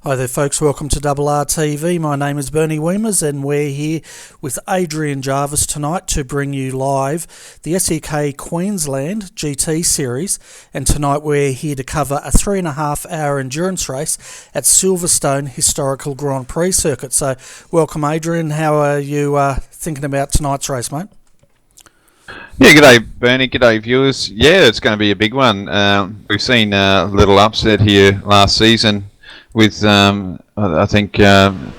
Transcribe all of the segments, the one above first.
Hi there folks, welcome to RRTV. My name is Bernie Weemers and we're here with Adrian Jarvis tonight to bring you live the SEK Queensland GT Series, and tonight we're here to cover a 3.5 hour endurance race at Silverstone Historical Grand Prix Circuit. So welcome Adrian, how are you thinking about tonight's race, mate? Yeah, g'day Bernie, g'day viewers. Yeah, it's going to be a big one. We've seen a little upset here last season with I think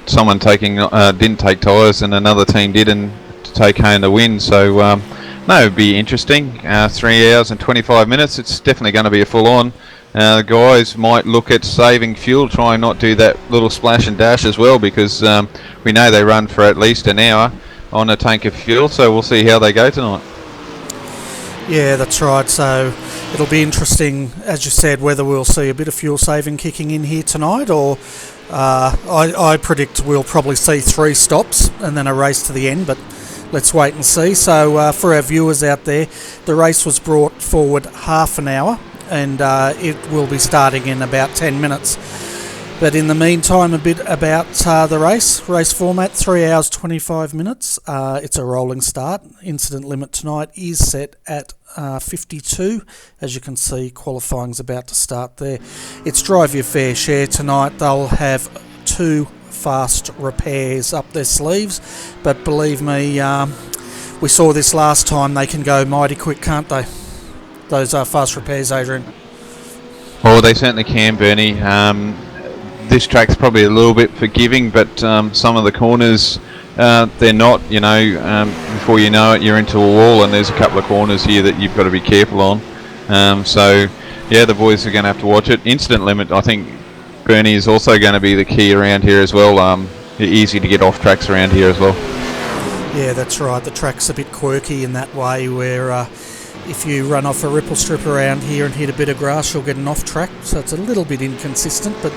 someone didn't take tyres and another team did, and to take home the win. So no, it'd be interesting. 3 hours and 25 minutes. It's definitely going to be a full-on. The guys might look at saving fuel, try and not do that little splash and dash as well, because we know they run for at least an hour on a tank of fuel. So we'll see how they go tonight. Yeah, that's right. So it'll be interesting, as you said, whether we'll see a bit of fuel saving kicking in here tonight, or I predict we'll probably see 3 stops and then a race to the end, but let's wait and see. So for our viewers out there, the race was brought forward half an hour and it will be starting in about 10 minutes. But in the meantime, a bit about the race format, 3 hours 25 minutes. It's a rolling start. Incident limit tonight is set at 52. As you can see, qualifying's about to start there. It's drive your fair share tonight. They'll have 2 fast repairs up their sleeves, but believe me, we saw this last time, they can go mighty quick, can't they? Those are fast repairs, Adrian. Oh, they certainly can, Bernie. This track's probably a little bit forgiving, but some of the corners, they're not, before you know it, you're into a wall, and there's a couple of corners here that you've got to be careful on. So, yeah, the boys are going to have to watch it. Incident limit, I think, Bernie, is also going to be the key around here as well. Easy to get off tracks around here as well. Yeah, that's right. The track's a bit quirky in that way, where if you run off a ripple strip around here and hit a bit of grass, you'll get an off track. So it's a little bit inconsistent, but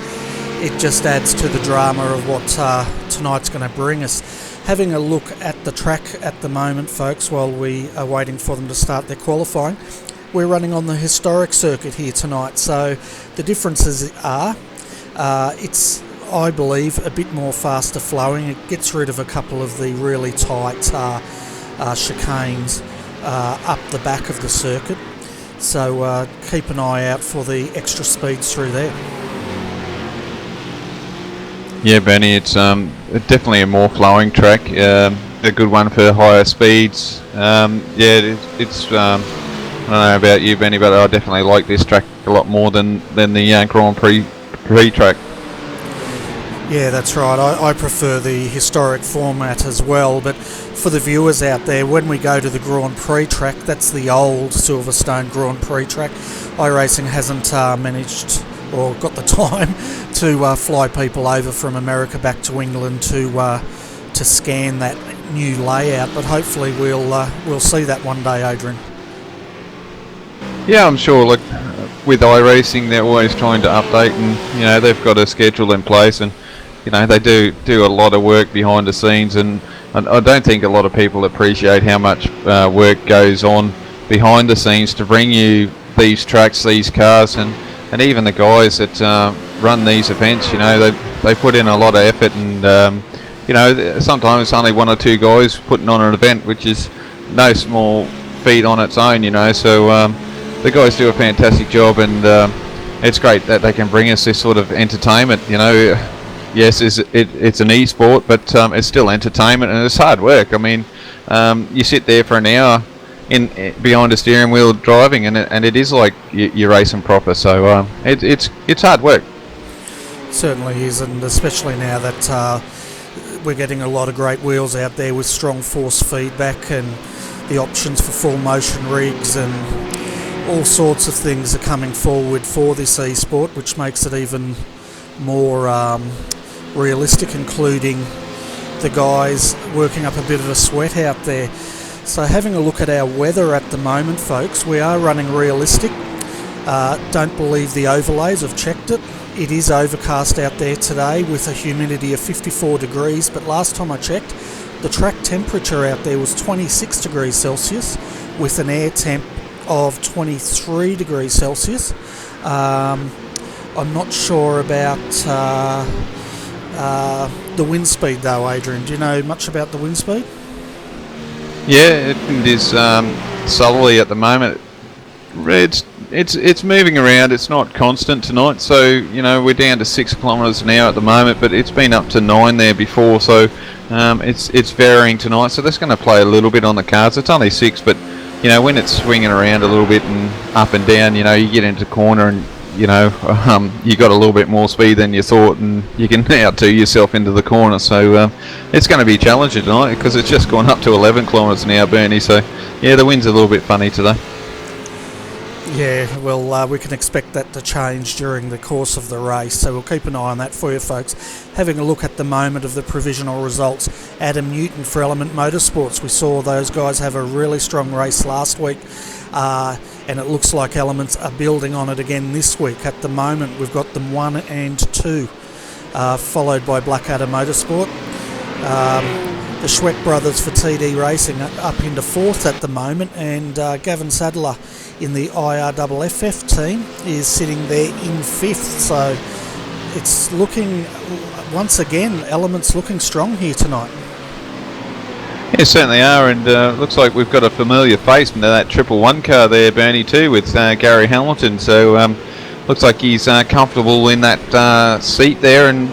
it just adds to the drama of what tonight's going to bring us. Having a look at the track at the moment, folks, while we are waiting for them to start their qualifying, we're running on the historic circuit here tonight. So the differences are, it's, I believe, a bit more faster flowing. It gets rid of a couple of the really tight chicanes up the back of the circuit. So keep an eye out for the extra speeds through there. Yeah, Benny, it's definitely a more flowing track, a good one for higher speeds. It's I don't know about you, Benny, but I definitely like this track a lot more than the Grand Prix track. Yeah, that's right. I prefer the historic format as well, but for the viewers out there, when we go to the Grand Prix track, that's the old Silverstone Grand Prix track. iRacing hasn't managed or got the time to fly people over from America back to England to scan that new layout, but hopefully we'll see that one day, Adrian. Yeah, I'm sure. Look, with iRacing, they're always trying to update, and they've got a schedule in place, and they do a lot of work behind the scenes, and I don't think a lot of people appreciate how much work goes on behind the scenes to bring you these tracks, these cars, and even the guys that run these events. They put in a lot of effort, and sometimes it's only 1 or 2 guys putting on an event, which is no small feat on its own. So the guys do a fantastic job, and it's great that they can bring us this sort of entertainment. Yes, it's an e-sport, but it's still entertainment, and it's hard work. I mean, you sit there for an hour behind a steering wheel driving, and it is like you're racing proper. So it's hard work. Certainly is, and especially now that we're getting a lot of great wheels out there with strong force feedback, and the options for full motion rigs and all sorts of things are coming forward for this e-sport, which makes it even more realistic, including the guys working up a bit of a sweat out there. So having a look at our weather at the moment, folks, we are running realistic. Don't believe the overlays, I've checked it. It is overcast out there today with a humidity of 54 degrees, but last time I checked, the track temperature out there was 26 degrees Celsius with an air temp of 23 degrees Celsius. I'm not sure about the wind speed though, Adrian. Do you know much about the wind speed? Yeah, it is subtly at the moment. It's moving around. It's not constant tonight, so we're down to 6 kilometres an hour at the moment, but it's been up to 9 there before, so it's varying tonight. So that's going to play a little bit on the cards. It's only 6, but when it's swinging around a little bit and up and down, you get into the corner and you got a little bit more speed than you thought, and you can out-do yourself into the corner. So it's going to be challenging tonight because it's just gone up to 11 kilometres an hour, Bernie. So yeah, the wind's a little bit funny today. Yeah, well, we can expect that to change during the course of the race, so we'll keep an eye on that for you folks. Having a look at the moment of the provisional results, Adam Newton for Element Motorsports. We saw those guys have a really strong race last week, and it looks like Elements are building on it again this week. At the moment, we've got them 1 and 2, followed by Blackadder Motorsport. The Schweck brothers for TD Racing up into 4th at the moment, and Gavin Sadler in the IRFF team is sitting there in 5th. So it's looking, once again, Elements looking strong here tonight. Yeah, certainly are, and looks like we've got a familiar face into that 111 car there, Bernie, too, with Gary Hamilton. So looks like he's comfortable in that seat there and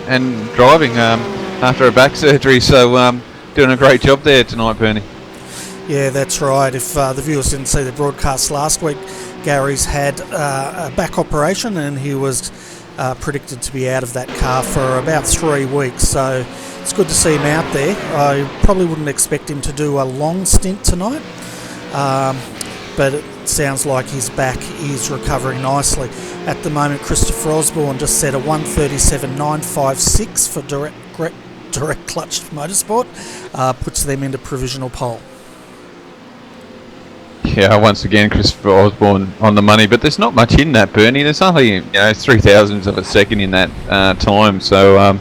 driving after a back surgery. So doing a great job there tonight, Bernie. Yeah, that's right. If the viewers didn't see the broadcast last week, Gary's had a back operation and he was predicted to be out of that car for about 3 weeks. So it's good to see him out there. I probably wouldn't expect him to do a long stint tonight, but it sounds like his back is recovering nicely. At the moment, Christopher Osborne just set a 1:37.956 for direct clutch motorsport, puts them into provisional pole. Yeah, once again, Christopher Osborne on the money, but there's not much in that, Bernie. There's only 3,000ths of a second in that time, so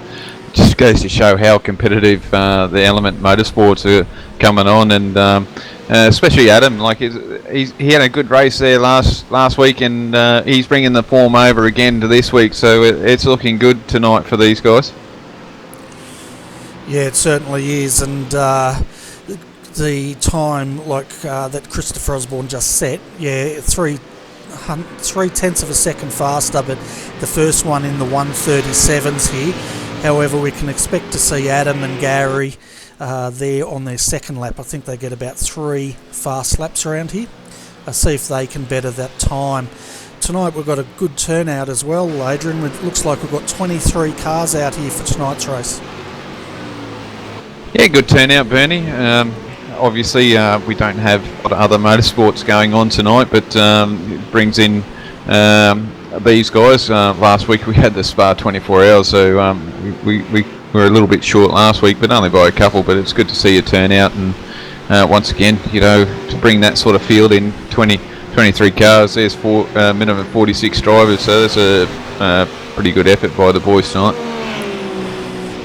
just goes to show how competitive the Element Motorsports are coming on, and especially Adam. Like he had a good race there last week, and he's bringing the form over again to this week, so it's looking good tonight for these guys. Yeah, it certainly is, and the time that Christopher Osborne just set, yeah, 3/10 of a second faster, but the first one in the 1:37s here. However, we can expect to see Adam and Gary there on their second lap. I think they get about 3 fast laps around here. See if they can better that time. Tonight we've got a good turnout as well, Adrian. It looks like we've got 23 cars out here for tonight's race. Yeah, good turnout, Bernie. Obviously, we don't have a lot of other motorsports going on tonight, but it brings in these guys. Last week we had the Spa 24 hours, so we were a little bit short last week, but only by a couple. But it's good to see a turnout, and once again, to bring that sort of field in 23 cars. There's minimum 46 drivers, so that's a pretty good effort by the boys tonight.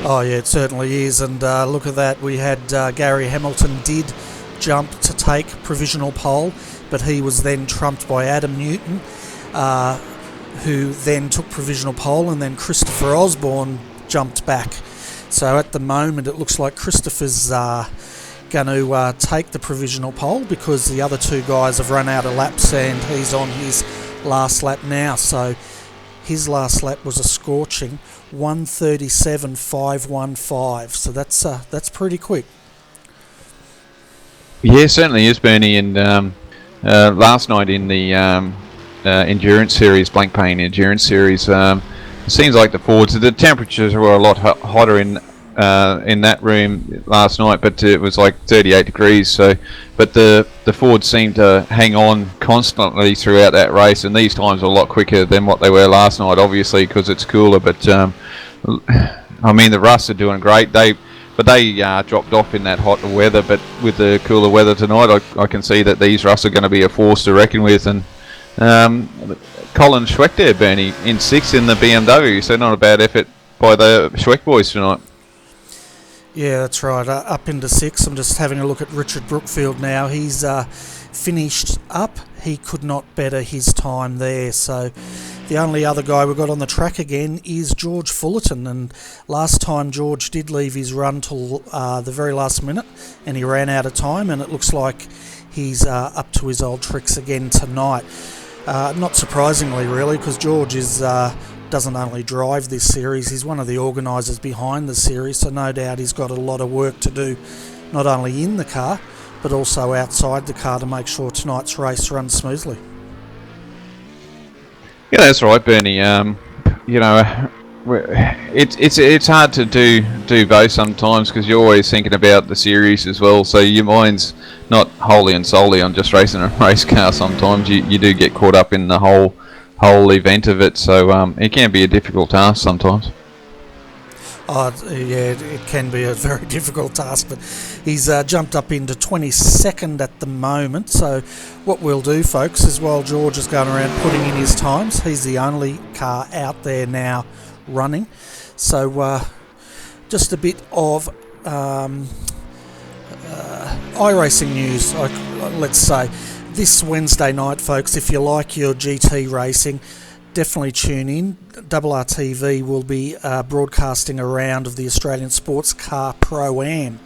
Oh yeah, it certainly is, and look at that. We had Gary Hamilton did jump to take provisional pole, but he was then trumped by Adam Newton, who then took provisional pole, and then Christopher Osborne jumped back. So at the moment it looks like Christopher's going to take the provisional pole because the other 2 guys have run out of laps and he's on his last lap now. So his last lap was a scorching 1:37.515. So that's pretty quick. Yeah, certainly is, Bernie. And last night in the endurance series, blank pain endurance series, it seems like the Fords, the temperatures were a lot hotter in that room last night, but it was like 38 degrees. So, but the Fords seemed to hang on constantly throughout that race, and these times are a lot quicker than what they were last night, obviously because it's cooler. But I mean, the Russ are doing great. They dropped off in that hot weather, but with the cooler weather tonight, I can see that these Russ are going to be a force to reckon with. And Colin Schweck there, Bernie, in 6th in the BMW, so not a bad effort by the Schweck boys tonight. Yeah, that's right, up into 6. I'm just having a look at Richard Brookfield now. He's finished up. He could not better his time there, so The only other guy we've got on the track again is George Fullerton, and last time George did leave his run till the very last minute, and he ran out of time, and it looks like he's up to his old tricks again tonight. Not surprisingly, really, because George doesn't only drive this series, he's one of the organisers behind the series, so no doubt he's got a lot of work to do, not only in the car, but also outside the car to make sure tonight's race runs smoothly. Yeah, that's right, Bernie. It's hard to do both sometimes because you're always thinking about the series as well. So your mind's not wholly and solely on just racing a race car. Sometimes you do get caught up in the whole event of it. So it can be a difficult task sometimes. Oh, yeah, it can be a very difficult task, but he's jumped up into 22nd at the moment. So what we'll do, folks, is while George is going around putting in his times, he's the only car out there now running. So just a bit of iRacing news, let's say. This Wednesday night, folks, if you like your GT racing, definitely tune in. RRTV will be broadcasting a round of the Australian Sports Car Pro-Am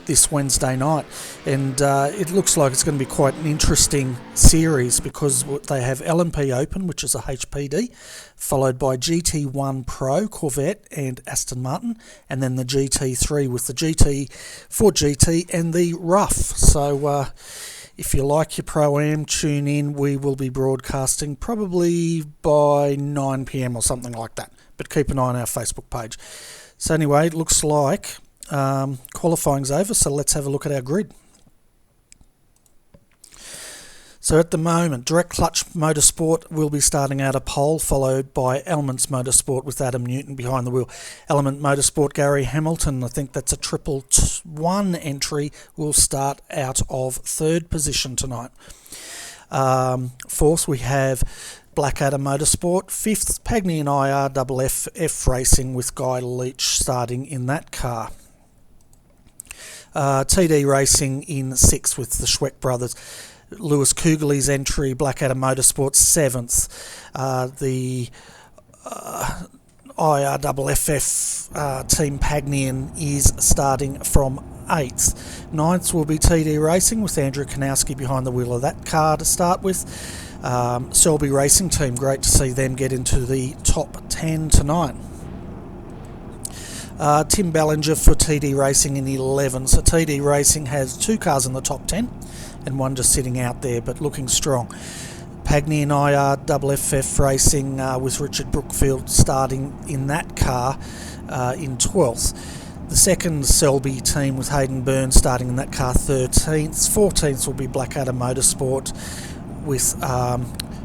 this Wednesday night, and it looks like it's going to be quite an interesting series because they have LMP Open, which is a HPD, followed by GT1 Pro, Corvette and Aston Martin, and then the GT3 with the GT, Ford GT and the Rough. So if you like your Pro-Am, tune in. We will be broadcasting probably by 9 PM or something like that. But keep an eye on our Facebook page. So anyway, it looks like qualifying's over, so let's have a look at our grid. So at the moment, Direct Clutch Motorsport will be starting out a pole, followed by Elements Motorsport with Adam Newton behind the wheel. Element Motorsport, Gary Hamilton, I think that's a 111 entry, will start out of third position tonight. Fourth, we have Blackadder Motorsport. Fifth, Pagny and IRFF Racing with Guy Leach starting in that car. TD Racing in sixth with the Schweck brothers. Lewis Kugel's entry, Blackadder Motorsport, 7th. The IRFF Team Pagnian is starting from 8th. 9th will be TD Racing with Andrew Kanowski behind the wheel of that car to start with. Selby Racing Team, great to see them get into the top 10 tonight. Tim Ballinger for TD Racing in 11. So TD Racing has 2 cars in the top 10 and one just sitting out there, but looking strong. Pagny and IRFF Racing with Richard Brookfield starting in that car in 12th. The second Selby team with Hayden Byrne starting in that car 13th. 14th will be Blackadder Motorsport with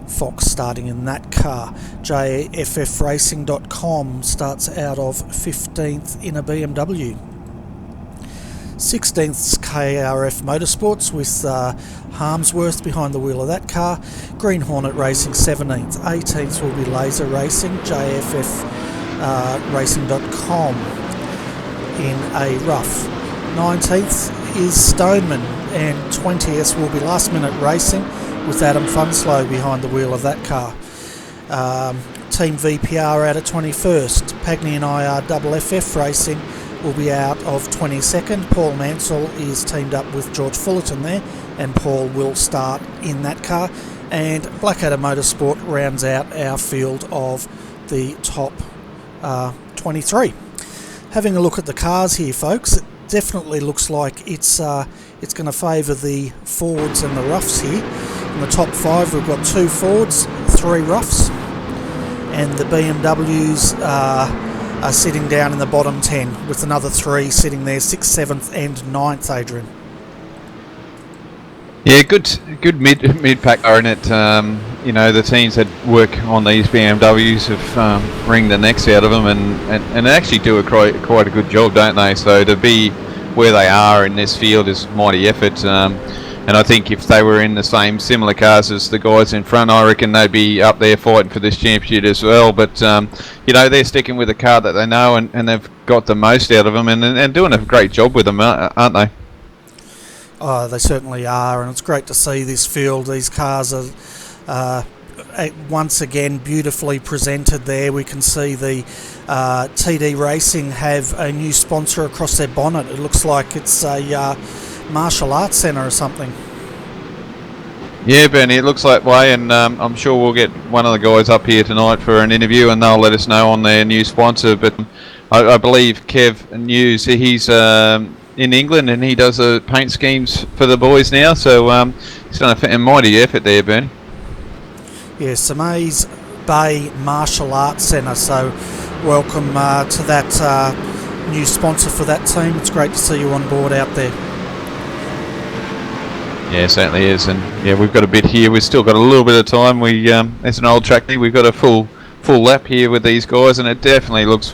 Fox starting in that car. JFFracing.com starts out of 15th in a BMW. 16th KRF Motorsports with Harmsworth behind the wheel of that car. Green Hornet Racing 17th. 18th will be Laser Racing, JFFracing.com in a Rough. 19th is Stoneman, and 20th will be Last Minute Racing with Adam Funslow behind the wheel of that car. Team VPR out at 21st. Pagny and IRFF Racing will be out of 22nd. Paul Mansell is teamed up with George Fullerton there, and Paul will start in that car. And Blackadder Motorsport rounds out our field of the top 23. Having a look at the cars here, folks, it definitely looks like it's going to favour the Fords and the Roughs here. In the top 5, we've got 2 Fords, 3 Roughs, and the BMWs are sitting down in the bottom 10 with another 3 sitting there, 6th, 7th and 9th, Adrian. Yeah, good mid pack, aren't it? The teams that work on these BMWs have wring the necks out of them and actually do quite a good job, don't they? So to be where they are in this field is mighty effort. And I think if they were in the similar cars as the guys in front, I reckon they'd be up there fighting for this championship as well. But they're sticking with a car that they know and they've got the most out of them and doing a great job with them, aren't they? Oh, they certainly are, and it's great to see this field. These cars are once again beautifully presented there. We can see the TD Racing have a new sponsor across their bonnet. It looks like it's a martial arts centre or something. Yeah, Bernie, it looks that way, and I'm sure we'll get one of the guys up here tonight for an interview, and they'll let us know on their new sponsor. But I believe Kev News, he's in England, and he does the paint schemes for the boys now, so he's done a mighty effort there, Bernie. Yes, Amaze Bay Martial Arts Centre, so welcome to that new sponsor for that team. It's great to see you on board out there. Yeah, certainly is, and yeah, we've got a bit here. We've still got a little bit of time. It's an old track here. We've got a full lap here with these guys, and it definitely looks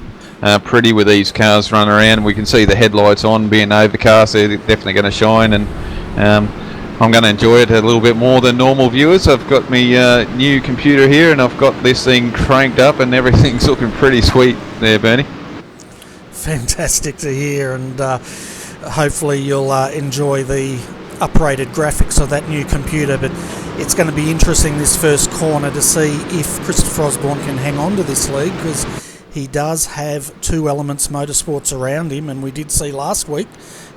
pretty with these cars running around. We can see the headlights on, being overcast. They're definitely going to shine, and I'm going to enjoy it a little bit more than normal viewers. I've got my new computer here, and I've got this thing cranked up, and everything's looking pretty sweet there, Bernie. Fantastic to hear, and hopefully you'll enjoy the uprated graphics of that new computer. But it's going to be interesting this first corner to see if Christopher Osborne can hang on to this lead, because he does have Two Elements Motorsports around him, and we did see last week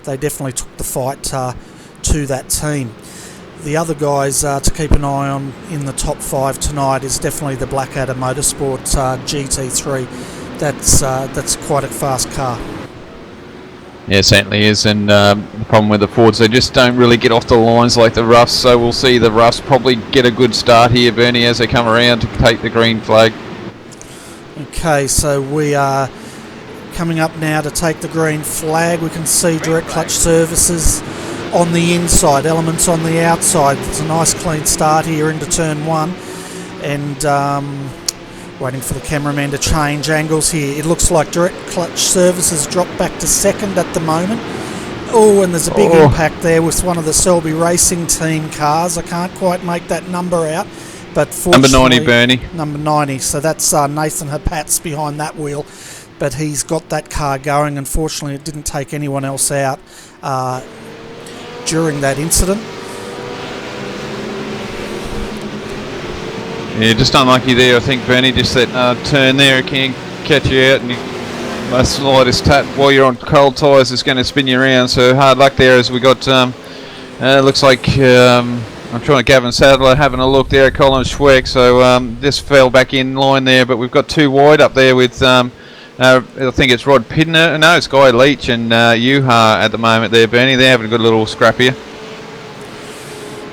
they definitely took the fight to that team. The other guys to keep an eye on in the top 5 tonight is definitely the Blackadder Motorsports GT3. That's quite a fast car. Yeah, it certainly is, and the problem with the Fords, they just don't really get off the lines like the Roughs, so we'll see the Roughs probably get a good start here, Bernie, as they come around to take the green flag. Okay, so we are coming up now to take the green flag. We can see Direct Clutch Services on the inside, Elements on the outside. It's a nice clean start here into turn 1, and waiting for the cameraman to change angles here. It looks like Direct Clutch Services dropped back to second at the moment. Oh, and there's a big impact there with one of the Selby Racing Team cars. I can't quite make that number out, but number 90, Bernie. Number 90. So that's Nathan Hapatz behind that wheel, but he's got that car going. Unfortunately, it didn't take anyone else out during that incident. Yeah, just unlucky there, I think, Bernie. Just that turn there can catch you out, and the slightest tap while you're on cold tyres is going to spin you around. So hard luck there, as we got. Looks like I'm trying to Gavin Sadler having a look there at Colin Schweck. So just fell back in line there, but we've got 2 wide up there with. I think it's Rod Pidner. No, it's Guy Leach and Yuha at the moment there, Bernie. They're having a good little scrap here.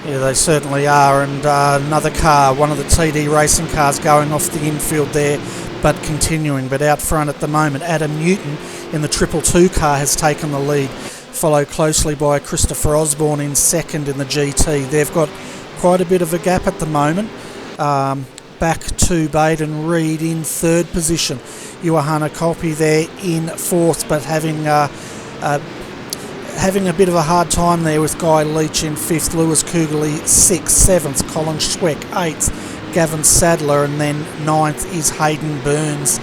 Yeah, they certainly are, and another car, one of the TD Racing cars going off the infield there, but continuing. But out front at the moment, Adam Newton in the 222 car has taken the lead, followed closely by Christopher Osborne in second in the GT. They've got quite a bit of a gap at the moment. Back to Baden Reed in third position. Johanna Kolpe there in fourth, but having a bit of a hard time there with Guy Leach in fifth, Lewis Kugeley sixth, seventh, Colin Schweck eighth, Gavin Sadler, and then ninth is Hayden Burns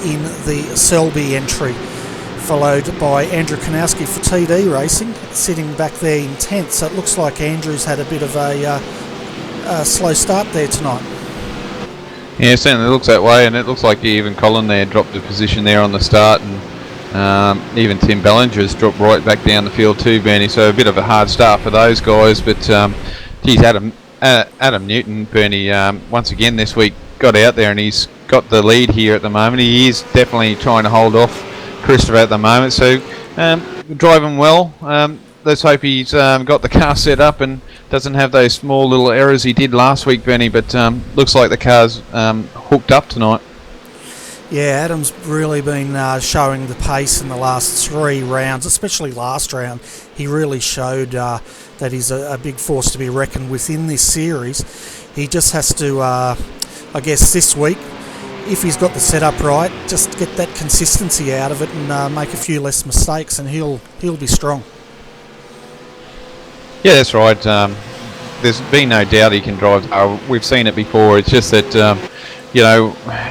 in the Selby entry, followed by Andrew Kanowski for TD Racing sitting back there in 10th. So it looks like Andrew's had a bit of a slow start there tonight. Yeah, it certainly looks that way, and it looks like even Colin there dropped a position there on the start, and even Tim Bellinger's dropped right back down the field too, Bernie. So a bit of a hard start for those guys, but geez, Adam Newton, Bernie, once again this week got out there and he's got the lead here at the moment. He is definitely trying to hold off Christopher at the moment, so driving well. Let's hope he's got the car set up and doesn't have those small little errors he did last week, Benny, but looks like the car's hooked up tonight. Yeah, Adam's really been showing the pace in the last 3 rounds, especially last round. He really showed that he's a big force to be reckoned with in this series. He just has to, I guess this week, if he's got the setup right, just get that consistency out of it and make a few less mistakes, and he'll be strong. Yeah, that's right. There's been no doubt he can drive. We've seen it before. It's just that,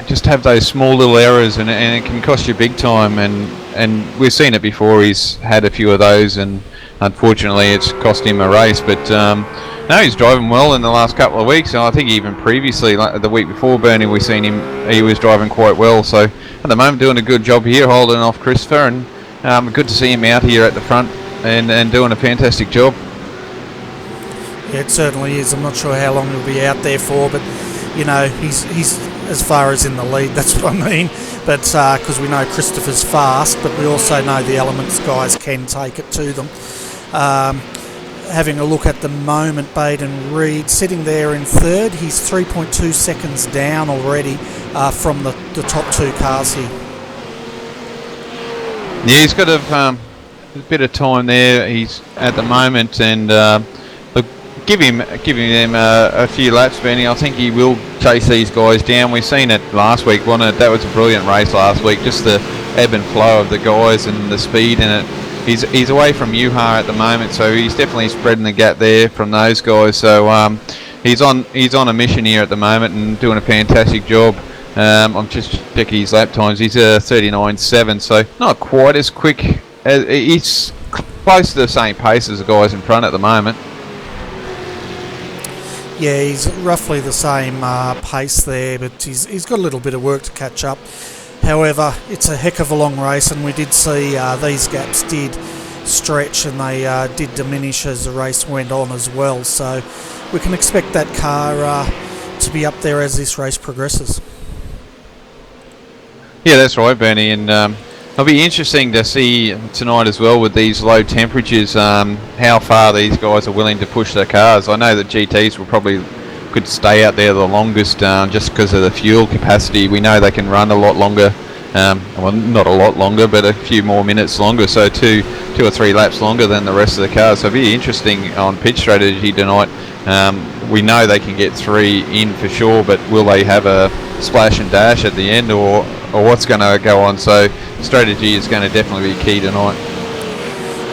just have those small little errors and it can cost you big time. And we've seen it before. He's had a few of those, and unfortunately it's cost him a race. But no, he's driving well in the last couple of weeks, and I think even previously, like the week before Bernie, we seen him, he was driving quite well. So at the moment doing a good job here, holding off Christopher, and good to see him out here at the front and doing a fantastic job. Yeah, it certainly is. I'm not sure how long he'll be out there for, but you know, he's as far as in the lead, that's what I mean. But because we know Christopher's fast, but we also know the Elements guys can take it to them. Having a look at the moment, Baden Reed sitting there in third. He's 3.2 seconds down already from the top two cars here. Yeah, he's got a bit of time there. He's at the moment, and look, give him a few laps, Benny. I think he will chase these guys down. We've seen it last week, wasn't it? That was a brilliant race last week. Just the ebb and flow of the guys and the speed in it. He's away from Yuha at the moment, so he's definitely spreading the gap there from those guys. So he's on a mission here at the moment and doing a fantastic job. I'm just checking his lap times. He's 39.7, so not quite as quick. He's close to the same pace as the guys in front at the moment. Yeah, he's roughly the same pace there, but he's got a little bit of work to catch up. However, it's a heck of a long race, and we did see these gaps did stretch and they did diminish as the race went on as well. So we can expect that car to be up there as this race progresses. Yeah, that's right, Bernie, and it'll be interesting to see tonight as well with these low temperatures how far these guys are willing to push their cars. I know that GTs will probably could stay out there the longest just because of the fuel capacity. We know they can run a lot longer, well, not a lot longer, but a few more minutes longer, so two or three laps longer than the rest of the cars. So it'll be interesting on pitch strategy tonight. We know they can get three in for sure, but will they have a splash and dash at the end, or what's going to go on? So strategy is going to definitely be key tonight.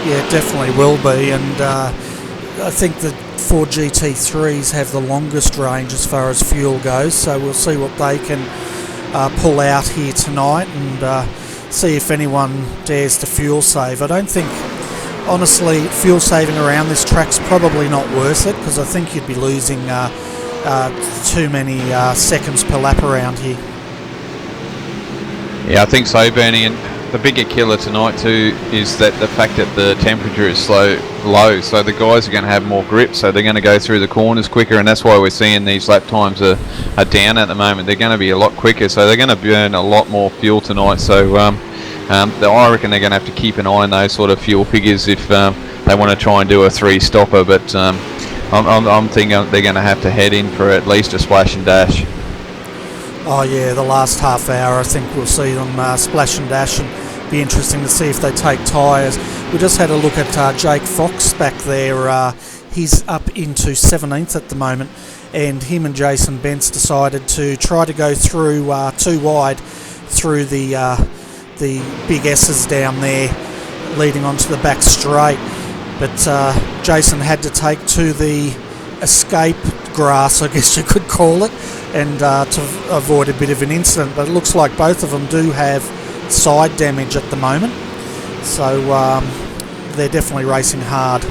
Yeah, it definitely will be, and I think the 4 GT3s have the longest range as far as fuel goes, so we'll see what they can pull out here tonight and see if anyone dares to fuel save. I don't think, honestly, fuel saving around this track's probably not worth it, because I think you'd be losing too many seconds per lap around here. Yeah, I think so, Bernie, and the bigger killer tonight too is that the fact that the temperature is low, so the guys are going to have more grip, so they're going to go through the corners quicker, and that's why we're seeing these lap times are down at the moment. They're going to be a lot quicker, so they're going to burn a lot more fuel tonight. So I reckon they're going to have to keep an eye on those sort of fuel figures if they want to try and do a three-stopper, but I'm thinking they're going to have to head in for at least a splash and dash. Oh yeah, the last half hour I think we'll see them splash and dash, and be interesting to see if they take tyres. We just had a look at Jake Fox back there. He's up into 17th at the moment, and him and Jason Bentz decided to try to go through too wide through the big S's down there leading onto the back straight, but Jason had to take to the escape grass, I guess you could call it, and to avoid a bit of an incident. But it looks like both of them do have side damage at the moment, so they're definitely racing hard.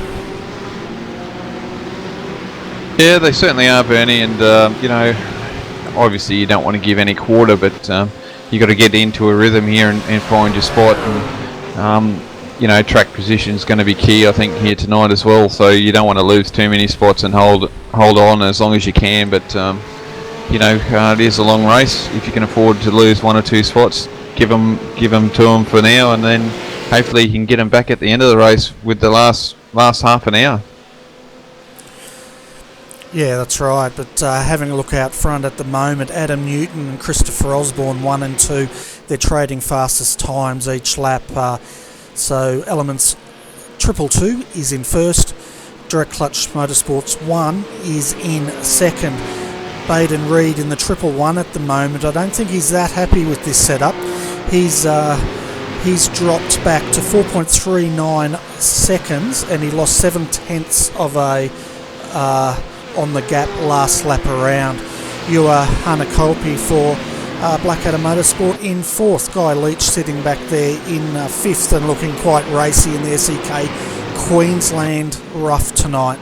Yeah, they certainly are, Bernie, and you know, obviously you don't want to give any quarter, but you got to get into a rhythm here and find your spot, and you know, track position is going to be key, I think, here tonight as well. So you don't want to lose too many spots and hold on as long as you can. But you know, it is a long race. If you can afford to lose one or two spots, give them to them for now, and then hopefully you can get them back at the end of the race with the last half an hour. Yeah, that's right. But having a look out front at the moment, Adam Newton and Christopher Osborne 1 and 2, they're trading fastest times each lap. So Elements 222 is in first, Direct Clutch Motorsports 1 is in second. Baden Reed in the 111 at the moment. I don't think he's that happy with this setup. He's dropped back to 4.39 seconds, and he lost 7/10 of a on the gap last lap around. Ewa Hanakolpi for Blackadder Motorsport in fourth. Guy Leach sitting back there in fifth and looking quite racy in the Queensland rough tonight.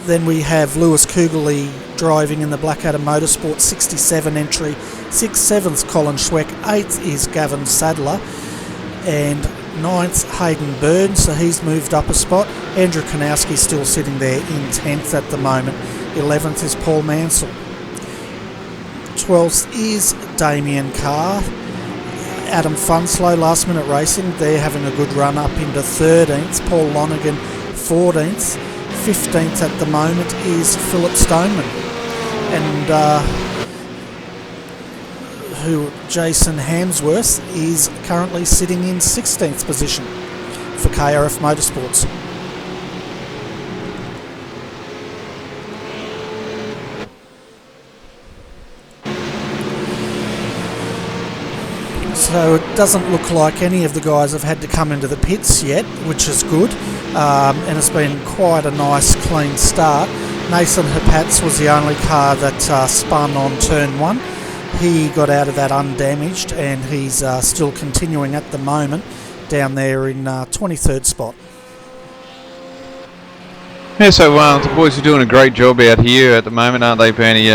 Then we have Lewis Kugeley driving in the Blackadder Motorsport 67 entry. 6th, 7th Colin Schweck, 8th is Gavin Sadler, and 9th Hayden Burns, so he's moved up a spot. Andrew Kanowski still sitting there in 10th at the moment. 11th is Paul Mansell. 12th is Damien Carr. Adam Funslow, Last Minute Racing, they're having a good run up into 13th. Paul Lonergan, 14th. 15th at the moment is Philip Stoneman. And Jason Hamsworth is currently sitting in 16th position for KRF Motorsports. So it doesn't look like any of the guys have had to come into the pits yet, which is good, and it's been quite a nice clean start. Nathan Hapatz was the only car that spun on turn 1. He got out of that undamaged, and he's still continuing at the moment down there in 23rd spot. Yeah, so the boys are doing a great job out here at the moment, aren't they, Bernie?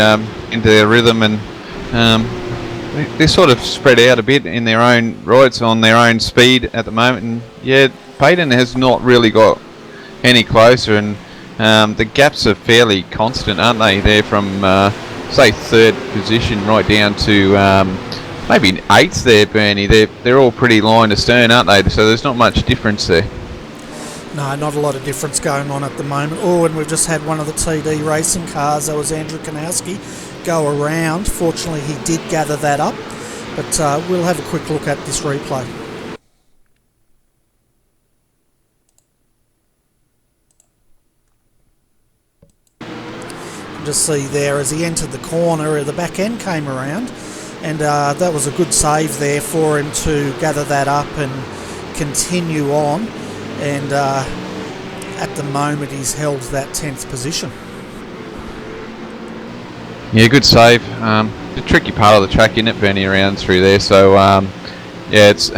Into their rhythm, and they're sort of spread out a bit in their own rights on their own speed at the moment. And yeah, Payton has not really got any closer, and the gaps are fairly constant, aren't they? They're from say 3rd position right down to maybe 8th there, Bernie. They're all pretty line to stern, aren't they? So there's not much difference there. No, not a lot of difference going on at the moment. Oh, and we've just had one of the TD racing cars, that was Andrew Kanowski, go around. Fortunately, he did gather that up, but we'll have a quick look at this replay. Just see there as he entered the corner, the back end came around, and that was a good save there for him to gather that up and continue on. And at the moment he's held that 10th position. Yeah, good save. The tricky part of the track, isn't it, Bernie, around through there? So yeah, it's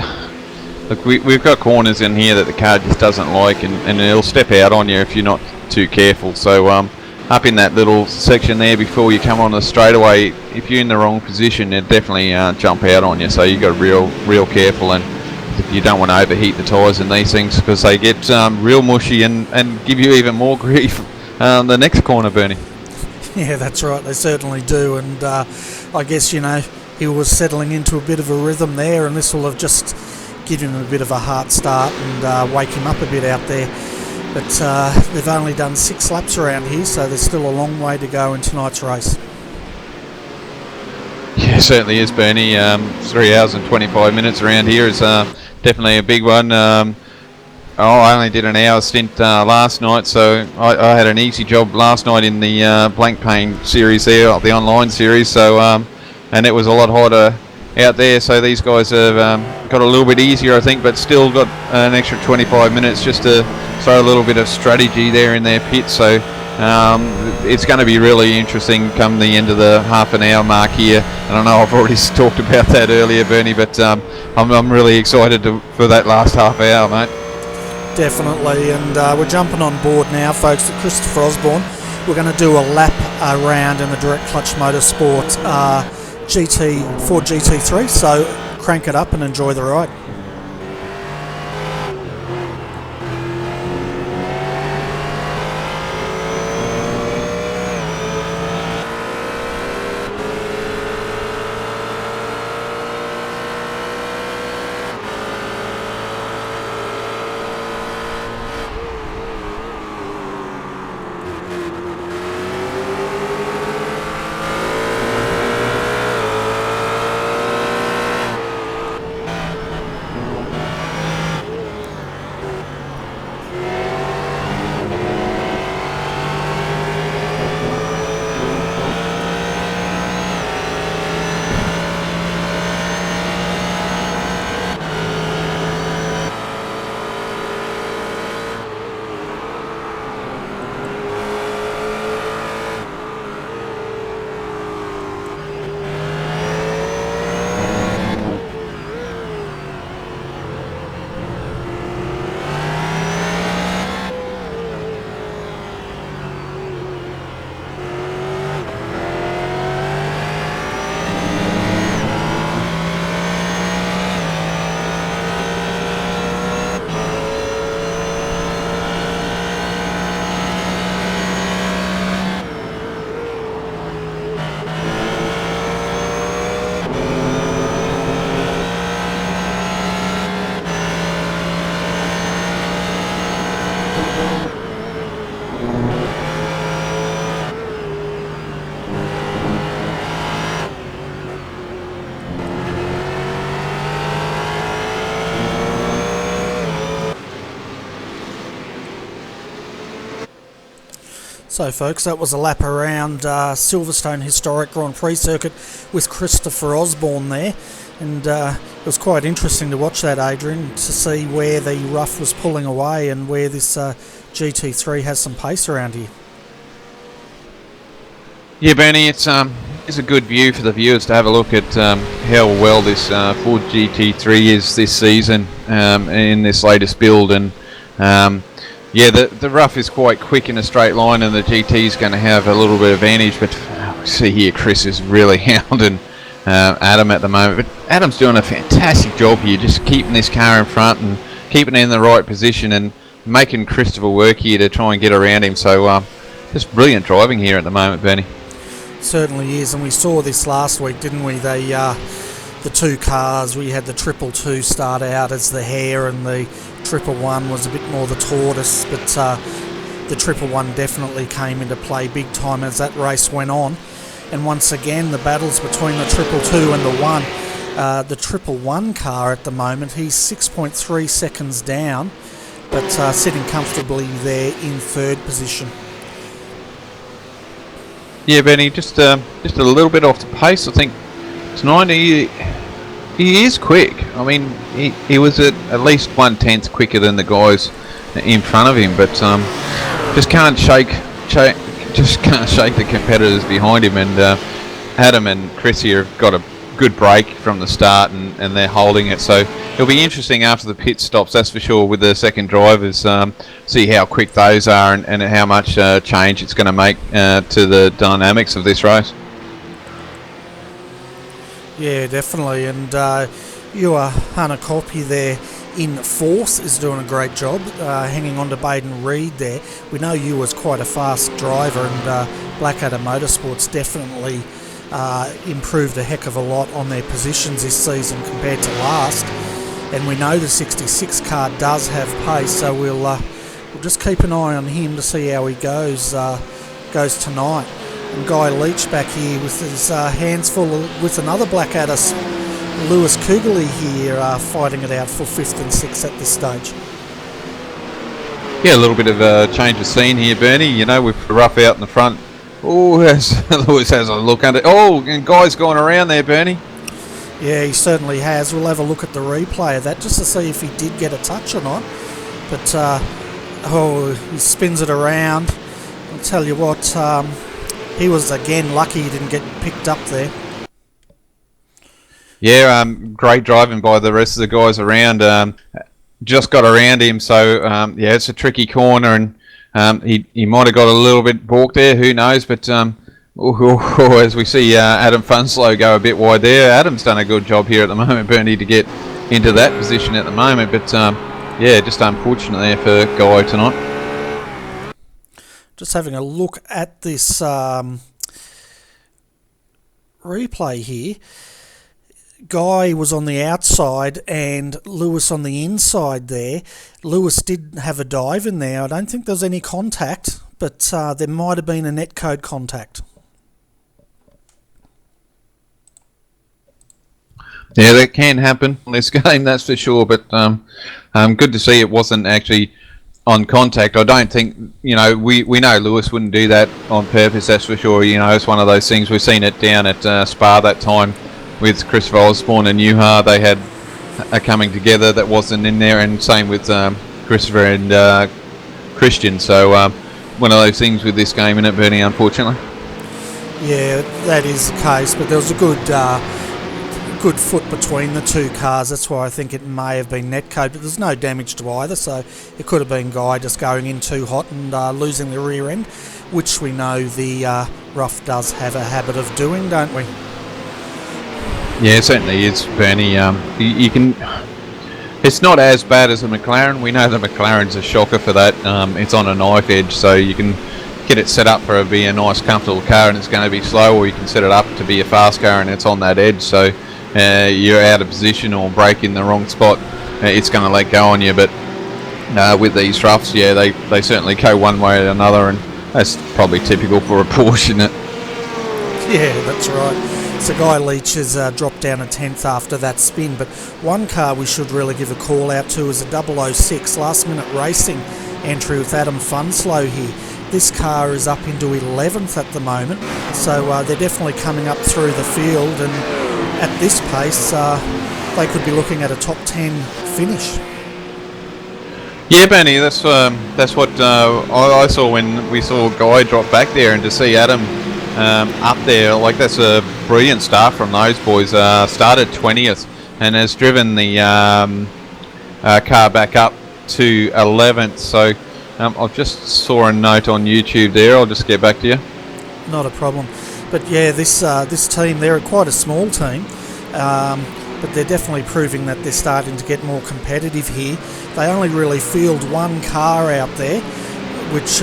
look, we've got corners in here that the car just doesn't like, and it'll step out on you if you're not too careful. So up in that little section there before you come on the straightaway, if you're in the wrong position, it'll definitely jump out on you. So you've got to be real careful, and you don't want to overheat the tyres in these things, because they get real mushy and give you even more grief the next corner, Bernie. Yeah, that's right, they certainly do. And I guess, you know, he was settling into a bit of a rhythm there, and this will have just given him a bit of a heart start and wake him up a bit out there. But they've only done 6 laps around here, so there's still a long way to go in tonight's race. Yeah, certainly is, Bernie. 3 hours and 25 minutes around here is definitely a big one. I only did an hour stint last night, so I had an easy job last night in the Blank Pane series there, the online series. So and it was a lot harder out there. So these guys have got a little bit easier, I think, but still got an extra 25 minutes just to throw a little bit of strategy there in their pit. So it's going to be really interesting come the end of the half an hour mark here. And I know I've already talked about that earlier, Bernie, but I'm really excited for that last half hour, mate. Definitely, and we're jumping on board now, folks, at Christopher Osborne. We're going to do a lap around in the Direct Clutch Motorsport Ford GT3, so crank it up and enjoy the ride. So folks, that was a lap around Silverstone Historic Grand Prix Circuit with Christopher Osborne there, and it was quite interesting to watch that, Adrian, to see where the rough was pulling away and where this GT3 has some pace around here. Yeah, Bernie, it's a good view for the viewers to have a look at how well this Ford GT3 is this season in this latest build, and yeah, the rough is quite quick in a straight line, and the GT is going to have a little bit of advantage. But see here, Chris is really hounding Adam at the moment. But Adam's doing a fantastic job here, just keeping this car in front and keeping it in the right position and making Christopher work here to try and get around him. So just brilliant driving here at the moment, Bernie. Certainly is, and we saw this last week, didn't we? The two cars, we had the 222 start out as the hare, and the 111 was a bit more the tortoise, but the 111 definitely came into play big time as that race went on. And once again, the battles between the 222 and the 1. The 111 car at the moment, he's 6.3 seconds down, but sitting comfortably there in third position. Yeah, Benny, just a little bit off the pace. I think tonight he is quick. I mean, he was at least 1/10 quicker than the guys in front of him, but just can't shake the competitors behind him. And Adam and Chris here have got a good break from the start, and they're holding it. So it'll be interesting after the pit stops, that's for sure, with the second drivers, see how quick those are and how much change it's going to make to the dynamics of this race. Yeah, definitely. And Ewa Hanakopy there in fourth is doing a great job, hanging on to Baden Reed there. We know Ewa's quite a fast driver, and Blackadder Motorsports definitely improved a heck of a lot on their positions this season compared to last. And we know the 66 car does have pace, so we'll just keep an eye on him to see how he goes tonight. And Guy Leach back here with his hands full with another Blackadder, Lewis Kugeley here, fighting it out for 5th and 6th at this stage. Yeah, a little bit of a change of scene here, Bernie. You know, with the rough out in the front. Oh, Lewis has a look under. Oh, and Guy's gone around there, Bernie. Yeah, he certainly has. We'll have a look at the replay of that just to see if he did get a touch or not. But, he spins it around. I'll tell you what, he was again lucky he didn't get picked up there. Yeah, great driving by the rest of the guys around. Just got around him, so yeah, it's a tricky corner, and he might have got a little bit balked there, who knows, but as we see Adam Funslow go a bit wide there, Adam's done a good job here at the moment, Bernie, to get into that position at the moment, but yeah, just unfortunate there for Guy tonight. Just having a look at this replay here. Guy was on the outside and Lewis on the inside there. Lewis did have a dive in there. I don't think there was any contact, but there might have been a netcode contact. Yeah, that can happen in this game, that's for sure, but good to see it wasn't actually on contact. I don't think, we know Lewis wouldn't do that on purpose, that's for sure. It's one of those things. We've seen it down at Spa that time with Christopher Osborne and Newhar. They had a coming together that wasn't in there, and same with Christopher and Christian. So one of those things with this game, isn't it, Bernie, unfortunately? Yeah, that is the case, but there was a good foot between the two cars. That's why I think it may have been netcode, but there's no damage to either, so it could have been Guy just going in too hot and losing the rear end, which we know the rough does have a habit of doing, don't we? Yeah, it certainly is, Bernie. You can. It's not as bad as the McLaren. We know the McLaren's a shocker for that. It's on a knife edge, so you can get it set up for be a nice, comfortable car, and it's going to be slow, or you can set it up to be a fast car, and it's on that edge. So you're out of position or brake in the wrong spot, it's going to let go on you. But with these roughs, yeah, they certainly go one way or another, and that's probably typical for a Porsche, isn't it? Yeah, that's right. So Guy Leach has dropped down a 10th after that spin, but one car we should really give a call out to is a 006 last minute racing entry with Adam Funslow here. This car is up into 11th at the moment, so they're definitely coming up through the field, and at this pace they could be looking at a top 10 finish. Yeah, Benny, that's what I saw when we saw Guy drop back there, and to see Adam up there, like, that's a brilliant start from those boys. Started 20th and has driven the car back up to 11th. So I just saw a note on YouTube there. I'll just get back to you. Not a problem. But yeah, this team, they're quite a small team, but they're definitely proving that they're starting to get more competitive here. They only really field one car out there, which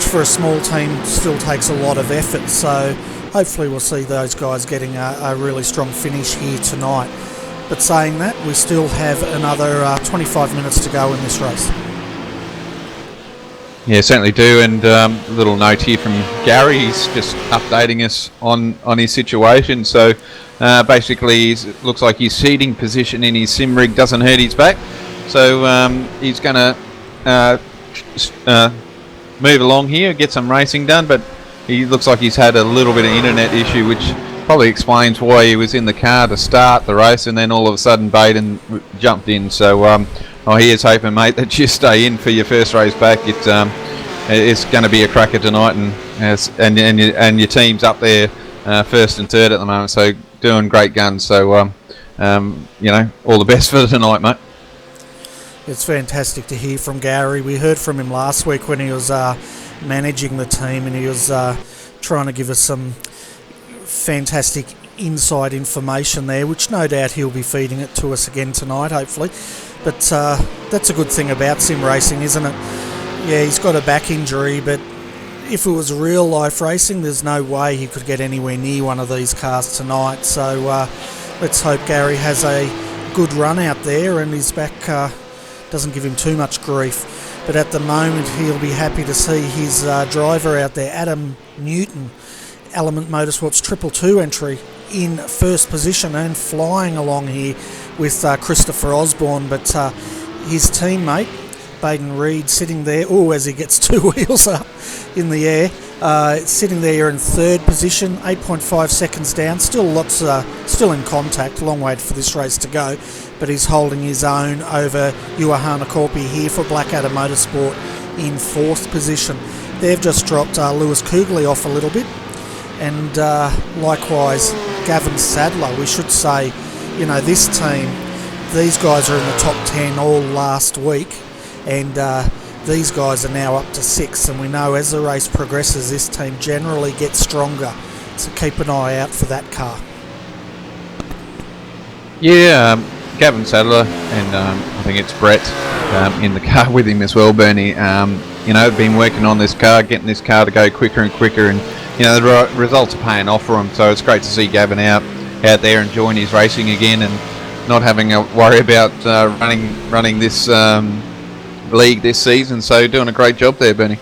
for a small team still takes a lot of effort. So hopefully we'll see those guys getting a really strong finish here tonight. But saying that, we still have another 25 minutes to go in this race. Yeah, certainly do. And a little note here from Gary. He's just updating us on his situation. So basically, it looks like his seating position in his sim rig doesn't hurt his back. So he's going to move along here, get some racing done. But he looks like he's had a little bit of internet issue, which probably explains why he was in the car to start the race, and then all of a sudden Baden jumped in. So here's hoping, mate, that you stay in for your first race back. It's going to be a cracker tonight, and your team's up there first and third at the moment, so doing great guns. So all the best for tonight, mate. It's fantastic to hear from Gary. We heard from him last week when he was managing the team, and he was trying to give us some fantastic inside information there, which no doubt he'll be feeding it to us again tonight, hopefully. But that's a good thing about sim racing, isn't it? Yeah, he's got a back injury, but if it was real life racing, there's no way he could get anywhere near one of these cars tonight. So let's hope Gary has a good run out there and his back doesn't give him too much grief. But at the moment, he'll be happy to see his driver out there, Adam Newton, Element Motorsports 222 entry, in first position and flying along here with Christopher Osborne. But his teammate, Baden Reed, sitting there, as he gets two wheels up in the air, sitting there in third position, 8.5 seconds down, still in contact, a long way for this race to go, but he's holding his own over Juhana Korpi here for Blackadder Motorsport in fourth position. They've just dropped Lewis Kugley off a little bit, and likewise Gavin Sadler. We should say, this team, these guys are in the top 10 all last week, and these guys are now up to 6, and we know as the race progresses this team generally gets stronger, so keep an eye out for that car. Yeah, Gavin Sadler, and I think it's Brett in the car with him as well, Bernie. Been working on this car, getting this car to go quicker and quicker, and the results are paying off for him. So it's great to see Gavin out there enjoying his racing again, and not having to worry about running this league this season. So doing a great job there, Bernie.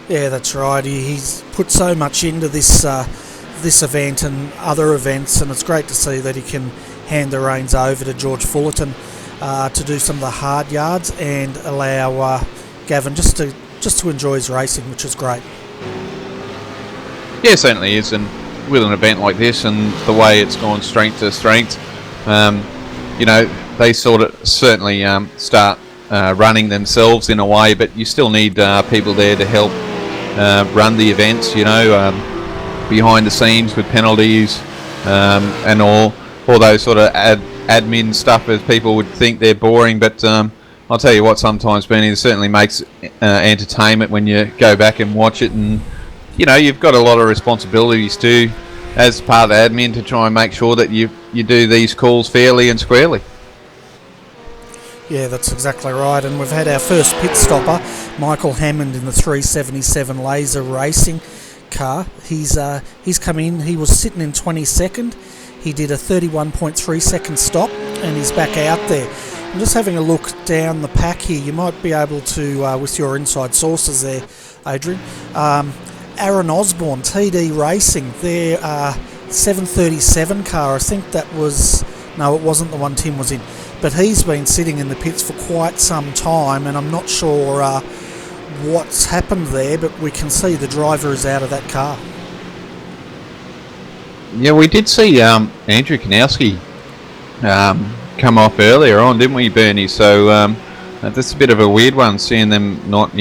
Yeah, that's right. He's put so much into this event and other events, and it's great to see that he can hand the reins over to George Fullerton to do some of the hard yards and allow Gavin just to enjoy his racing, which is great. Yeah, certainly is, and with an event like this and the way it's gone strength to strength, they certainly start running themselves in a way, but you still need people there to help run the events, behind the scenes with penalties and all those sort of admin stuff, as people would think they're boring, but I'll tell you what, sometimes, Benny, it certainly makes entertainment when you go back and watch it, and you've got a lot of responsibilities too as part of admin to try and make sure that you do these calls fairly and squarely. Yeah, that's exactly right, and we've had our first pit stopper, Michael Hammond, in the 377 Laser Racing car. He's come in, he was sitting in 22nd, he did a 31.3 second stop, and he's back out there. I'm just having a look down the pack here. You might be able to, with your inside sources there, Adrian. Aaron Osborne, TD Racing, their 737 car, I think that was, no, it wasn't the one Tim was in, but he's been sitting in the pits for quite some time, and I'm not sure what's happened there, but we can see the driver is out of that car. Yeah, we did see Andrew Kanowski come off earlier on, didn't we, Bernie? So that's a bit of a weird one, seeing them not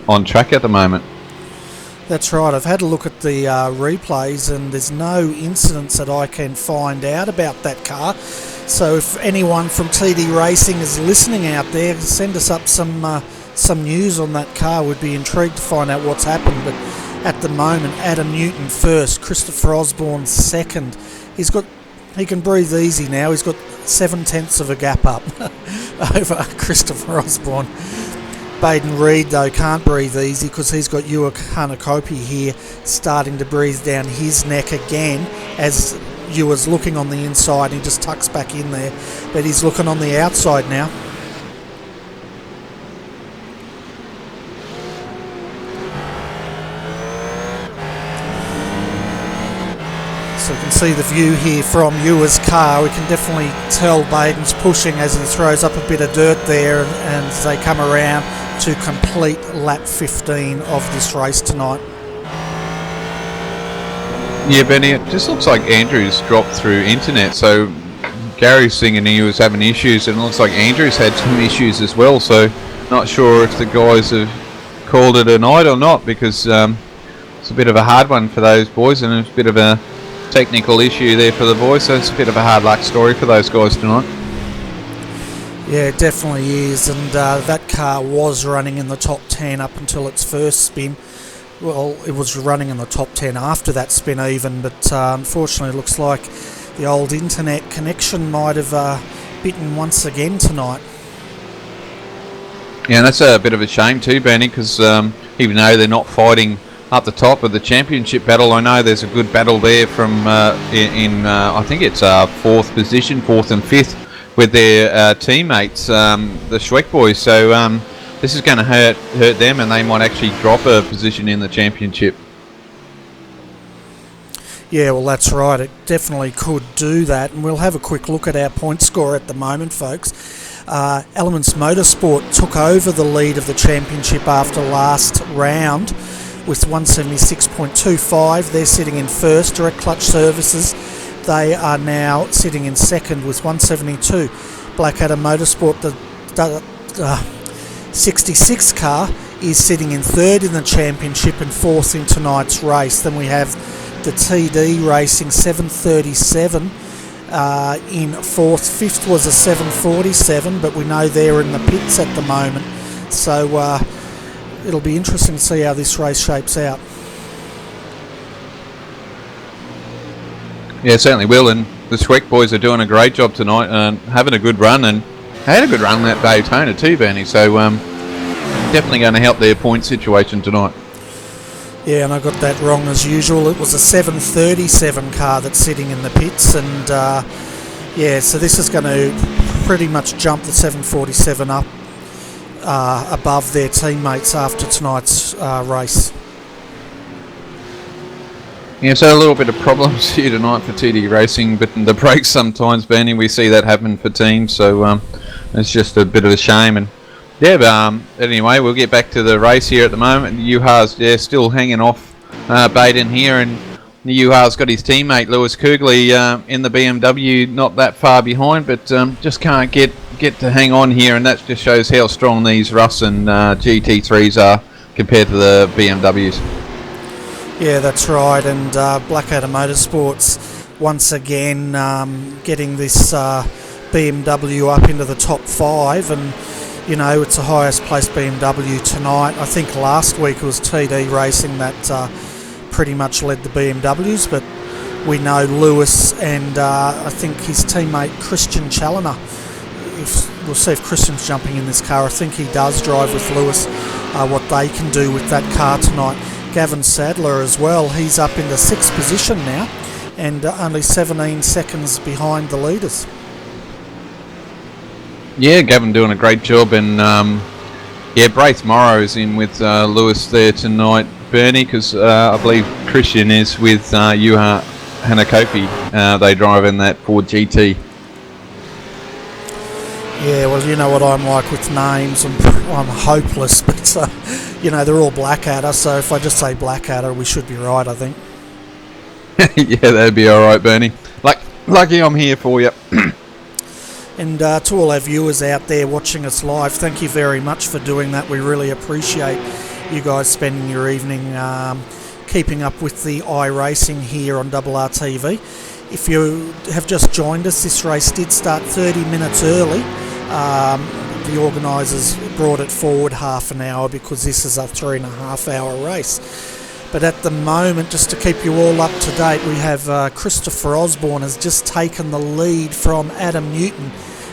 on track at the moment. That's right. I've had a look at the replays, and there's no incidents that I can find out about that car. So if anyone from TD Racing is listening out there, send us up some news on that car. We'd be intrigued to find out what's happened. But at the moment, Adam Newton first, Christopher Osborne second. He can breathe easy now. He's got 7/10 of a gap up over Christopher Osborne. Baden Reed, though, can't breathe easy because he's got Ewa Hanakopi here starting to breathe down his neck again as Ewa's looking on the inside. He just tucks back in there, but he's looking on the outside now. So you can see the view here from Ewa's car. We can definitely tell Baden's pushing as he throws up a bit of dirt there, and as they come around to complete lap 15 of this race tonight. Yeah, Benny, it just looks like Andrew's dropped through internet. So Gary's thinking he was having issues, and it looks like Andrew's had some issues as well. So not sure if the guys have called it a night or not, because it's a bit of a hard one for those boys, and it's a bit of a technical issue there for the boys, so it's a bit of a hard luck story for those guys tonight. Yeah, it definitely is, and that car was running in the top 10 up until its first spin. Well, it was running in the top 10 after that spin even, but unfortunately it looks like the old internet connection might have bitten once again tonight. Yeah, and that's a bit of a shame too, Benny, because even though they're not fighting up the top of the championship battle, I know there's a good battle there from I think it's fourth and fifth with their teammates, the Schweck boys. So this is going to hurt them, and they might actually drop a position in the championship. Yeah, well, that's right. It definitely could do that, and we'll have a quick look at our point score at the moment, folks. Elements Motorsport took over the lead of the championship after last round with 176.25. They're sitting in first. Direct Clutch Services, they are now sitting in second with 172. Blackadder Motorsport, the 66 car, is sitting in third in the championship and fourth in tonight's race. Then we have the TD Racing 737 in fourth. Fifth was a 747, but we know they're in the pits at the moment. So it'll be interesting to see how this race shapes out. Yeah, it certainly will, and the Schweck boys are doing a great job tonight and having a good run, and had a good run in that Daytona too, Bernie, so definitely going to help their point situation tonight. Yeah, and I got that wrong as usual. It was a 737 car that's sitting in the pits, and yeah, so this is going to pretty much jump the 747 up above their teammates after tonight's race. Yeah, so a little bit of problems here tonight for TD Racing, but the brakes sometimes, Benny, we see that happen for teams, so it's just a bit of a shame. And yeah, but anyway, we'll get back to the race here at the moment. Juha's still hanging off Baden here, and Juha's got his teammate Lewis Kugley in the BMW, not that far behind, but just can't get to hang on here, and that just shows how strong these Russ and GT3s are compared to the BMWs. Yeah, that's right, and Blackadder Motorsports once again getting this BMW up into the top 5, and you know, it's the highest placed BMW tonight. I think last week it was TD Racing that pretty much led the BMWs, but we know Lewis and I think his teammate Christian Challoner. We'll see if Christian's jumping in this car. I think he does drive with Lewis, what they can do with that car tonight. Gavin Sadler as well, he's up in the 6th position now, and only 17 seconds behind the leaders. Yeah, Gavin doing a great job, and yeah, Braith Morrow's in with Lewis there tonight, Bernie, because I believe Christian is with Juha Hanakopi. They drive in that Ford GT. Yeah, well, you know what I'm like with names, and I'm hopeless, but, you know, they're all Blackadder, so if I just say Blackadder, we should be right, I think. Yeah, that'd be alright, Bernie. Lucky I'm here for you. And to all our viewers out there watching us live, thank you very much for doing that. We really appreciate you guys spending your evening keeping up with the iRacing here on RRTV. If you have just joined us, this race did start 30 minutes early. The organisers brought it forward half an hour because this is a 3.5 hour race. But at the moment, just to keep you all up to date, we have Christopher Osborne has just taken the lead from Adam Newton,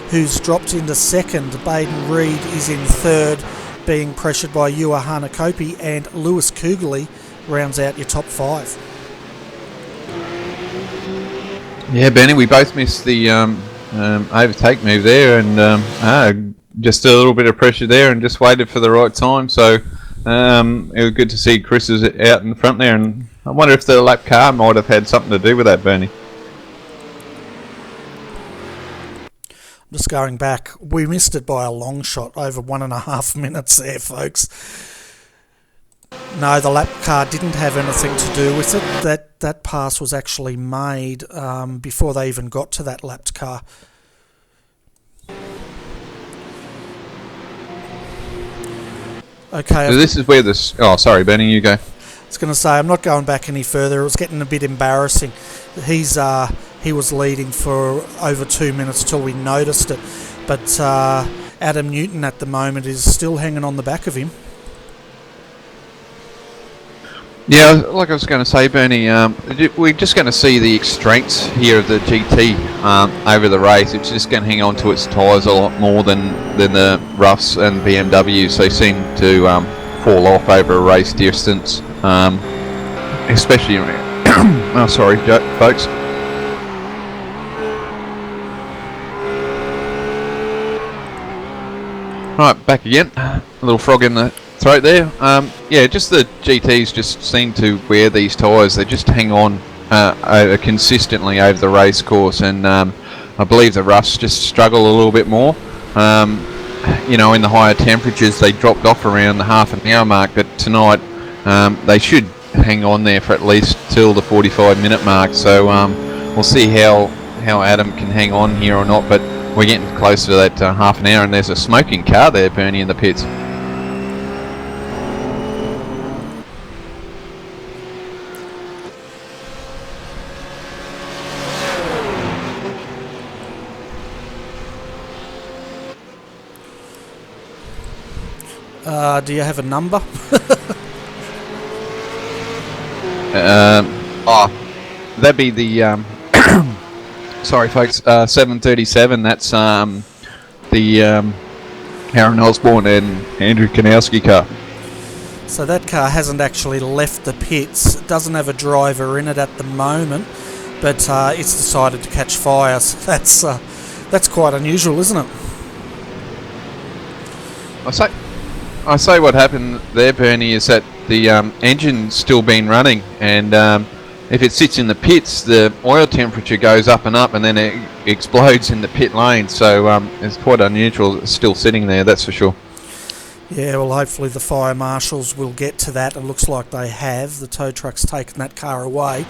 who's dropped into second. Baden Reed is in third, being pressured by Ewa Hanakopi, and Lewis Kugeley rounds out your top five. Yeah, Benny, we both missed the overtake move there, and just a little bit of pressure there, and just waited for the right time. So it was good to see Chris is out in front there, and I wonder if the lap car might have had something to do with that, Bernie. I'm just going back. We missed it by a long shot, over 1.5 minutes there, folks. No, the lap car didn't have anything to do with it. That pass was actually made before they even got to that lapped car. Okay. So this is where this... Oh, sorry, Benny, you go. I was going to say, I'm not going back any further. It was getting a bit embarrassing. He was leading for over 2 minutes till we noticed it. But Adam Newton at the moment is still hanging on the back of him. Yeah, like I was going to say, Bernie, we're just going to see the strengths here of the GT over the race. It's just going to hang on to its tyres a lot more than the roughs and BMWs. They seem to fall off over a race distance, especially... oh, sorry, folks. Right, back again. A little frog in the throat there. Yeah, just the GTs just seem to wear these tyres. They just hang on consistently over the race course, and I believe the roughs just struggle a little bit more. You know, in the higher temperatures they dropped off around the half an hour mark, but tonight they should hang on there for at least till the 45-minute mark. So we'll see how Adam can hang on here or not, but we're getting closer to that half an hour, and there's a smoking car there, Bernie, in the pits. Do you have a number? That'd be the sorry folks, 737. That's the Aaron Osborne and Andrew Kanowski car. So that car hasn't actually left the pits. It doesn't have a driver in it at the moment, but it's decided to catch fire. So that's quite unusual, isn't it? I say what happened there, Bernie, is that the engine's still been running, and if it sits in the pits, the oil temperature goes up and up, and then it explodes in the pit lane. So it's quite unusual. It's still sitting there, that's for sure. Yeah, well, hopefully the fire marshals will get to that. It looks like they have. The tow truck's taken that car away.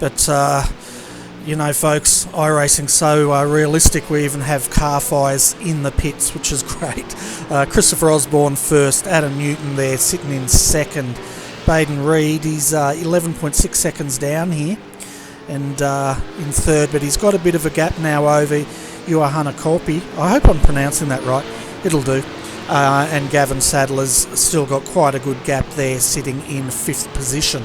But, you know, folks, iRacing's so realistic. We even have car fires in the pits, which is great. Christopher Osborne first, Adam Newton there sitting in second. Baden Reed, he's 11.6 seconds down here, and in third, but he's got a bit of a gap now over Ewa Hanakopi. I hope I'm pronouncing that right. It'll do. And Gavin Sadler's still got quite a good gap there, sitting in fifth position.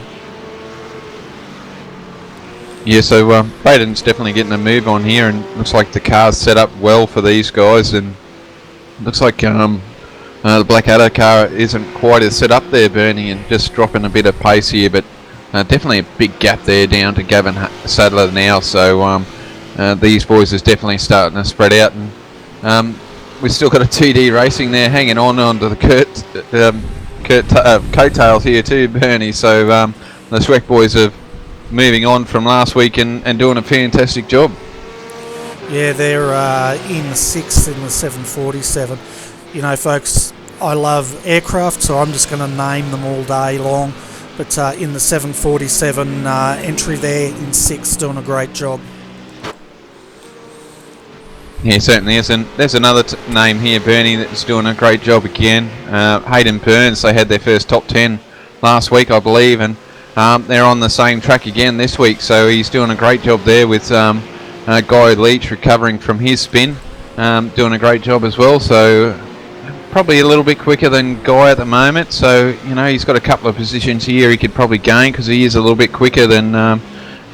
Yeah, so Baden's definitely getting a move on here, and looks like the car's set up well for these guys, and looks like the Blackadder car isn't quite as set up there, Bernie, and just dropping a bit of pace here, but definitely a big gap there down to Gavin Sadler now. So these boys is definitely starting to spread out, and we've still got a 2D Racing there hanging on onto the coattails here too, Bernie. So the Schweck boys are moving on from last week and doing a fantastic job. Yeah, they're in 6th in the 747. You know, folks, I love aircraft, so I'm just going to name them all day long. But in the 747 entry there in 6th, doing a great job. Yeah, certainly is. And there's another name here, Bernie, that's doing a great job again. Hayden Burns, they had their first top 10 last week, I believe, and they're on the same track again this week. So he's doing a great job there with Guy Leach recovering from his spin, doing a great job as well. So probably a little bit quicker than Guy at the moment. So, you know, he's got a couple of positions here he could probably gain because he is a little bit quicker than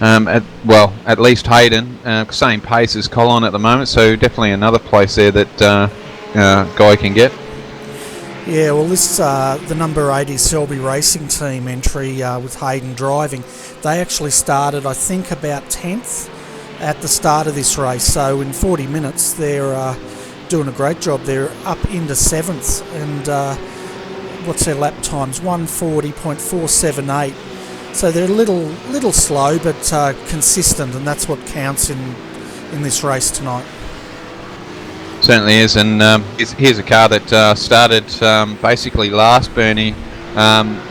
at least Hayden, same pace as Colin at the moment, so definitely another place there that Guy can get. Yeah, well, this the number 80 Selby Racing Team entry with Hayden driving. They actually started, I think, about 10th at the start of this race. So in 40 minutes, they're doing a great job. They're up into 7th, and what's their lap times? 140.478. So they're a little slow, but consistent, and that's what counts in this race tonight. Certainly is, and here's a car that started basically last, Bernie,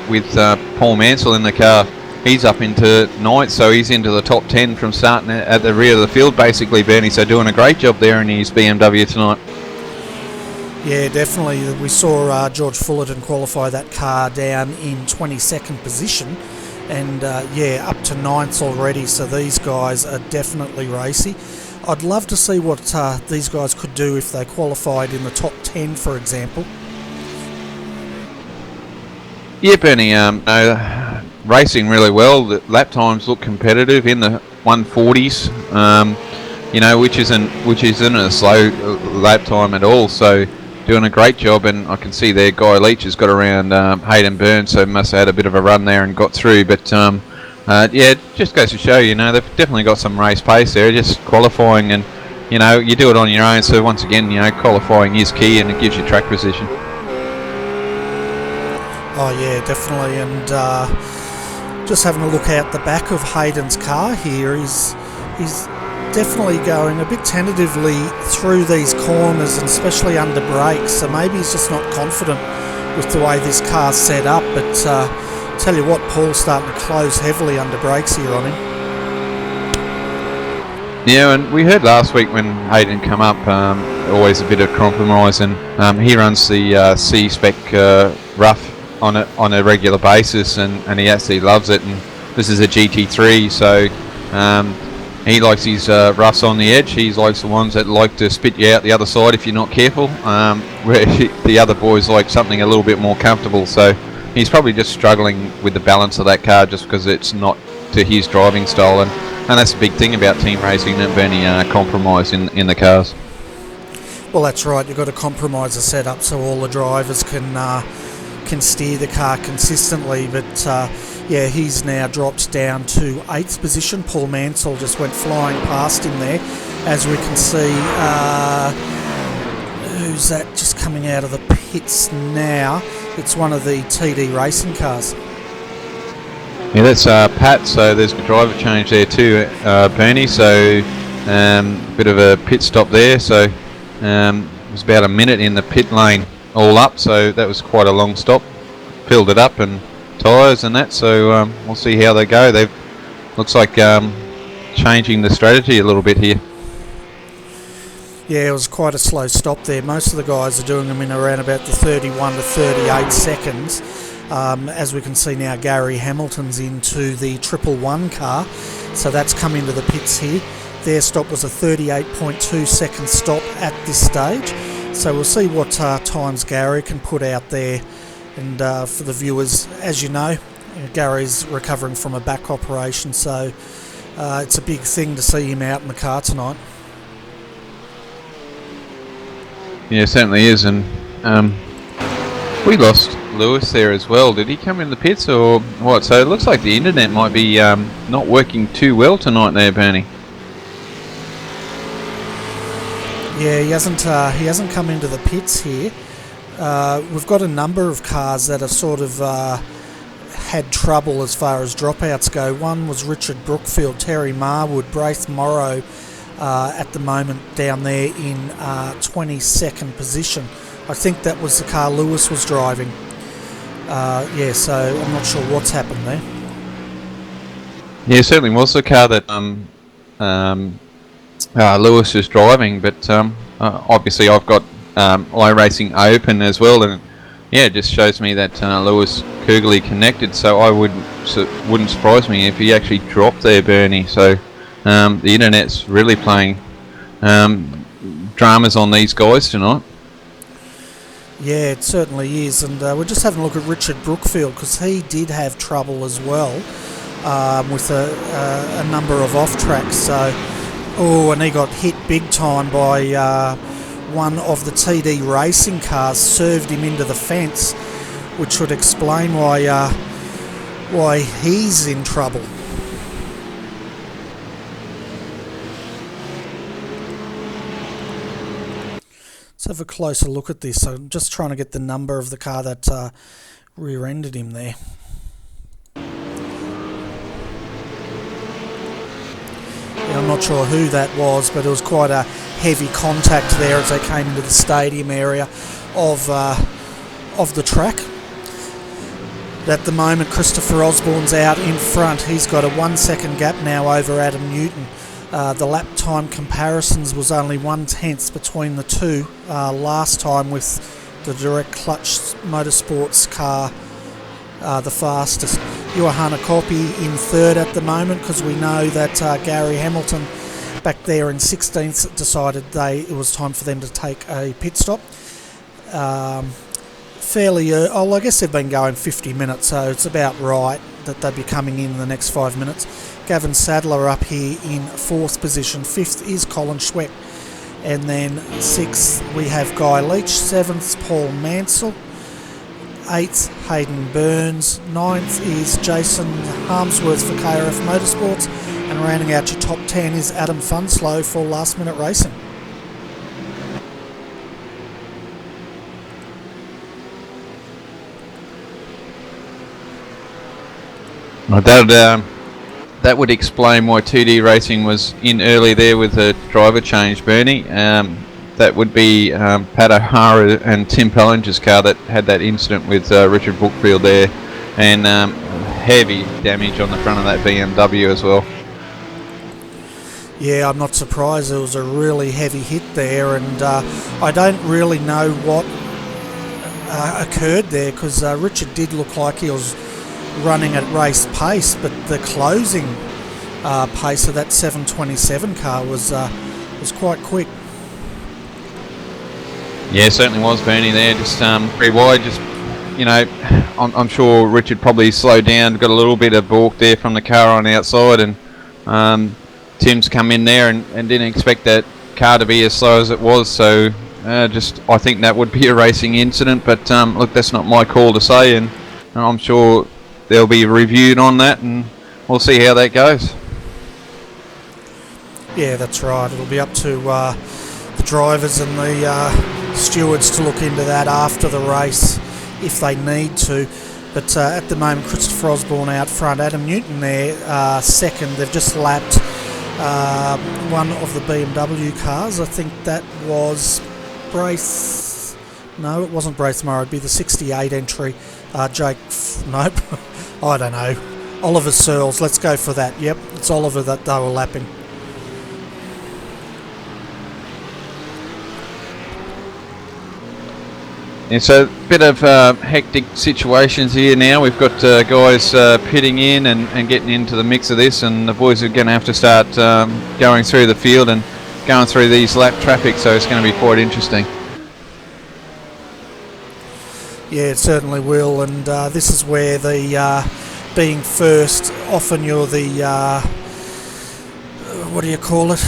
with Paul Mansell in the car. He's up into 9th, so he's into the top 10 from starting at the rear of the field, basically, Bernie. So doing a great job there in his BMW tonight. Yeah, definitely. We saw George Fullerton qualify that car down in 22nd position. And up to 9th already, so these guys are definitely racy. I'd love to see what these guys could do if they qualified in the top 10, for example. Yeah, Bernie, racing really well. The lap times look competitive in the 140s, which isn't a slow lap time at all. So doing a great job, and I can see there Guy Leach has got around Hayden Burns, so must have had a bit of a run there and got through. But it just goes to show, they've definitely got some race pace there, just qualifying, and you do it on your own. So once again, qualifying is key, and it gives you track position. Oh yeah, definitely. And just having a look out the back of Hayden's car here, he's definitely going a bit tentatively through these corners, and especially under brakes, so maybe he's just not confident with the way this car's set up. But tell you what, Paul's starting to close heavily under brakes here on him. Yeah, and we heard last week when Hayden come up, always a bit of compromise, and he runs the C-Spec rough on a regular basis, and he actually loves it. And this is a GT3, so he likes his roughs on the edge. He likes the ones that like to spit you out the other side if you're not careful, where the other boys like something a little bit more comfortable. So he's probably just struggling with the balance of that car just because it's not to his driving style. And that's the big thing about team racing, that any compromise in the cars. Well, that's right. You've got to compromise the setup so all the drivers can steer the car consistently. But he's now dropped down to 8th position. Paul Mansell just went flying past him there. As we can see, who's that just coming out of the pits now? It's one of the TD racing cars. Yeah, that's Pat, so there's a driver change there too, Bernie, so bit of a pit stop there, so it was about a minute in the pit lane all up, so that was quite a long stop. Filled it up and tyres and that, so we'll see how they go. They've looks like changing the strategy a little bit here. Yeah, it was quite a slow stop there. Most of the guys are doing them in around about the 31 to 38 seconds. As we can see now, Gary Hamilton's into the 111 car, so that's come into the pits here. Their stop was a 38.2 second stop at this stage, so we'll see what times Gary can put out there. And for the viewers, as you know, Gary's recovering from a back operation, so it's a big thing to see him out in the car tonight. Yeah, it certainly is, and we lost Lewis there as well. Did he come in the pits or what? So it looks like the internet might be not working too well tonight there, Bernie. Yeah, he hasn't come into the pits here. We've got a number of cars that have sort of had trouble as far as dropouts go. One was Richard Brookfield, Terry Marwood, Braith Morrow, at the moment down there in 22nd position. I think that was the car Lewis was driving. Yeah, so I'm not sure what's happened there. Yeah, it certainly was the car that Lewis was driving, but obviously I've got iRacing open as well, and yeah, it just shows me that Lewis Kugerly connected, so I wouldn't surprise me if he actually dropped there, Bernie. So the internet's really playing dramas on these guys tonight. Yeah, it certainly is, and we're just having a look at Richard Brookfield, because he did have trouble as well with a number of off-tracks. So, and he got hit big time by one of the TD racing cars, served him into the fence, which would explain why he's in trouble. Let's have a closer look at this. I'm just trying to get the number of the car that rear-ended him there. Yeah, I'm not sure who that was, but it was quite a heavy contact there as they came into the stadium area of the track. At the moment, Christopher Osborne's out in front. He's got a 1 second gap now over Adam Newton. The lap time comparisons was only 1/10 between the two last time, with the direct clutch motorsports car the fastest. Johanna Coppi in third at the moment, because we know that Gary Hamilton back there in 16th decided it was time for them to take a pit stop. I guess they've been going 50 minutes, so it's about right that they'd be coming in the next 5 minutes. Gavin Sadler up here in 4th position. 5th is Colin Schweck. And then 6th we have Guy Leach. 7th Paul Mansell. 8th Hayden Burns. 9th is Jason Harmsworth for KRF Motorsports. And rounding out your top 10 is Adam Funslow for Last Minute Racing. That would explain why 2D Racing was in early there with a driver change, Bernie. That would be Pat O'Hara and Tim Pellinger's car that had that incident with Richard Brookfield there, and heavy damage on the front of that BMW as well. Yeah, I'm not surprised. It was a really heavy hit there, and I don't really know what occurred there, because Richard did look like he was running at race pace, but the closing pace of that 727 car was quite quick. Yeah, it certainly was, Bernie, there. Just pretty wide. Just, you know, I'm sure Richard probably slowed down, got a little bit of balk there from the car on the outside, and Tim's come in there and didn't expect that car to be as slow as it was. So I think that would be a racing incident, but look, that's not my call to say, and I'm sure they'll be reviewed on that, and we'll see how that goes. Yeah, that's right. It'll be up to the drivers and the stewards to look into that after the race if they need to. But at the moment, Christopher Osborne out front, Adam Newton there second. They've just lapped one of the BMW cars. I think that was Brace. No, it wasn't Brace Murray. It'd be the 68 entry. Nope. I don't know. Oliver Searles. Let's go for that. Yep, it's Oliver that they were lapping. It's a bit of hectic situations here now. We've got guys pitting in and getting into the mix of this, and the boys are going to have to start going through the field and going through these lap traffic, so it's going to be quite interesting. Yeah, it certainly will, and this is where the being first, often you're the what do you call it?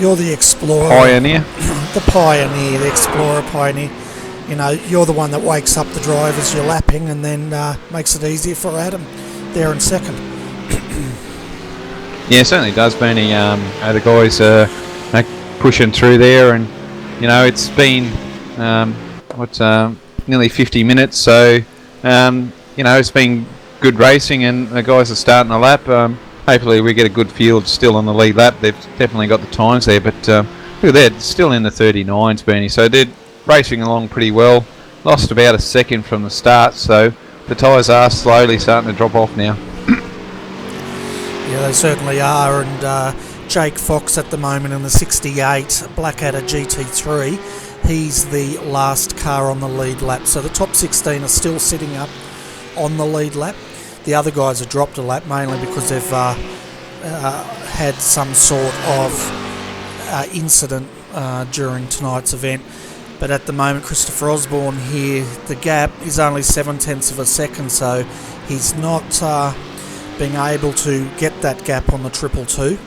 You're the explorer. Pioneer. The pioneer, the explorer pioneer. You know, you're the one that wakes up the drivers you're lapping, and then makes it easier for Adam there in second. Yeah, it certainly does, Bernie. The guys are pushing through there, and you know, it's been nearly 50 minutes, so you know, it's been good racing, and the guys are starting a lap. hopefully we get a good field still on the lead lap. They've definitely got the times there, but look at that, still in the 39s, Bernie. So they're racing along pretty well. Lost about a second from the start, so the tyres are slowly starting to drop off now. Yeah, they certainly are, and Jake Fox at the moment in the 68 Blackadder GT3, he's the last car on the lead lap, so the top 16 are still sitting up on the lead lap. The other guys have dropped a lap, mainly because they've had some sort of incident during tonight's event. But at the moment, Christopher Osborne here, the gap is only 0.7 of a second, so he's not being able to get that gap on the 222.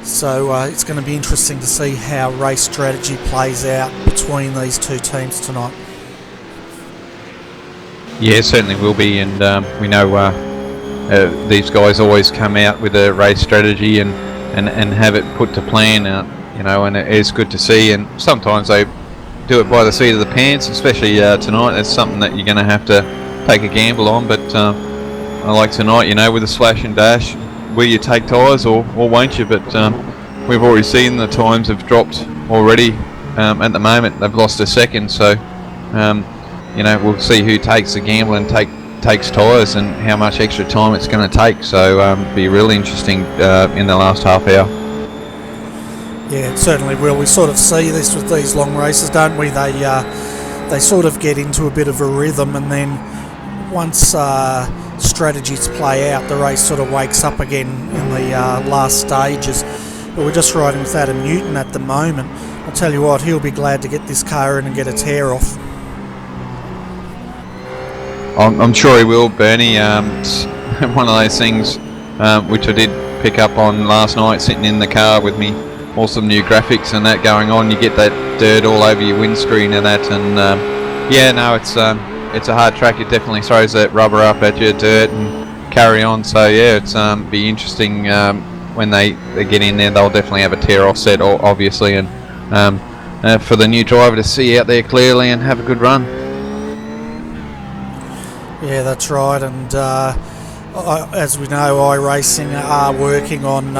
So it's going to be interesting to see how race strategy plays out between these two teams tonight. Yeah, it certainly will be, and we know these guys always come out with a race strategy and have it put to plan, you know, and it is good to see. And sometimes they do it by the seat of the pants, especially tonight. That's something that you're going to have to take a gamble on. But I like tonight, you know, with a slash and dash, will you take tyres or won't you? But we've already seen the times have dropped already. At the moment, they've lost a second, so you know, we'll see who takes the gamble and takes tyres and how much extra time it's going to take. So it'll be really interesting in the last half hour. Yeah, it certainly will. We sort of see this with these long races, don't we? They sort of get into a bit of a rhythm, and then once strategies play out, the race sort of wakes up again in the last stages. But we're just riding with Adam Newton at the moment. I'll tell you what, he'll be glad to get this car in and get a tear off. I'm sure he will, Bernie. It's one of those things which I did pick up on last night, sitting in the car with me. Awesome new graphics and that going on. You get that dirt all over your windscreen and that, and yeah, no, it's a hard track. It definitely throws that rubber up at your dirt and carry on. So yeah, it's be interesting when they get in there. They'll definitely have a tear off set, obviously, and for the new driver to see out there clearly and have a good run. Yeah, that's right, and as we know, iRacing are working on,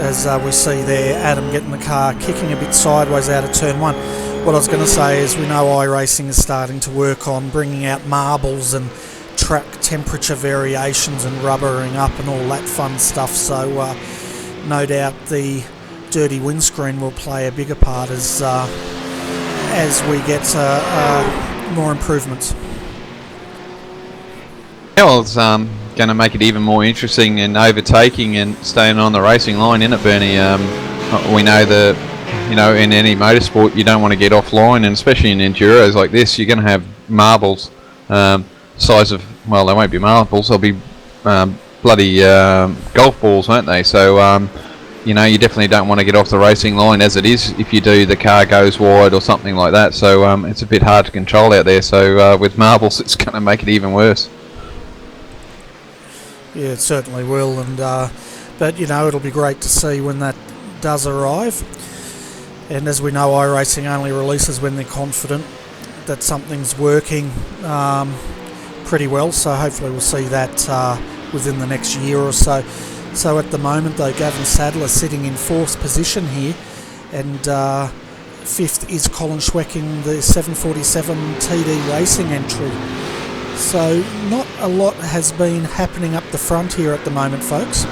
as we see there, Adam getting the car kicking a bit sideways out of turn one. What I was going to say is we know iRacing is starting to work on bringing out marbles and track temperature variations and rubbering up and all that fun stuff, so no doubt the dirty windscreen will play a bigger part as we get more improvements. Well, it's going to make it even more interesting in overtaking and staying on the racing line, isn't it, Bernie? We know you know, in any motorsport you don't want to get offline, and especially in enduros like this, you're going to have marbles size of, well, they won't be marbles, they'll be bloody golf balls, won't they? So you know, you definitely don't want to get off the racing line as it is. If you do, the car goes wide or something like that, so it's a bit hard to control out there. So with marbles, it's going to make it even worse. Yeah, it certainly will, and but you know, it'll be great to see when that does arrive. And as we know, iRacing only releases when they're confident that something's working pretty well, so hopefully we'll see that within the next year or so. So at the moment though, Gavin Sadler sitting in 4th position here, and 5th is Colin Schweck in the 747 TD Racing entry. So not a lot has been happening up the front here at the moment, folks.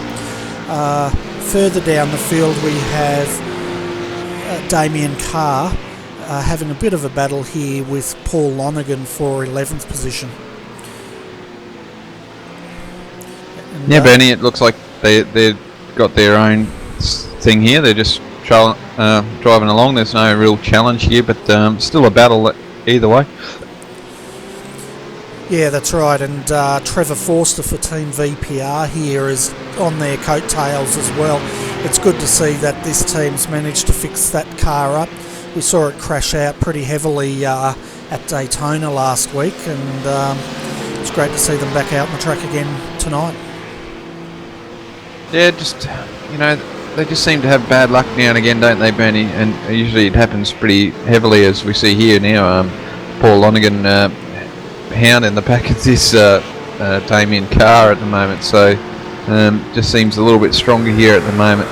Further down the field we have Damien Carr having a bit of a battle here with Paul Lonergan for 11th position. And, yeah, Bernie, it looks like they've got their own thing here. They're just driving along. There's no real challenge here, but still a battle either way. Yeah, that's right, and Trevor Forster for Team VPR here is on their coattails as well. It's good to see that this team's managed to fix that car up. We saw it crash out pretty heavily at Daytona last week, and it's great to see them back out on the track again tonight. Yeah, just, you know, they just seem to have bad luck now and again, don't they, Bernie? And usually it happens pretty heavily, as we see here now. Paul Lonergan hound in the back of this Damien car at the moment, so just seems a little bit stronger here at the moment.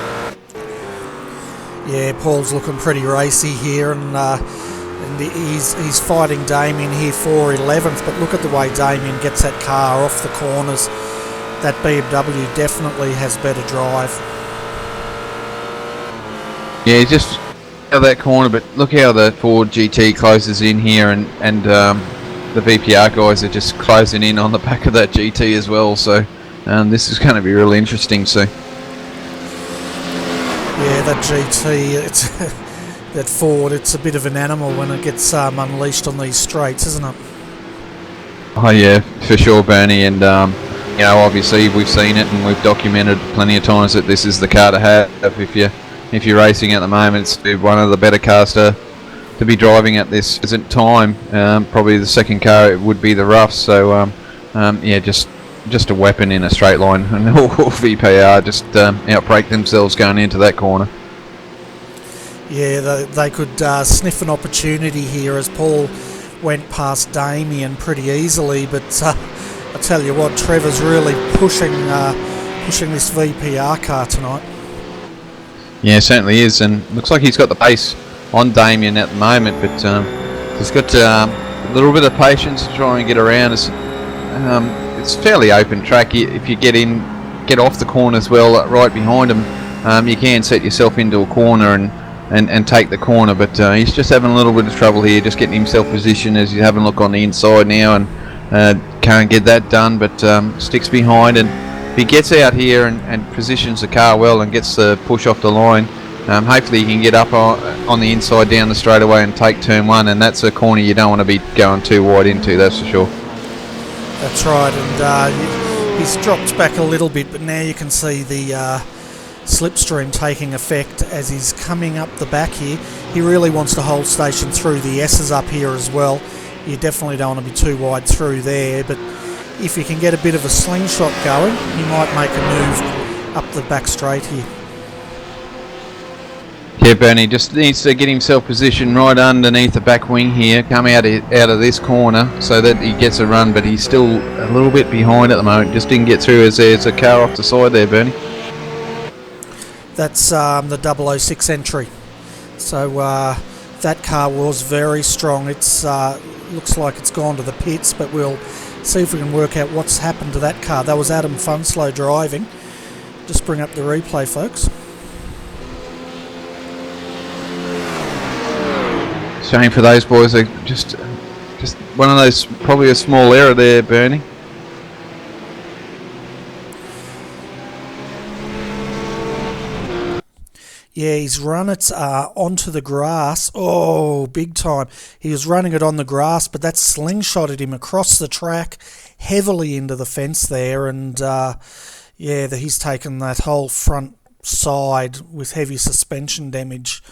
Yeah, Paul's looking pretty racy here, and he's fighting Damien here for 11th, but look at the way Damien gets that car off the corners. That BMW definitely has better drive. Yeah, just out that corner, but look how the Ford GT closes in here, and the VPR guys are just closing in on the back of that GT as well, so this is going to be really interesting. So yeah, that GT, it's that Ford, it's a bit of an animal when it gets unleashed on these straights, isn't it? Oh yeah, for sure, Bernie, and you know, obviously we've seen it and we've documented plenty of times that this is the car to have if you're racing at the moment. It's one of the better cars to be driving at this present time. Probably the second car it would be the Rough. So yeah, just a weapon in a straight line, and all VPR just outbrake themselves going into that corner. Yeah, they could sniff an opportunity here as Paul went past Damien pretty easily, but I tell you what, Trevor's really pushing this VPR car tonight. Yeah, certainly is, and looks like he's got the pace on Damien at the moment, but he's got a little bit of patience to try and get around. It's fairly open track. If you get off the corner as well, right behind him, you can set yourself into a corner and take the corner, but he's just having a little bit of trouble here, just getting himself positioned as he's having a look on the inside now, and can't get that done, but sticks behind, and if he gets out here and positions the car well and gets the push off the line, hopefully he can get up on the inside down the straightaway and take turn one, and that's a corner you don't want to be going too wide into, that's for sure. That's right, and he's dropped back a little bit, but now you can see the slipstream taking effect as he's coming up the back here. He really wants to hold station through the S's up here as well. You definitely don't want to be too wide through there, but if you can get a bit of a slingshot going, you might make a move up the back straight here. Yeah, Bernie just needs to get himself positioned right underneath the back wing here, come out of this corner so that he gets a run, but he's still a little bit behind at the moment. Just didn't get through as there's a car off the side there, Bernie. That's the 006 entry. So that car was very strong. It's looks like it's gone to the pits, but we'll see if we can work out what's happened to that car. That was Adam Funslow driving. Just bring up the replay, folks. Shame for those boys. They just one of those, probably a small error there, Bernie. Yeah, he's run it onto the grass. Oh, big time. He was running it on the grass, but that slingshotted him across the track, heavily into the fence there. And, yeah, he's taken that whole front side with heavy suspension damage.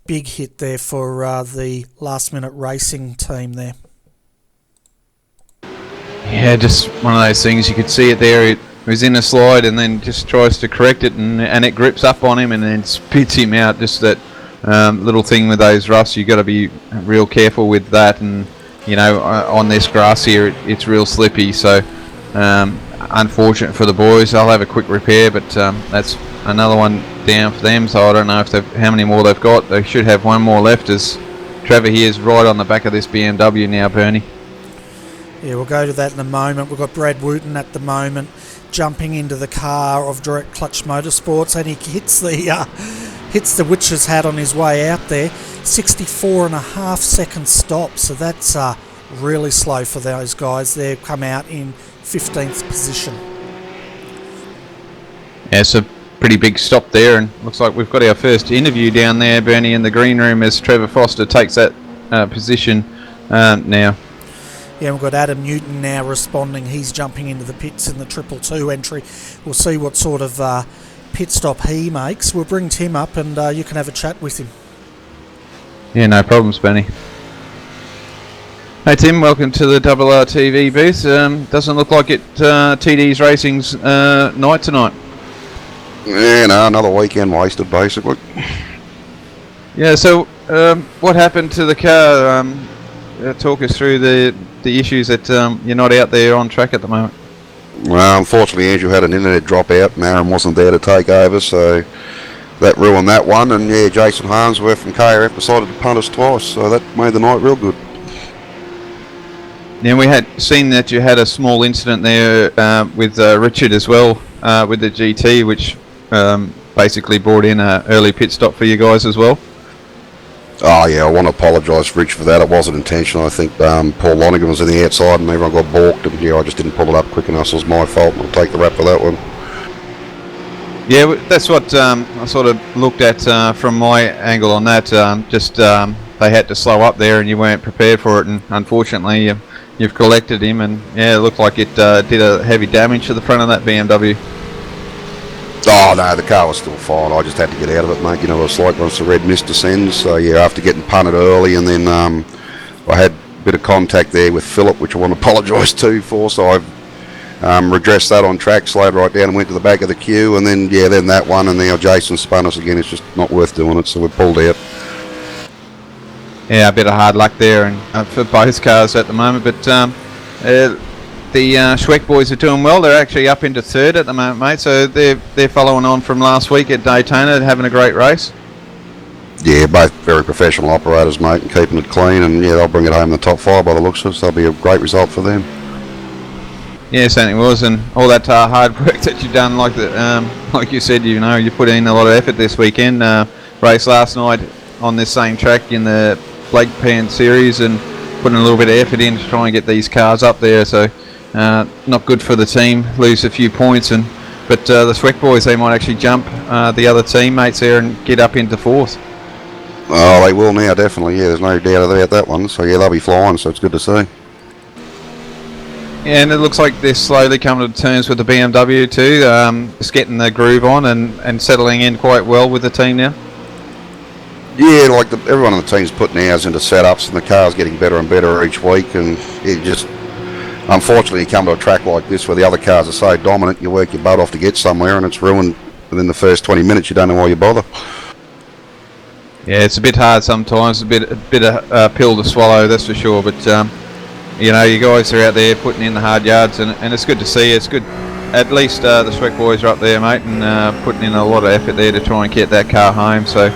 Big hit there for the last-minute racing team there. Yeah, just one of those things. You could see it there. It was in a slide and then just tries to correct it, and it grips up on him and then spits him out. Just that little thing with those roughs, you got to be real careful with that. And you know, on this grass here, it's real slippy. So unfortunate for the boys. I'll have a quick repair, but that's another one down for them. So I don't know if how many more they've got. They should have one more left, as Trevor here is right on the back of this BMW now, Bernie. Yeah, we'll go to that in a moment. We've got Brad Wooten at the moment jumping into the car of Direct Clutch Motorsports, and he hits the witch's hat on his way out there. 64.5 second stop, so that's really slow for those guys. They've come out in 15th position. Yeah, it's a pretty big stop there, and looks like we've got our first interview down there, Bernie, in the green room as Trevor Foster takes that position now. Yeah, we've got Adam Newton now responding. He's jumping into the pits in the 222 entry. We'll see what sort of pit stop he makes. We'll bring Tim up and you can have a chat with him. Yeah, no problems, Benny. Hey Tim, welcome to the RRTV booth. Doesn't look like it TD's Racing's night tonight. Yeah, no, another weekend wasted basically. Yeah, so what happened to the car? talk us through the issues that you're not out there on track at the moment? Well, unfortunately, Andrew had an internet dropout and Aaron wasn't there to take over, so that ruined that one. And yeah, Jason Harmsworth from KRF decided to punt us twice, so that made the night real good. Now, we had seen that you had a small incident there with Richard as well with the GT, which basically brought in an early pit stop for you guys as well. Oh yeah, I want to apologise, Rich, for that. It wasn't intentional. I think Paul Lonergan was on the outside and everyone got balked, and yeah, I just didn't pull it up quick enough, so it was my fault, and I'll take the rap for that one. Yeah, that's what I sort of looked at from my angle on that. They had to slow up there and you weren't prepared for it, and unfortunately you've collected him, and yeah, it looked like it did a heavy damage to the front of that BMW. Oh no, the car was still fine. I just had to get out of it, mate. You know what it's like once the red mist descends. So yeah, after getting punted early, and then I had a bit of contact there with Philip, which I want to apologise to for. So I've redressed that on track, slowed right down and went to the back of the queue, and then yeah, then that one, and now Jason spun us again. It's just not worth doing it, so we pulled out. Yeah, a bit of hard luck there, and for both cars at the moment. But the Schweck boys are doing well. They're actually up into third at the moment, mate. So they're following on from last week at Daytona, having a great race. Yeah, both very professional operators, mate, and keeping it clean. And yeah, they'll bring it home in the top 5 by the looks of it. So that'll be a great result for them. Yeah, certainly was, and all that hard work that you've done, like you said, you know, you put in a lot of effort this weekend. Race last night on this same track in the Blake Pan Series, and putting a little bit of effort in to try and get these cars up there. So not good for the team, lose a few points, but the Schweck boys, they might actually jump the other teammates there and get up into 4th. Oh, they will now, definitely. Yeah, there's no doubt about that one. So yeah, they'll be flying. So it's good to see. Yeah, and it looks like they're slowly coming to terms with the BMW too. Just getting the groove on and settling in quite well with the team now. Yeah, like everyone on the team's putting hours into setups, and the car's getting better and better each week. And it just, unfortunately, you come to a track like this where the other cars are so dominant, you work your butt off to get somewhere, and it's ruined within the first 20 minutes. You don't know why you bother. Yeah, it's a bit hard sometimes, a bit of pill to swallow, that's for sure. But you know, you guys are out there putting in the hard yards, and it's good to see. It's good. At least the Schweck boys are up there, mate, and putting in a lot of effort there to try and get that car home. So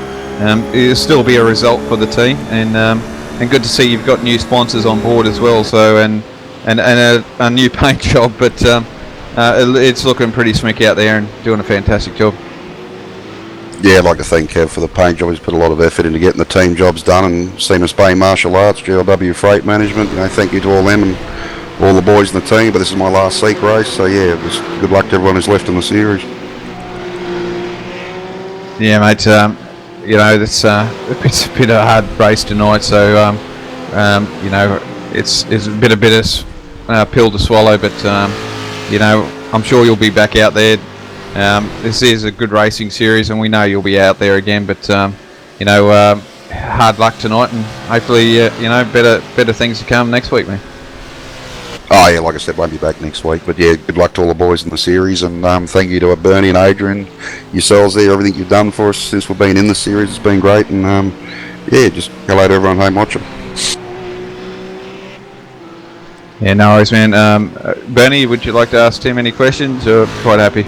it'll still be a result for the team, and good to see you've got new sponsors on board as well. So and a new paint job, but it's looking pretty smick out there and doing a fantastic job. Yeah, I'd like to thank Kev for the paint job. He's put a lot of effort into getting the team jobs done, and Siemens Bay Martial Arts, GLW Freight Management. You know, thank you to all them and all the boys in the team. But this is my last SEK race, so yeah, just good luck to everyone who's left in the series. Yeah, mate. You know, it's a bit of a hard race tonight, so you know, it's a bit of pill to swallow. But you know, I'm sure you'll be back out there. This is a good racing series, and we know you'll be out there again. But you know, hard luck tonight, and hopefully, you know, better things to come next week, man. Oh yeah, like I said, won't be back next week. But yeah, good luck to all the boys in the series, and thank you to Bernie and Adrian, yourselves there, everything you've done for us since we've been in the series. It's been great, and yeah, just hello to everyone home watching. Yeah, no worries, man. Bernie, would you like to ask Tim any questions, or quite happy?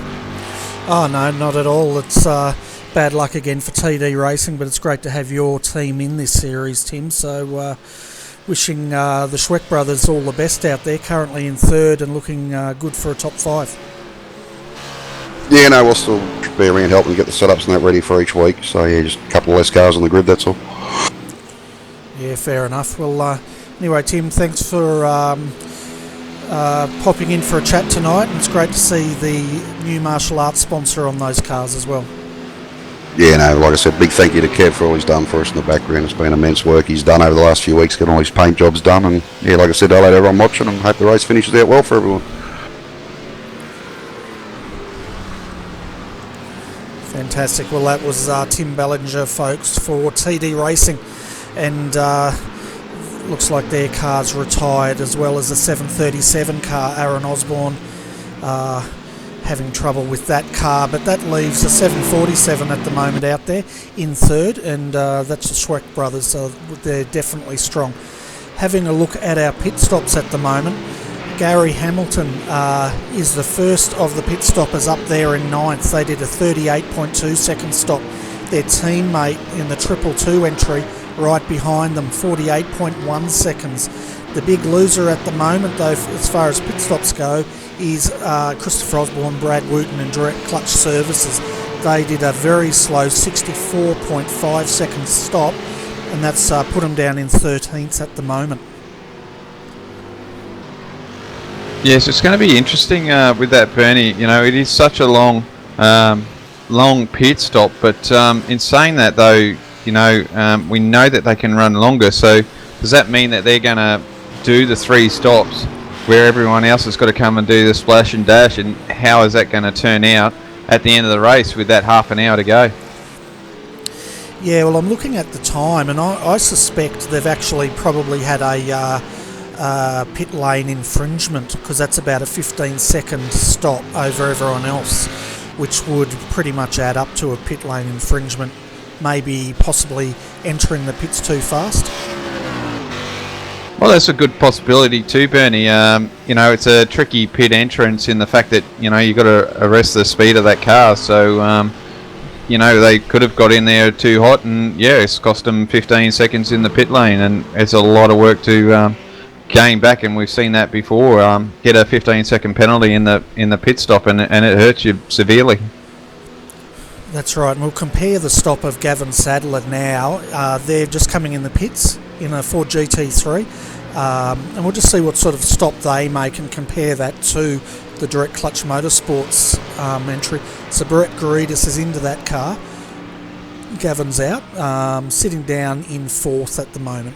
Oh no, not at all. It's bad luck again for TD Racing, but it's great to have your team in this series, Tim. So wishing the Schweck brothers all the best out there, currently in 3rd and looking good for a top 5. Yeah, no, we'll still be around helping get the setups and that ready for each week. So yeah, just a couple of less cars on the grid, that's all. Yeah, fair enough. Well, anyway, Tim, thanks for popping in for a chat tonight, and it's great to see the new martial arts sponsor on those cars as well. Yeah, no, like I said, big thank you to Kev for all he's done for us in the background. It's been immense work he's done over the last few weeks, getting all his paint jobs done. And yeah, like I said, hello to everyone watching, and hope the race finishes out well for everyone. Fantastic. Well, that was Tim Ballinger, folks, for TD Racing, and looks like their car's retired, as well as the 737 car. Aaron Osborne having trouble with that car, but that leaves the 747 at the moment out there in 3rd, and that's the Schweck brothers, so they're definitely strong. having a look at our pit stops at the moment, Gary Hamilton is the first of the pit stoppers up there in ninth. They did a 38.2 second stop. Their teammate in the 222 entry right behind them, 48.1 seconds. The big loser at the moment, though, as far as pit stops go, is Christopher Osborne, Brad Wooten and Direct Clutch Services. They did a very slow 64.5 second stop, and that's put them down in 13th at the moment. Yes, it's going to be interesting with that, Bernie. You know, it is such a long pit stop, but in saying that, though, you know, we know that they can run longer. So does that mean that they're going to do the 3 stops where everyone else has got to come and do the splash and dash? And how is that going to turn out at the end of the race with that half an hour to go? Yeah, well, I'm looking at the time, and I suspect they've actually probably had a pit lane infringement, because that's about a 15-second stop over everyone else, which would pretty much add up to a pit lane infringement, maybe possibly entering the pits too fast. Well, that's a good possibility too, Bernie. You know, it's a tricky pit entrance in the fact that, you know, you've got to arrest the speed of that car. So, you know, they could have got in there too hot, and yeah, it's cost them 15 seconds in the pit lane, and it's a lot of work to gain back. And we've seen that before. Get a 15-second penalty in the pit stop, and it hurts you severely. That's right, and we'll compare the stop of Gavin Sadler now. They're just coming in the pits in a Ford GT3, and we'll just see what sort of stop they make and compare that to the Direct Clutch Motorsports entry. So Brett Garidis is into that car. Gavin's out, sitting down in 4th at the moment.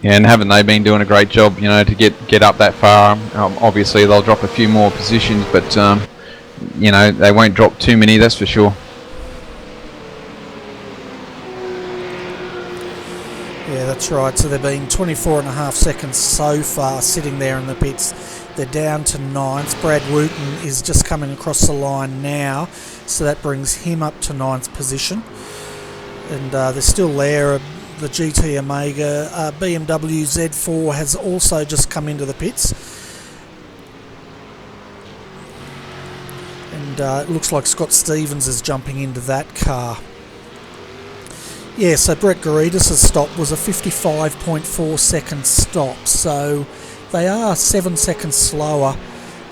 Yeah, and haven't they been doing a great job, you know, to get up that far? Obviously, they'll drop a few more positions, but you know, they won't drop too many, that's for sure. Yeah, that's right. So they've been 24.5 seconds so far sitting there in the pits. They're down to 9th. Brad Wooten is just coming across the line now, so that brings him up to 9th position. And they're still there. The GT Omega BMW Z4 has also just come into the pits. And it looks like Scott Stevens is jumping into that car. Yeah, so Brett Garidis' stop was a 55.4 second stop, so they are 7 seconds slower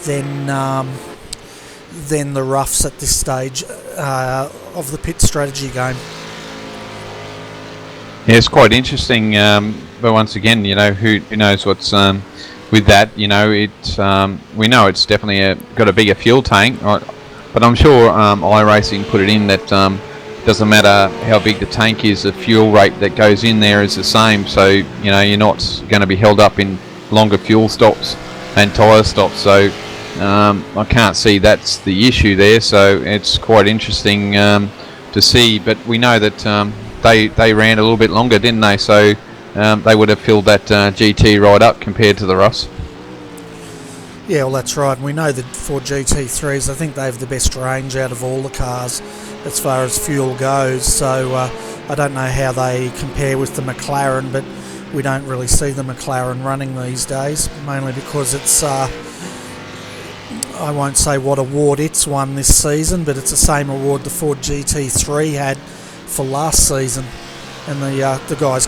than the roughs at this stage of the pit strategy game. Yeah, it's quite interesting, but once again, you know, who knows what's with that. You know, we know it's definitely got a bigger fuel tank, but I'm sure iRacing put it in that doesn't matter how big the tank is, the fuel rate that goes in there is the same. So, you know, you're not going to be held up in longer fuel stops and tyre stops. So I can't see that's the issue there. So it's quite interesting to see. But we know that they ran a little bit longer, didn't they? So they would have filled that GT right up compared to the Russ. Yeah, well, that's right. We know that for GT3s, I think they have the best range out of all the cars as far as fuel goes. So I don't know how they compare with the McLaren, but we don't really see the McLaren running these days, mainly because it's, I won't say what award it's won this season, but it's the same award the Ford GT3 had for last season. And the guys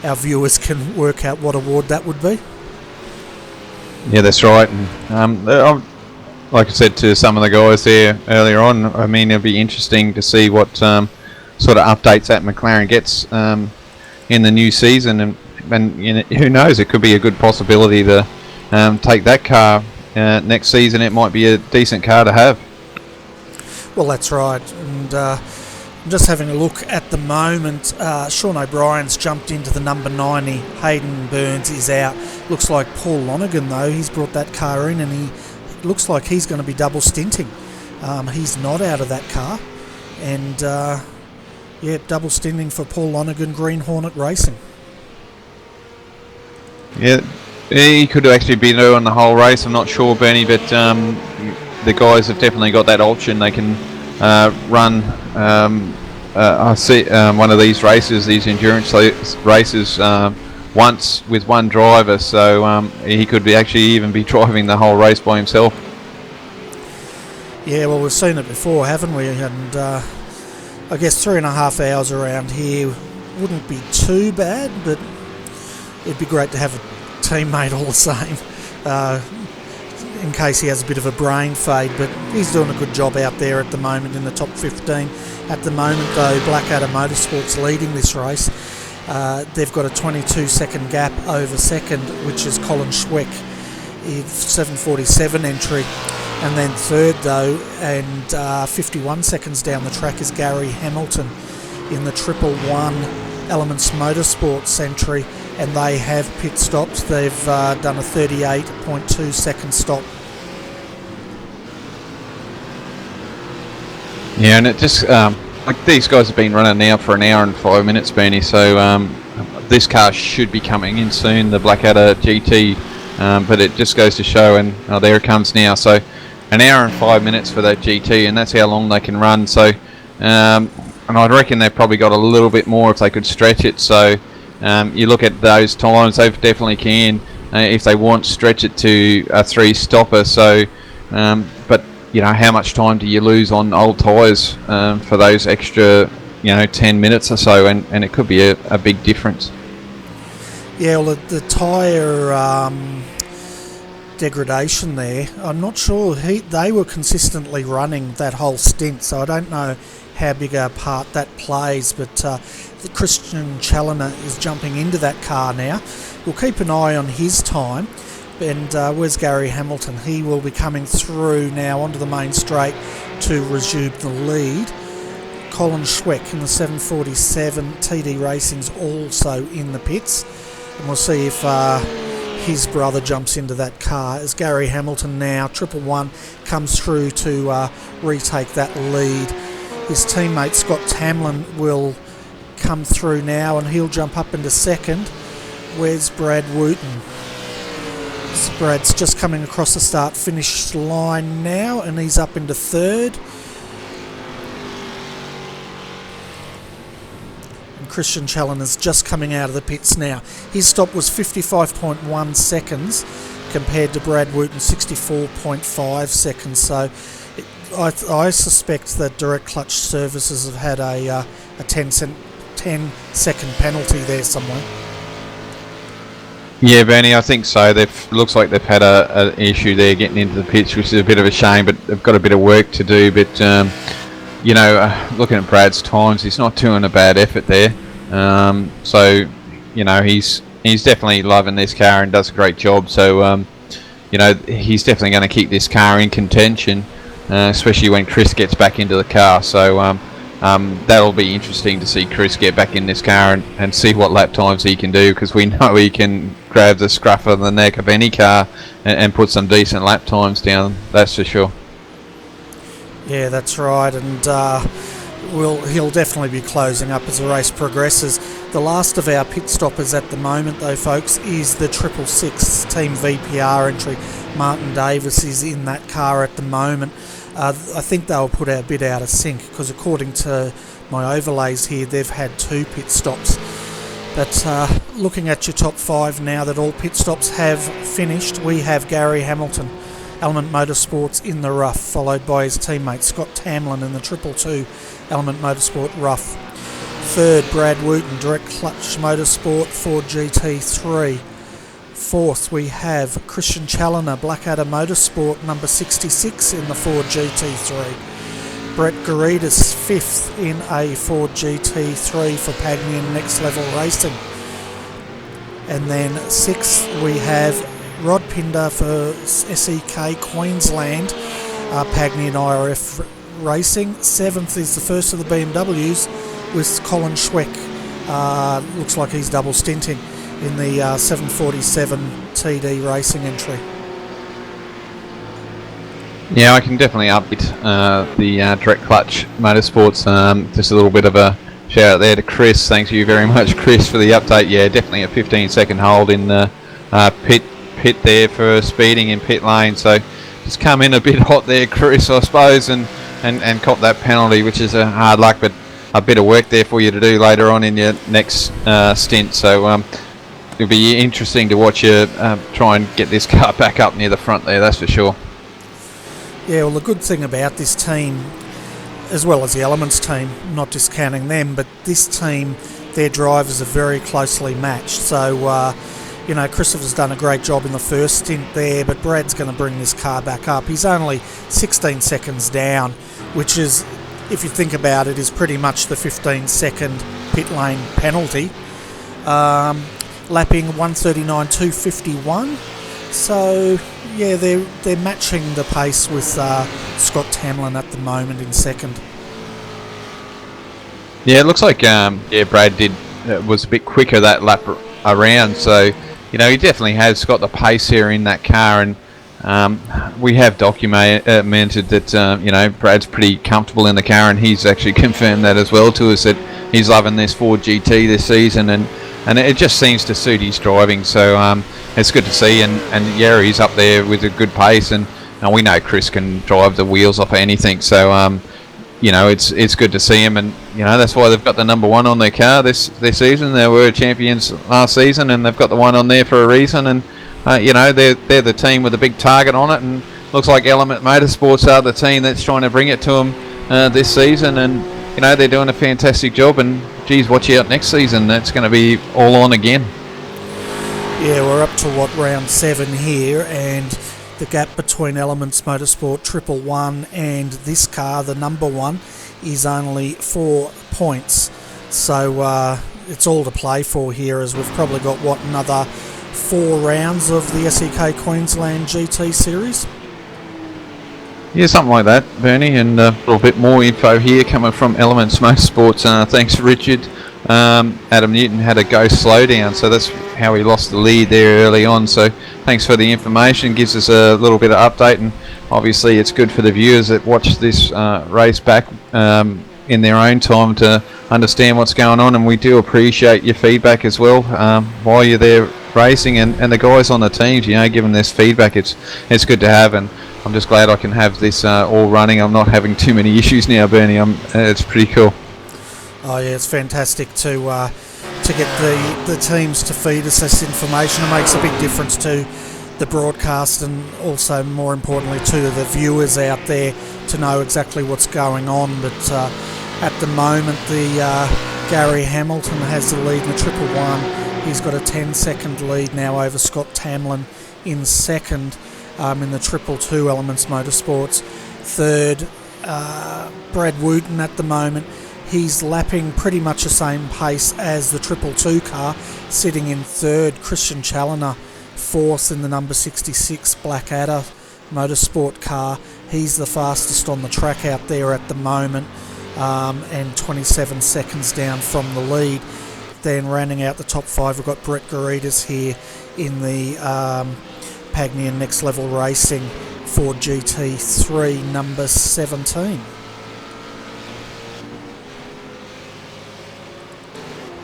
our viewers can work out what award that would be. Yeah, that's right. And like I said to some of the guys there earlier on, I mean, it'll be interesting to see what sort of updates that McLaren gets in the new season, and you know, who knows, it could be a good possibility to take that car next season. It might be a decent car to have. Well, that's right. And I'm just having a look at the moment. Sean O'Brien's jumped into the number 90. Hayden Burns is out. Looks like Paul Lonergan, though, he's brought that car in, and he looks like he's going to be double stinting. He's not out of that car. And, yeah, double stinting for Paul Lonergan, Green Hornet Racing. Yeah, he could actually be doing the whole race. I'm not sure, Bernie, but the guys have definitely got that option. They can run I see one of these races, these endurance races, once with one driver, so he could actually even be driving the whole race by himself. Yeah, well, we've seen it before, haven't we? And I guess 3.5 hours around here wouldn't be too bad, but it'd be great to have a teammate all the same, in case he has a bit of a brain fade. But he's doing a good job out there at the moment in the top 15. At the moment, though, Blackadder Motorsports leading this race. They've got a 22-second gap over second, which is Colin Schweck, 747 entry. And then third, though, and 51 seconds down the track is Gary Hamilton in the 111 Elements Motorsports entry, and they have pit stopped. They've done a 38.2 second stop. Yeah, and it just like these guys have been running now for an hour and 5 minutes, Bernie. So this car should be coming in soon, the Blackadder GT. But it just goes to show, and there it comes now. So an hour and 5 minutes for that GT, and that's how long they can run. So and I reckon they've probably got a little bit more if they could stretch it. So you look at those times, they definitely can, if they want, stretch it to a 3-stopper. So but you know, how much time do you lose on old tyres for those extra 10 minutes or so, and it could be a big difference. Yeah, well, the tyre degradation there, I'm not sure. They were consistently running that whole stint, so I don't know how big a part that plays, but the Christian Challoner is jumping into that car now. We'll keep an eye on his time. And where's Gary Hamilton? He will be coming through now onto the main straight to resume the lead. Colin Schweck in the 747 TD Racing's also in the pits, and we'll see if his brother jumps into that car as Gary Hamilton now, 111, comes through to retake that lead. His teammate Scott Tamlin will come through now, and he'll jump up into second. Where's Brad Wooten? Brad's just coming across the start-finish line now, and he's up into third. And Christian Challoner's just coming out of the pits now. His stop was 55.1 seconds compared to Brad Wooten's 64.5 seconds. So I suspect that Direct Clutch Services have had a 10-second penalty there somewhere. Yeah, Bernie, I think so. Looks like they've had an issue there getting into the pits, which is a bit of a shame, but they've got a bit of work to do. But, looking at Brad's times, he's not doing a bad effort there. So, he's definitely loving this car and does a great job. So, he's definitely going to keep this car in contention, especially when Chris gets back into the car. So, that'll be interesting to see Chris get back in this car and see what lap times he can do, because we know he can grab the scruff of the neck of any car and put some decent lap times down, that's for sure. Yeah, that's right, and he'll definitely be closing up as the race progresses. The last of our pit stoppers at the moment, though, folks, is the 666 Team VPR entry. Martin Davis is in that car at the moment. I think they'll put a bit out of sync, because according to my overlays here, they've had 2 pit stops. But looking at your top 5 now that all pit stops have finished, we have Gary Hamilton, Element Motorsports, in the rough, followed by his teammate Scott Tamlin in the 222 Element Motorsport rough. Third, Brad Wooten, Direct Clutch Motorsport Ford GT3. Fourth, we have Christian Challoner, Blackadder Motorsport, number 66 in the Ford GT3. Brett Garidis, 5th in a Ford GT3 for Pagnian Next Level Racing. And then 6th, we have Rod Pinder for SEK Queensland, Pagnian IRF Racing. 7th is the first of the BMWs with Colin Schweck. Looks like he's double stinting in the 747 TD Racing entry. Yeah, I can definitely update the Direct Clutch Motorsports. Just a little bit of a shout out there to Chris. Thank you very much, Chris, for the update. Yeah, definitely a 15-second hold in the pit there for speeding in pit lane. So just come in a bit hot there, Chris, I suppose, and cop that penalty, which is a hard luck. But a bit of work there for you to do later on in your next stint. So it'll be interesting to watch you try and get this car back up near the front there, that's for sure. Yeah, well, the good thing about this team, as well as the Elements team, not discounting them, but this team, their drivers are very closely matched. So, you know, Christopher's done a great job in the first stint there, but Brad's going to bring this car back up. He's only 16 seconds down, which is, if you think about it, is pretty much the 15-second pit lane penalty. Lapping 139.251. So, yeah, they're matching the pace with Scott Tamlin at the moment in second. Yeah, it looks like Brad was a bit quicker that lap around, so you know he definitely has got the pace here in that car, and we have documented that you know Brad's pretty comfortable in the car, and he's actually confirmed that as well to us, that he's loving this Ford GT this season, and it just seems to suit his driving. So it's good to see, and yeah, he's up there with a good pace, and we know Chris can drive the wheels off of anything. So you know, it's good to see him, and you know that's why they've got the number one on their car this season. They were champions last season, and they've got the one on there for a reason. And you know, they're the team with a big target on it, and looks like Element Motorsports are the team that's trying to bring it to them this season. And you know, they're doing a fantastic job. And geez, watch out next season. That's going to be all on again. Yeah, we're up to round 7 here, and the gap between Elements Motorsport 111 and this car, the number one, is only 4 points. So it's all to play for here, as we've probably got, another 4 rounds of the SEK Queensland GT Series? Yeah, something like that, Bernie, and a little bit more info here coming from Elements Motorsports. Thanks, Richard. Adam Newton had a go slowdown, so that's how he lost the lead there early on. So thanks for the information, gives us a little bit of update, and obviously it's good for the viewers that watch this race back in their own time to understand what's going on. And we do appreciate your feedback as well while you're there racing, and the guys on the teams, you know, giving this feedback. It's good to have, and I'm just glad I can have this all running. I'm not having too many issues now, Bernie. It's pretty cool. Oh yeah, it's fantastic to get the teams to feed us this information. It makes a big difference to the broadcast, and also more importantly to the viewers out there to know exactly what's going on. But at the moment, the Gary Hamilton has the lead in the 111. He's got a 10-second lead now over Scott Tamlin in second in the 222 Elements Motorsports. Third, Brad Wooten at the moment. He's lapping pretty much the same pace as the 222 car, sitting in third. Christian Challoner fourth in the number 66 Blackadder Motorsport car. He's the fastest on the track out there at the moment, and 27 seconds down from the lead. Then rounding out the top 5, we've got Brett Garitas here in the Pagnian Next Level Racing Ford GT3 number 17.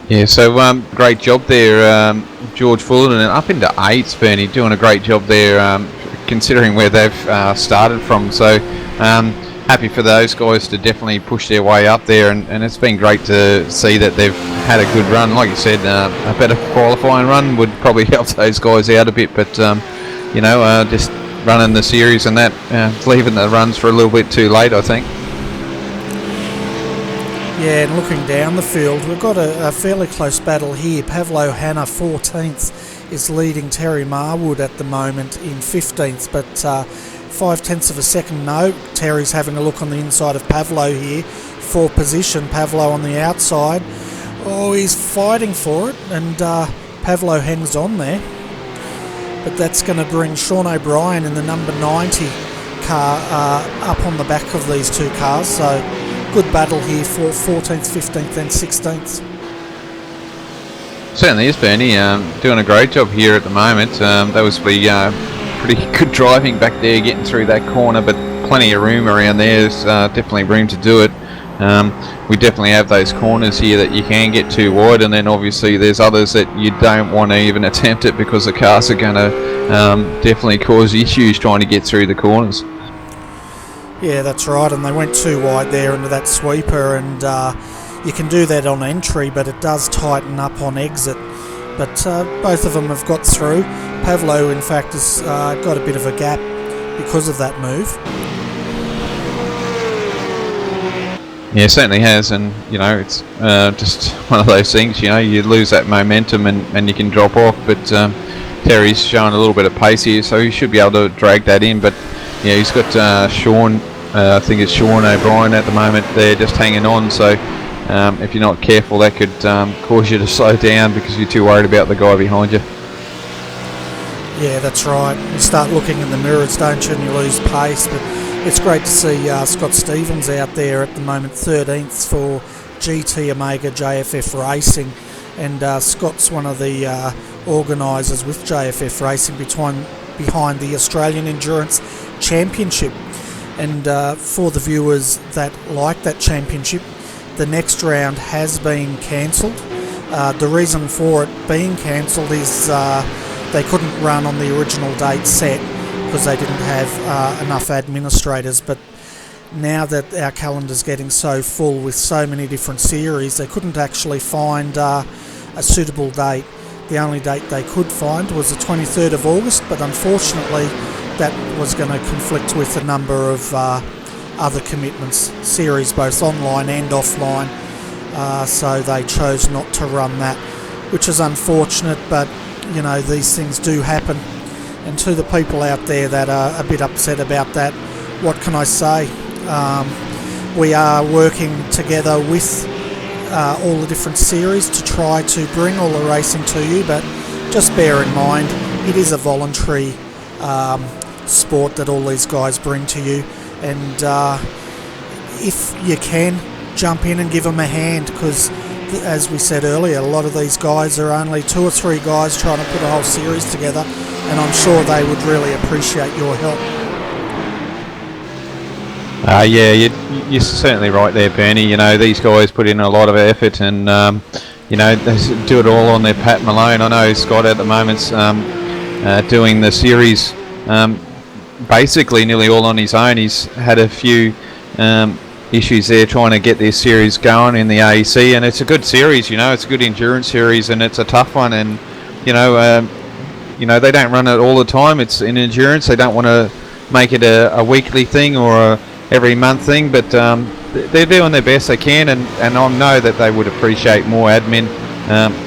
Yeah, so great job there, George Fullerton, and up into 8th, Bernie, doing a great job there, considering where they've started from. So happy for those guys to definitely push their way up there, and it's been great to see that they've had a good run. Like you said, a better qualifying run would probably help those guys out a bit, but you know, just running the series and that, leaving the runs for a little bit too late, I think. Yeah, and looking down the field, we've got a fairly close battle here. Pavlo Hanna, 14th, is leading Terry Marwood at the moment in 15th, but 0.5 of a second. No, Terry's having a look on the inside of Pavlo here for position. Pavlo on the outside. Oh, he's fighting for it, and Pavlo hangs on there. But that's going to bring Sean O'Brien in the number 90 car up on the back of these two cars. So good battle here for 14th, 15th and 16th. Certainly is, Bernie. Doing a great job here at the moment. That was pretty good driving back there, getting through that corner, but plenty of room around there. There's definitely room to do it. We definitely have those corners here that you can get too wide, and then obviously there's others that you don't want to even attempt it, because the cars are going to definitely cause issues trying to get through the corners. Yeah, that's right, and they went too wide there into that sweeper, and You can do that on entry, but it does tighten up on exit. But both of them have got through. Pavlo, in fact, has got a bit of a gap because of that move. Yeah, certainly has, and you know, it's just one of those things. You know, you lose that momentum and you can drop off. But Terry's showing a little bit of pace here, so he should be able to drag that in. But yeah, he's got Sean. I think it's Sean O'Brien at the moment. They're just hanging on. So if you're not careful, that could cause you to slow down because you're too worried about the guy behind you. Yeah, that's right. You start looking in the mirrors, don't you, and you lose pace. But it's great to see Scott Stevens out there at the moment, 13th for GT Omega JFF Racing. And Scott's one of the organisers with JFF Racing behind the Australian Endurance Championship. And for the viewers that like that championship, the next round has been cancelled. The reason for it being cancelled is they couldn't run on the original date set because they didn't have enough administrators. But now that our calendar's getting so full with so many different series, they couldn't actually find a suitable date. The only date they could find was the 23rd of August, but unfortunately that was going to conflict with a number of other commitments, series both online and offline, so they chose not to run that, which is unfortunate. But you know, these things do happen, and to the people out there that are a bit upset about that, what can I say? We are working together with all the different series to try to bring all the racing to you, but just bear in mind it is a voluntary sport that all these guys bring to you, and if you can, jump in and give them a hand, because as we said earlier, a lot of these guys are only 2 or 3 guys trying to put a whole series together, and I'm sure they would really appreciate your help. Yeah, you're certainly right there, Bernie. You know, these guys put in a lot of effort, and you know, they do it all on their Pat Malone. I know Scott at the moment's doing the series basically nearly all on his own. He's had a few issues there trying to get this series going in the AEC, and it's a good series. You know, it's a good endurance series, and it's a tough one. And you know, they don't run it all the time. It's in endurance. They don't want to make it a weekly thing or a every month thing, but they're doing their best they can, and I know that they would appreciate more admin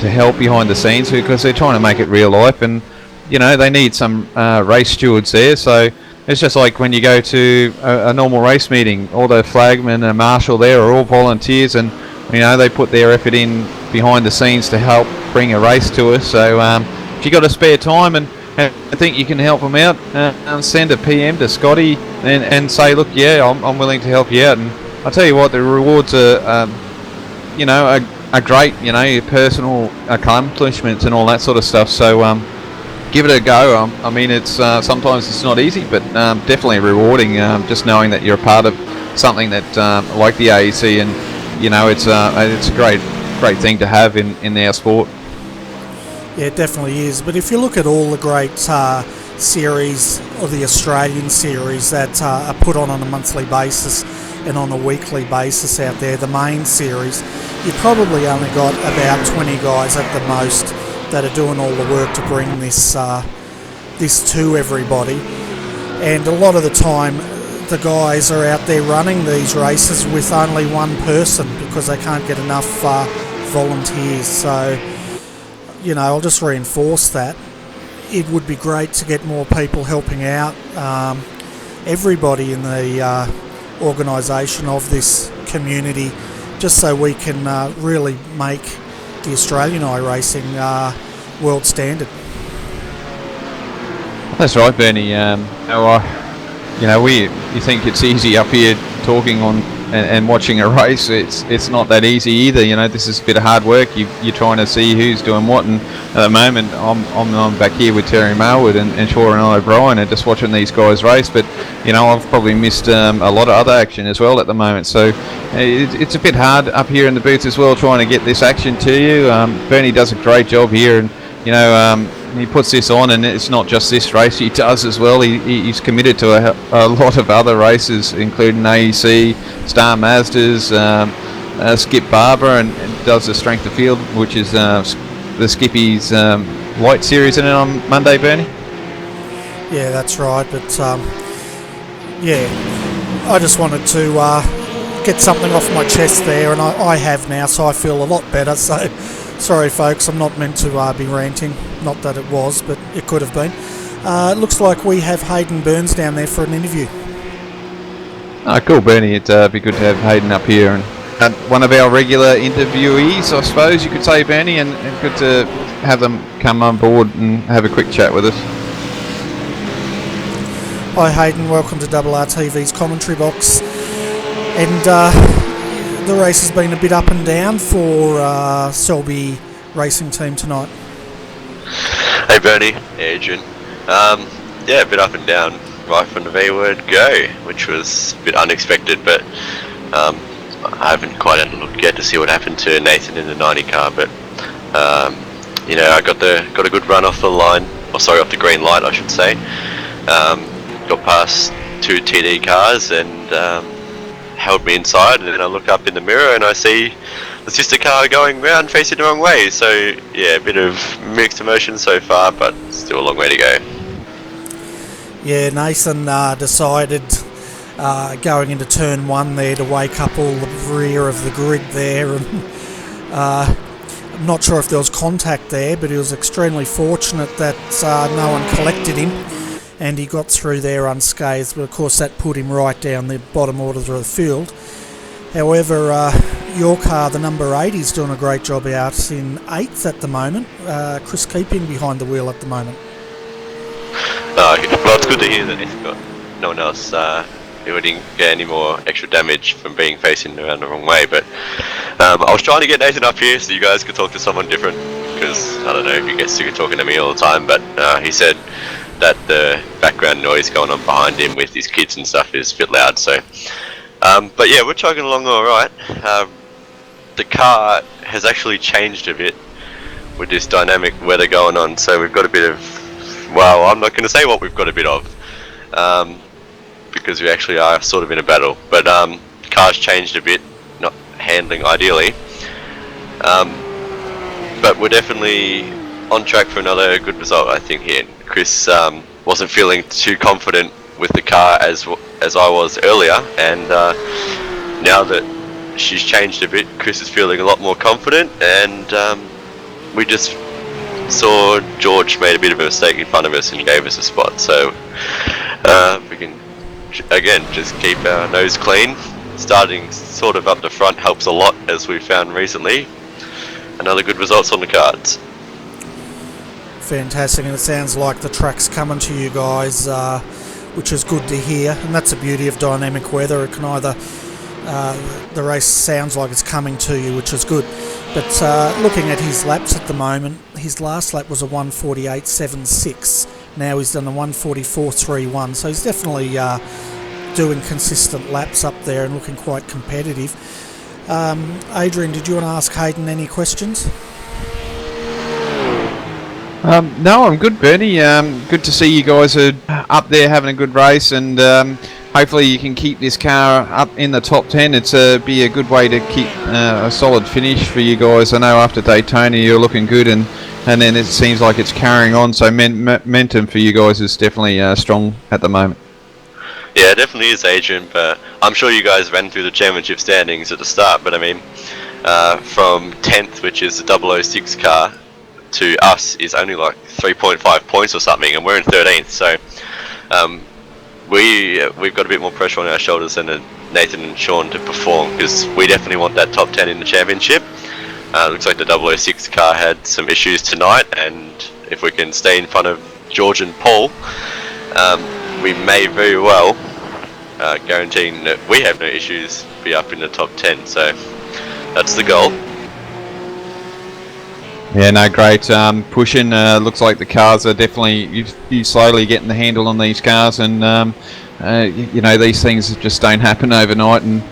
to help behind the scenes, because they're trying to make it real life, and you know, they need some race stewards there. So it's just like when you go to a normal race meeting, all the flagmen and marshal there are all volunteers, and you know, they put their effort in behind the scenes to help bring a race to us. So if you got a spare time and I think you can help them out, send a PM to Scotty and say, look, yeah, I'm willing to help you out. And I'll tell you what, the rewards are, you know, are great, you know, your personal accomplishments and all that sort of stuff. So give it a go. I mean, it's sometimes it's not easy, but definitely rewarding, just knowing that you're a part of something that like the AEC, and you know, it's a great thing to have in our sport. Yeah, it definitely is. But if you look at all the great series, or the Australian series that are put on a monthly basis and on a weekly basis out there, the main series, you've probably only got about 20 guys at the most that are doing all the work to bring this to everybody. And a lot of the time, the guys are out there running these races with only one person because they can't get enough volunteers. So, you know, I'll just reinforce that. It would be great to get more people helping out, everybody in the organisation of this community, just so we can really make the Australian iRacing world standard. That's right, Bernie. You think it's easy up here talking on and watching a race. It's not that easy either. You know, this is a bit of hard work. You're trying to see who's doing what, and at the moment I'm back here with Terry Marwood and Shaw and O'Brien and just watching these guys race. But you know, I've probably missed a lot of other action as well at the moment. So it's a bit hard up here in the booth as well, trying to get this action to you. Bernie does a great job here, and you know, he puts this on, and it's not just this race he does as well. He's committed to a lot of other races, including AEC, Star Mazdas, Skip Barber and does the strength of field, which is the Skippy's light series, isn't it, on Monday, Bernie? Yeah, that's right. But I just wanted to get something off my chest there, and I have now, so I feel a lot better. So sorry, folks, I'm not meant to be ranting. Not that it was, but it could have been. It looks like we have Hayden Burns down there for an interview. Oh, cool, Bernie. It'd be good to have Hayden up here, and one of our regular interviewees, I suppose you could say, Bernie, and good to have them come on board and have a quick chat with us. Hi Hayden, welcome to RRTV's commentary box. And the race has been a bit up and down for Selby Racing Team tonight. Hey Bernie, Adrian. A bit up and down right from the V-word go, which was a bit unexpected, but I haven't quite had a look yet to see what happened to Nathan in the 90 car, but I got a good run off the line, off the green light I should say. Got past 2 TD cars and held me inside, and then I look up in the mirror and I see the sister car going round facing the wrong way. So yeah, a bit of mixed emotions so far, but still a long way to go. Yeah, Nathan decided going into turn 1 there to wake up all the rear of the grid there, and I'm not sure if there was contact there, but he was extremely fortunate that no one collected him and he got through there unscathed, but of course that put him right down the bottom order of the field. However, your car, the number 8, is doing a great job out in 8th at the moment. Chris keeping behind the wheel at the moment. Well, it's good to hear that he's got no one else who didn't get any more extra damage from being facing around the wrong way, but I was trying to get Nathan up here so you guys could talk to someone different, because I don't know if he gets sick of talking to me all the time, but he said that the background noise going on behind him with his kids and stuff is a bit loud, so but yeah, we're chugging along alright. The car has actually changed a bit with this dynamic weather going on, so we've got a bit of, well, I'm not going to say what we've got a bit of, because we actually are sort of in a battle, but the car's changed a bit, not handling ideally, but we're definitely on track for another good result, I think, here. Chris wasn't feeling too confident with the car as I was earlier, and now that she's changed a bit, Chris is feeling a lot more confident, and we just saw George made a bit of a mistake in front of us and gave us a spot, so we can again just keep our nose clean. Starting sort of up the front helps a lot, as we found recently. Another good results on the cards. Fantastic, and it sounds like the track's coming to you guys, which is good to hear, and that's the beauty of dynamic weather. It can either the race sounds like it's coming to you, which is good, but looking at his laps at the moment, his last lap was a 1:48.76. Now he's done a 1:44.31, so he's definitely doing consistent laps up there and looking quite competitive. Adrian, did you want to ask Hayden any questions? No, I'm good, Bernie. Good to see you guys are up there having a good race, and hopefully you can keep this car up in the top 10. It's be a good way to keep a solid finish for you guys. I know after Daytona you're looking good, and then it seems like it's carrying on, so momentum for you guys is definitely strong at the moment. Yeah, it definitely is, Adrian, but I'm sure you guys ran through the championship standings at the start, but I mean, from 10th, which is the 006 car, to us is only like 3.5 points or something, and we're in 13th, so we've got a bit more pressure on our shoulders than Nathan and Sean to perform, because we definitely want that top 10 in the championship. Looks like the 006 car had some issues tonight, and if we can stay in front of George and Paul, we may very well, guaranteeing that we have no issues, be up in the top 10, so that's the goal. Yeah, no, great. Pushing, looks like the cars are definitely, you slowly getting the handle on these cars, and these things just don't happen overnight, and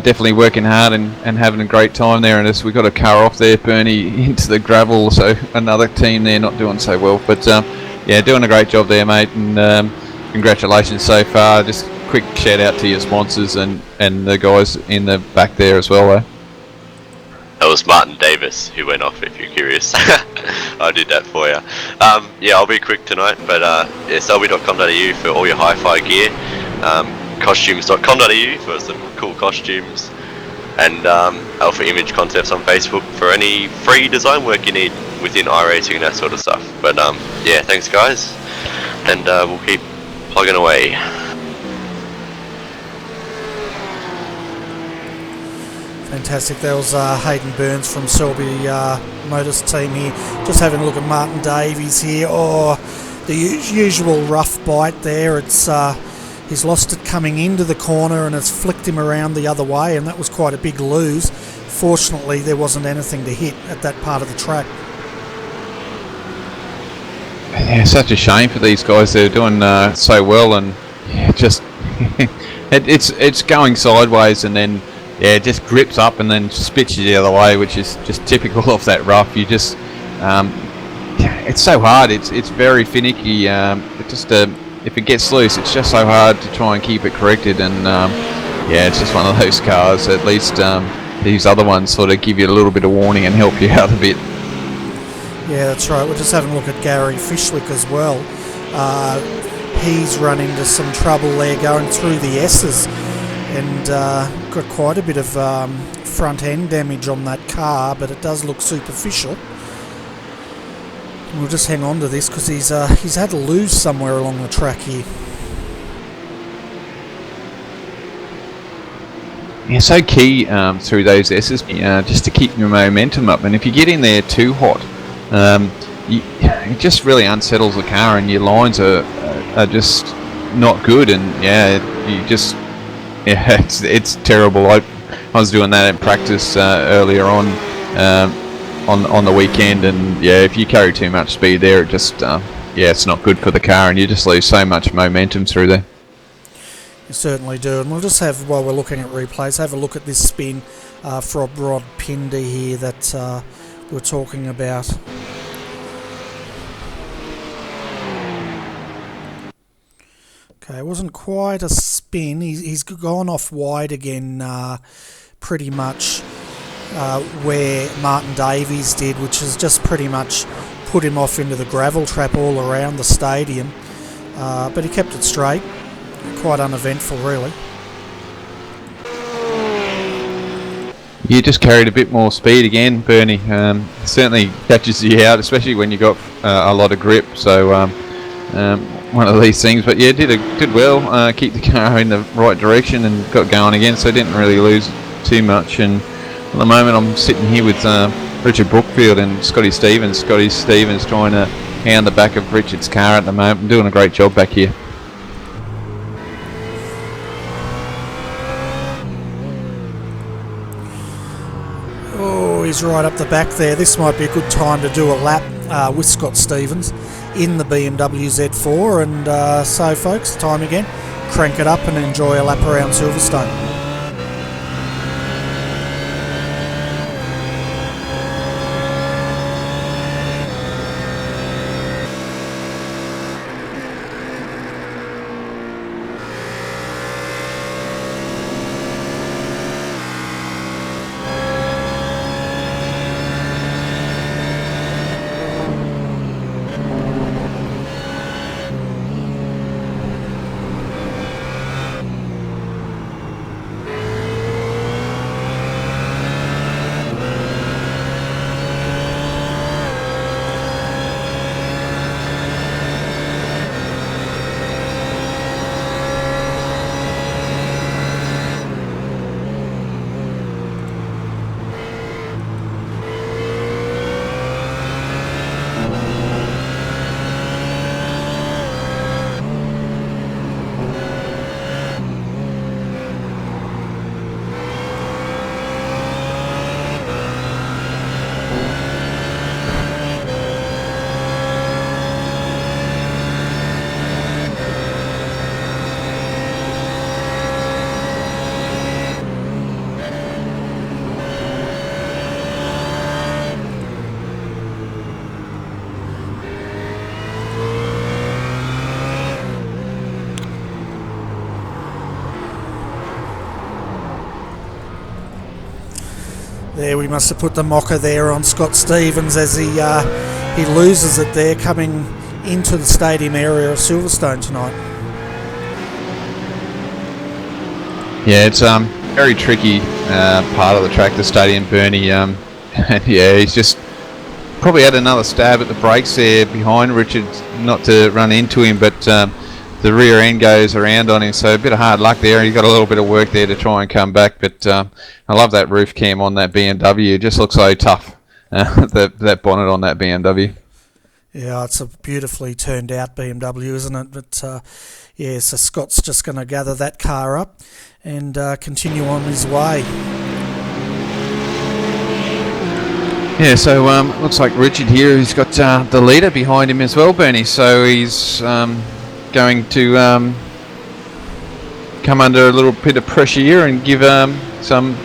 definitely working hard and having a great time there. And we got a car off there, Bernie, into the gravel, so another team there not doing so well, but yeah, doing a great job there, mate, and congratulations so far. Just quick shout out to your sponsors and the guys in the back there as well, though. That was Martin Davis who went off, if you're curious. I did that for you. Yeah, I'll be quick tonight, but yeah, selby.com.au for all your hi-fi gear. Costumes.com.au for some cool costumes. And Alpha Image Concepts on Facebook for any free design work you need within iRacing and that sort of stuff. But yeah, thanks guys, and we'll keep plugging away. Fantastic. That was Hayden Burns from Selby Motors team here. Just having a look at Martin Davies here. Oh, the usual rough bite there. It's he's lost it coming into the corner and it's flicked him around the other way, and that was quite a big lose. Fortunately, there wasn't anything to hit at that part of the track. Yeah, such a shame for these guys. They're doing so well, and yeah, just it's going sideways, and then yeah, it just grips up and then spits you the other way, which is just typical of that rough. You just it's so hard. It's very finicky. If it gets loose, it's just so hard to try and keep it corrected. And yeah, it's just one of those cars. At least these other ones sort of give you a little bit of warning and help you out a bit. Yeah, that's right. We're just having a look at Gary Fishwick as well. He's run into some trouble there going through the S's, and got quite a bit of front end damage on that car, but it does look superficial. We'll just hang on to this because he's had to lose somewhere along the track here. Yeah, so key through those S's just to keep your momentum up, and if you get in there too hot, it just really unsettles the car, and your lines are just not good, and yeah, you just it's terrible. I was doing that in practice earlier on the weekend, and yeah, if you carry too much speed there, it just yeah, it's not good for the car, and you just lose so much momentum through there. You certainly do, and we'll just have, while we're looking at replays, have a look at this spin from Rod Pinder here that we're talking about. Okay, it wasn't quite a spin. He's gone off wide again, pretty much where Martin Davies did, which has just pretty much put him off into the gravel trap all around the stadium. But he kept it straight. Quite uneventful, really. You just carried a bit more speed again, Bernie. Certainly catches you out, especially when you got a lot of grip. So one of these things, but yeah, did well. Keep the car in the right direction and got going again. So didn't really lose too much. And at the moment, I'm sitting here with Richard Brookfield and Scotty Stevens. Scotty Stevens trying to hound the back of Richard's car at the moment, doing a great job back here. He's right up the back there. This might be a good time to do a lap with Scott Stevens in the BMW Z4, and so folks, time again, crank it up and enjoy a lap around Silverstone. there we must have put the mocker there on Scott Stevens as he loses it there coming into the stadium area of Silverstone tonight. Yeah, it's very tricky part of the track, the stadium, Bernie. And yeah, he's just probably had another stab at the brakes there behind Richard, not to run into him, but the rear end goes around on him, so a bit of hard luck there. He's got a little bit of work there to try and come back, but I love that roof cam on that BMW. It just looks so tough, that bonnet on that BMW. Yeah, it's a beautifully turned out BMW, isn't it? But yeah, so Scott's just going to gather that car up and continue on his way. Yeah, so looks like Richard here, he's got the leader behind him as well, Bernie, so he's going to come under a little bit of pressure here and give some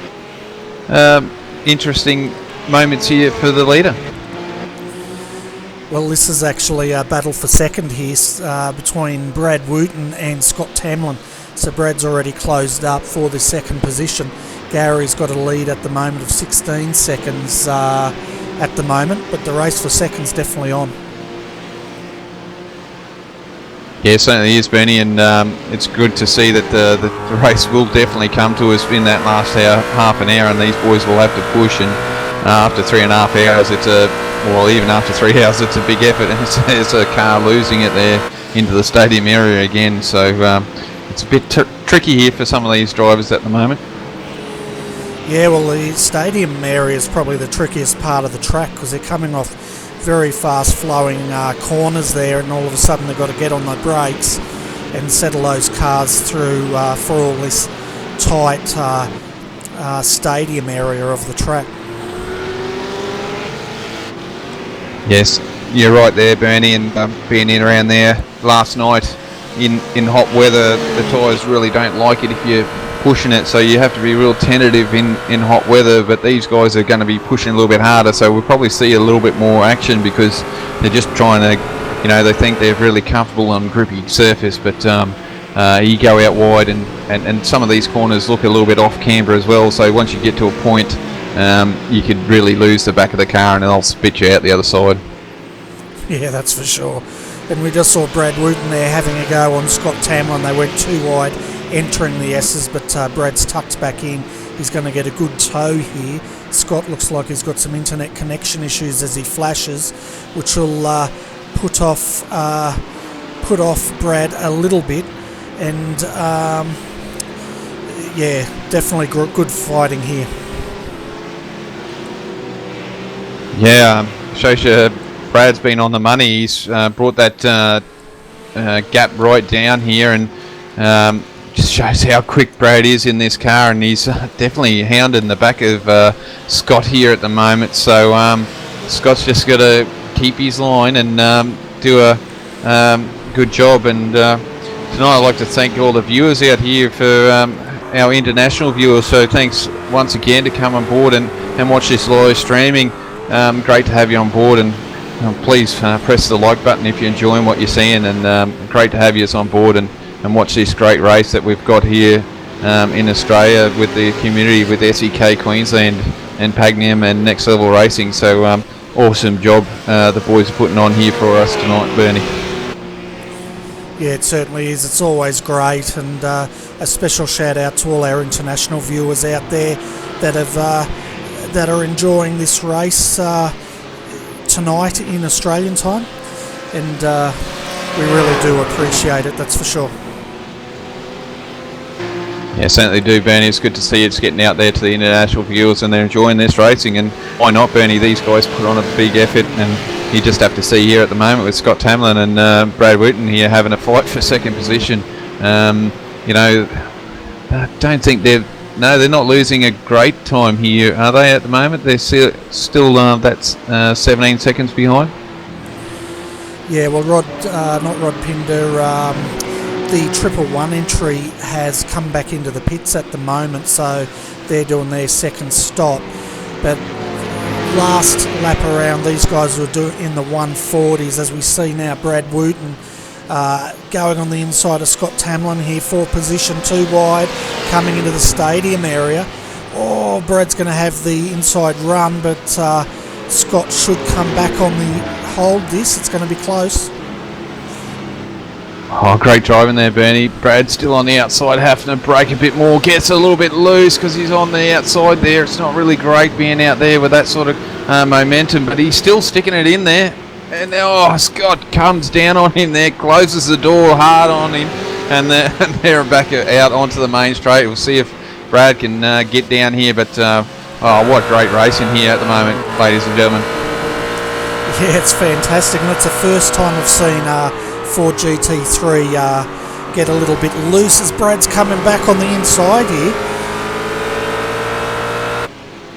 interesting moments here for the leader. Well, this is actually a battle for second here between Brad Wooten and Scott Tamlin. So Brad's already closed up for the second position. Gary's got a lead at the moment of 16 seconds at the moment, but the race for second's definitely on. Yeah, it certainly is, Bernie, and it's good to see that the race will definitely come to us in that last half an hour, and these boys will have to push, and after 3.5 hours, even after 3 hours, it's a big effort, and it's a car losing it there into the stadium area again, so it's a bit tricky here for some of these drivers at the moment. Yeah, well, the stadium area is probably the trickiest part of the track because they're coming off very fast flowing corners there, and all of a sudden they've got to get on the brakes and settle those cars through for all this tight stadium area of the track. Yes, you're right there, Bernie, and being in around there last night in hot weather, the tyres really don't like it if you're pushing it, so you have to be real tentative in hot weather, but these guys are going to be pushing a little bit harder, so we'll probably see a little bit more action because they're just trying to, they think they're really comfortable on grippy surface, but you go out wide and some of these corners look a little bit off camber as well, so once you get to a point you could really lose the back of the car and they'll spit you out the other side. Yeah, that's for sure. And we just saw Brad Wooten there having a go on Scott Tamlin. They went too wide entering the S's, but Brad's tucked back in. He's going to get a good tow here. Scott looks like he's got some internet connection issues as he flashes, which will put off Brad a little bit. And yeah, definitely good fighting here. Yeah, shows you Brad's been on the money. He's brought that gap right down here, and just shows how quick Brad is in this car, and he's definitely hounding the back of Scott here at the moment, so Scott's just got to keep his line and do a good job. And tonight I'd like to thank all the viewers out here for our international viewers, so thanks once again to come on board and watch this live streaming. Great to have you on board, and please press the like button if you're enjoying what you're seeing, and great to have you on board and watch this great race that we've got here in Australia with the community, with SEK Queensland and Pagnum and Next Level Racing. So awesome job the boys are putting on here for us tonight, Bernie. Yeah, it certainly is. It's always great, and a special shout out to all our international viewers out there that are enjoying this race tonight in Australian time, and we really do appreciate it, that's for sure. Yeah, certainly do, Bernie. It's good to see it's getting out there to the international viewers and they're enjoying this racing, and why not, Bernie? These guys put on a big effort, and you just have to see here at the moment with Scott Tamlin and Brad Wooten here having a fight for second position. I don't think they're not losing a great time here, are they, at the moment? They're still that's 17 seconds behind. Yeah, well, not Rod Pinder, the 111 entry has come back into the pits at the moment, so they're doing their second stop. But last lap around, these guys were doing in the 140s, as we see now Brad Wooten going on the inside of Scott Tamlin here for position, too wide, coming into the stadium area. Oh, now. Brad's going to have the inside run, but Scott should come back on the hold this. It's going to be close. Oh, great driving there, Bernie. Brad still on the outside, having to brake a bit more. Gets a little bit loose because he's on the outside there. It's not really great being out there with that sort of momentum, but he's still sticking it in there. And Scott comes down on him there, closes the door hard on him, and they're back out onto the main straight. We'll see if Brad can get down here, but what great racing here at the moment, ladies and gentlemen. Yeah, it's fantastic, and it's the first time I've seen Ford GT3 get a little bit loose as Brad's coming back on the inside here.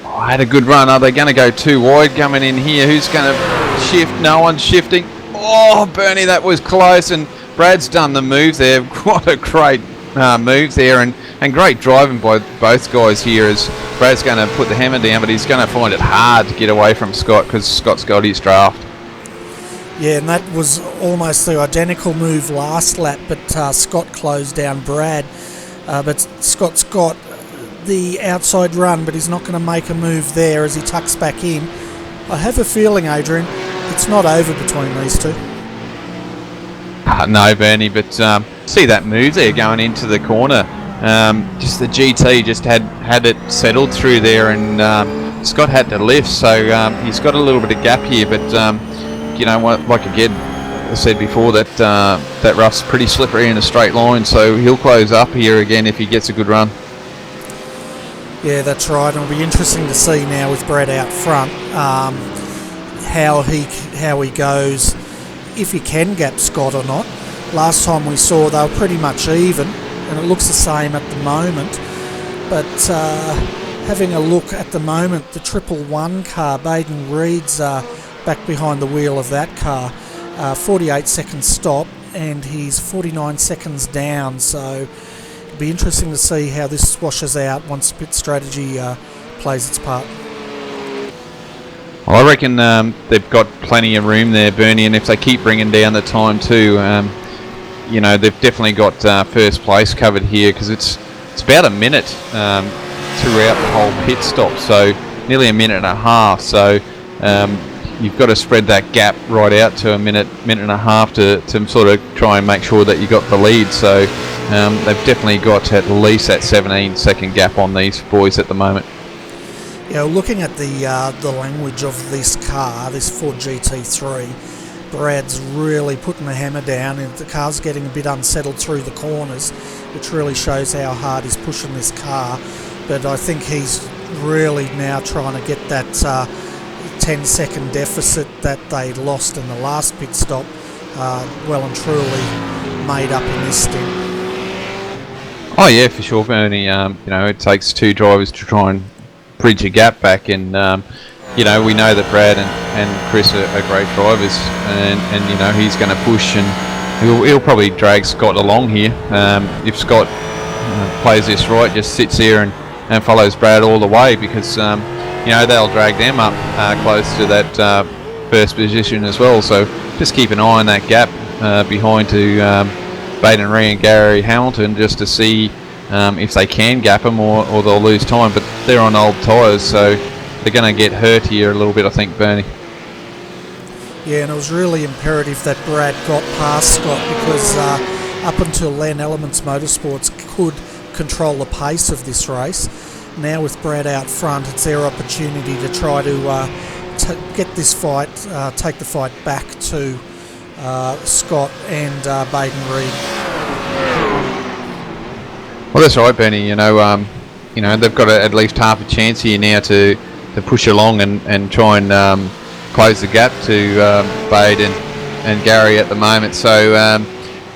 I had a good run. Are they going to go too wide coming in here? Who's going to shift? No one's shifting. Oh, Bernie, that was close, and Brad's done the move there. What a great move there, and great driving by both guys here as Brad's going to put the hammer down, but he's going to find it hard to get away from Scott because Scott's got his draft. Yeah, and that was almost the identical move last lap, but Scott closed down Brad. But Scott's got the outside run, but he's not going to make a move there as he tucks back in. I have a feeling, Adrian, it's not over between these two. No, Bernie, but see that move there going into the corner. Just the GT just had it settled through there, and Scott had to lift, so he's got a little bit of gap here, but you know what, like again I said before, that rough's pretty slippery in a straight line, so he'll close up here again if he gets a good run. Yeah, that's right. It'll be interesting to see now with Brad out front how he goes, if he can gap Scott or not. Last time we saw they were pretty much even, and it looks the same at the moment. But having a look at the moment, the 111 car, Baden Reed's back behind the wheel of that car, 48 second stop, and he's 49 seconds down, so it'll be interesting to see how this washes out once pit strategy plays its part. I reckon they've got plenty of room there, Bernie, and if they keep bringing down the time too, you know, they've definitely got first place covered here, because it's about a minute throughout the whole pit stop, so nearly a minute and a half, so you've got to spread that gap right out to a minute and a half to sort of try and make sure that you got the lead, so they've definitely got at least that 17 second gap on these boys at the moment. Yeah, looking at the language of this car, this Ford GT3, Brad's really putting the hammer down, and the car's getting a bit unsettled through the corners, which really shows how hard he's pushing this car. But I think he's really now trying to get that 10-second deficit that they lost in the last pit stop well and truly made up in this stint. Oh yeah, for sure, Bernie. You know, it takes two drivers to try and bridge a gap back, and you know, we know that Brad and Chris are great drivers, and you know, he's going to push, and he'll probably drag Scott along here. If Scott plays this right, just sits here and follows Brad all the way, because you know, they'll drag them up close to that first position as well, so just keep an eye on that gap behind to Baden Reed and Gary Hamilton, just to see if they can gap them or they'll lose time, but they're on old tyres, so they're going to get hurt here a little bit, I think, Bernie. Yeah, and it was really imperative that Brad got past Scott, because up until then, Elements Motorsports could control the pace of this race. Now with Brad out front, it's their opportunity to try to get this fight, take the fight back to Scott and Baden Reed. Well, that's right, Benny. You know, they've got at least half a chance here now to push along and try and close the gap to Baden and Gary at the moment. So,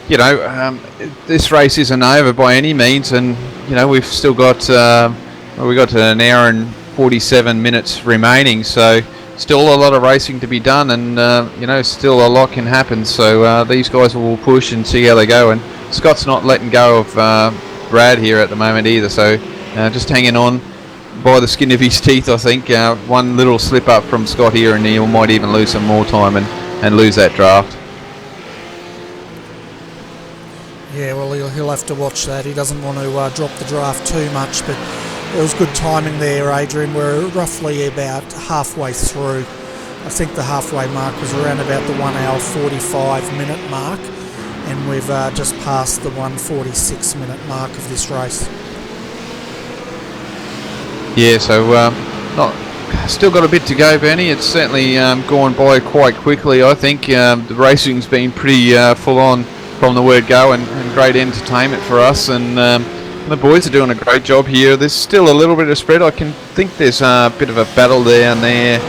you know, this race isn't over by any means, and you know, we've still got an hour and 47 minutes remaining. So, still a lot of racing to be done, and you know, still a lot can happen. So these guys will push and see how they go. And Scott's not letting go of Brad here at the moment either, so just hanging on by the skin of his teeth, I think. One little slip up from Scott here and he might even lose some more time and lose that draft. Yeah, well, he'll have to watch that. He doesn't want to drop the draft too much, but It was good timing there, Adrian. We're roughly about halfway through. I think the halfway mark was around about the 1 hour 45 minute mark, and we've just passed the 1:46 minute mark of this race. Yeah, so still got a bit to go, Bernie. It's certainly gone by quite quickly. I think the racing's been pretty full on from the word go, and great entertainment for us, and the boys are doing a great job here. There's still a little bit of spread. I can think there's a bit of a battle down there.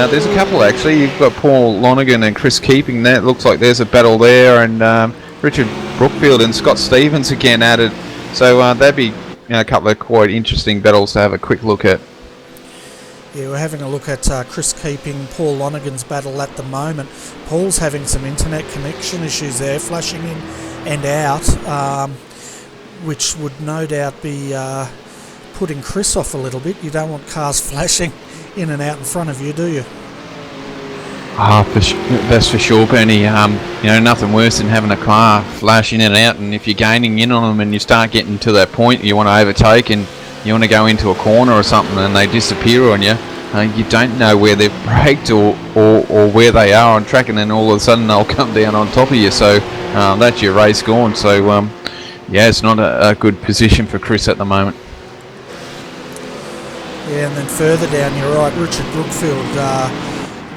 There's a couple actually. You've got Paul Lonergan and Chris Keeping there. It looks like there's a battle there, and Richard Brookfield and Scott Stevens again added. So that'd be a couple of quite interesting battles to have a quick look at. Yeah, we're having a look at Chris Keeping, Paul Lonergan's battle at the moment. Paul's having some internet connection issues there, flashing in and out, which would no doubt be putting Chris off a little bit. You don't want cars flashing in and out in front of you, do you? That's for sure, Bernie. Nothing worse than having a car flash in and out, and if you're gaining in on them and you start getting to that point you want to overtake and you want to go into a corner or something and they disappear on you, you don't know where they've braked or where they are on track, and then all of a sudden they'll come down on top of you. So that's your race gone. So it's not a good position for Chris at the moment. Yeah, and then further down, you're right, Richard Brookfield,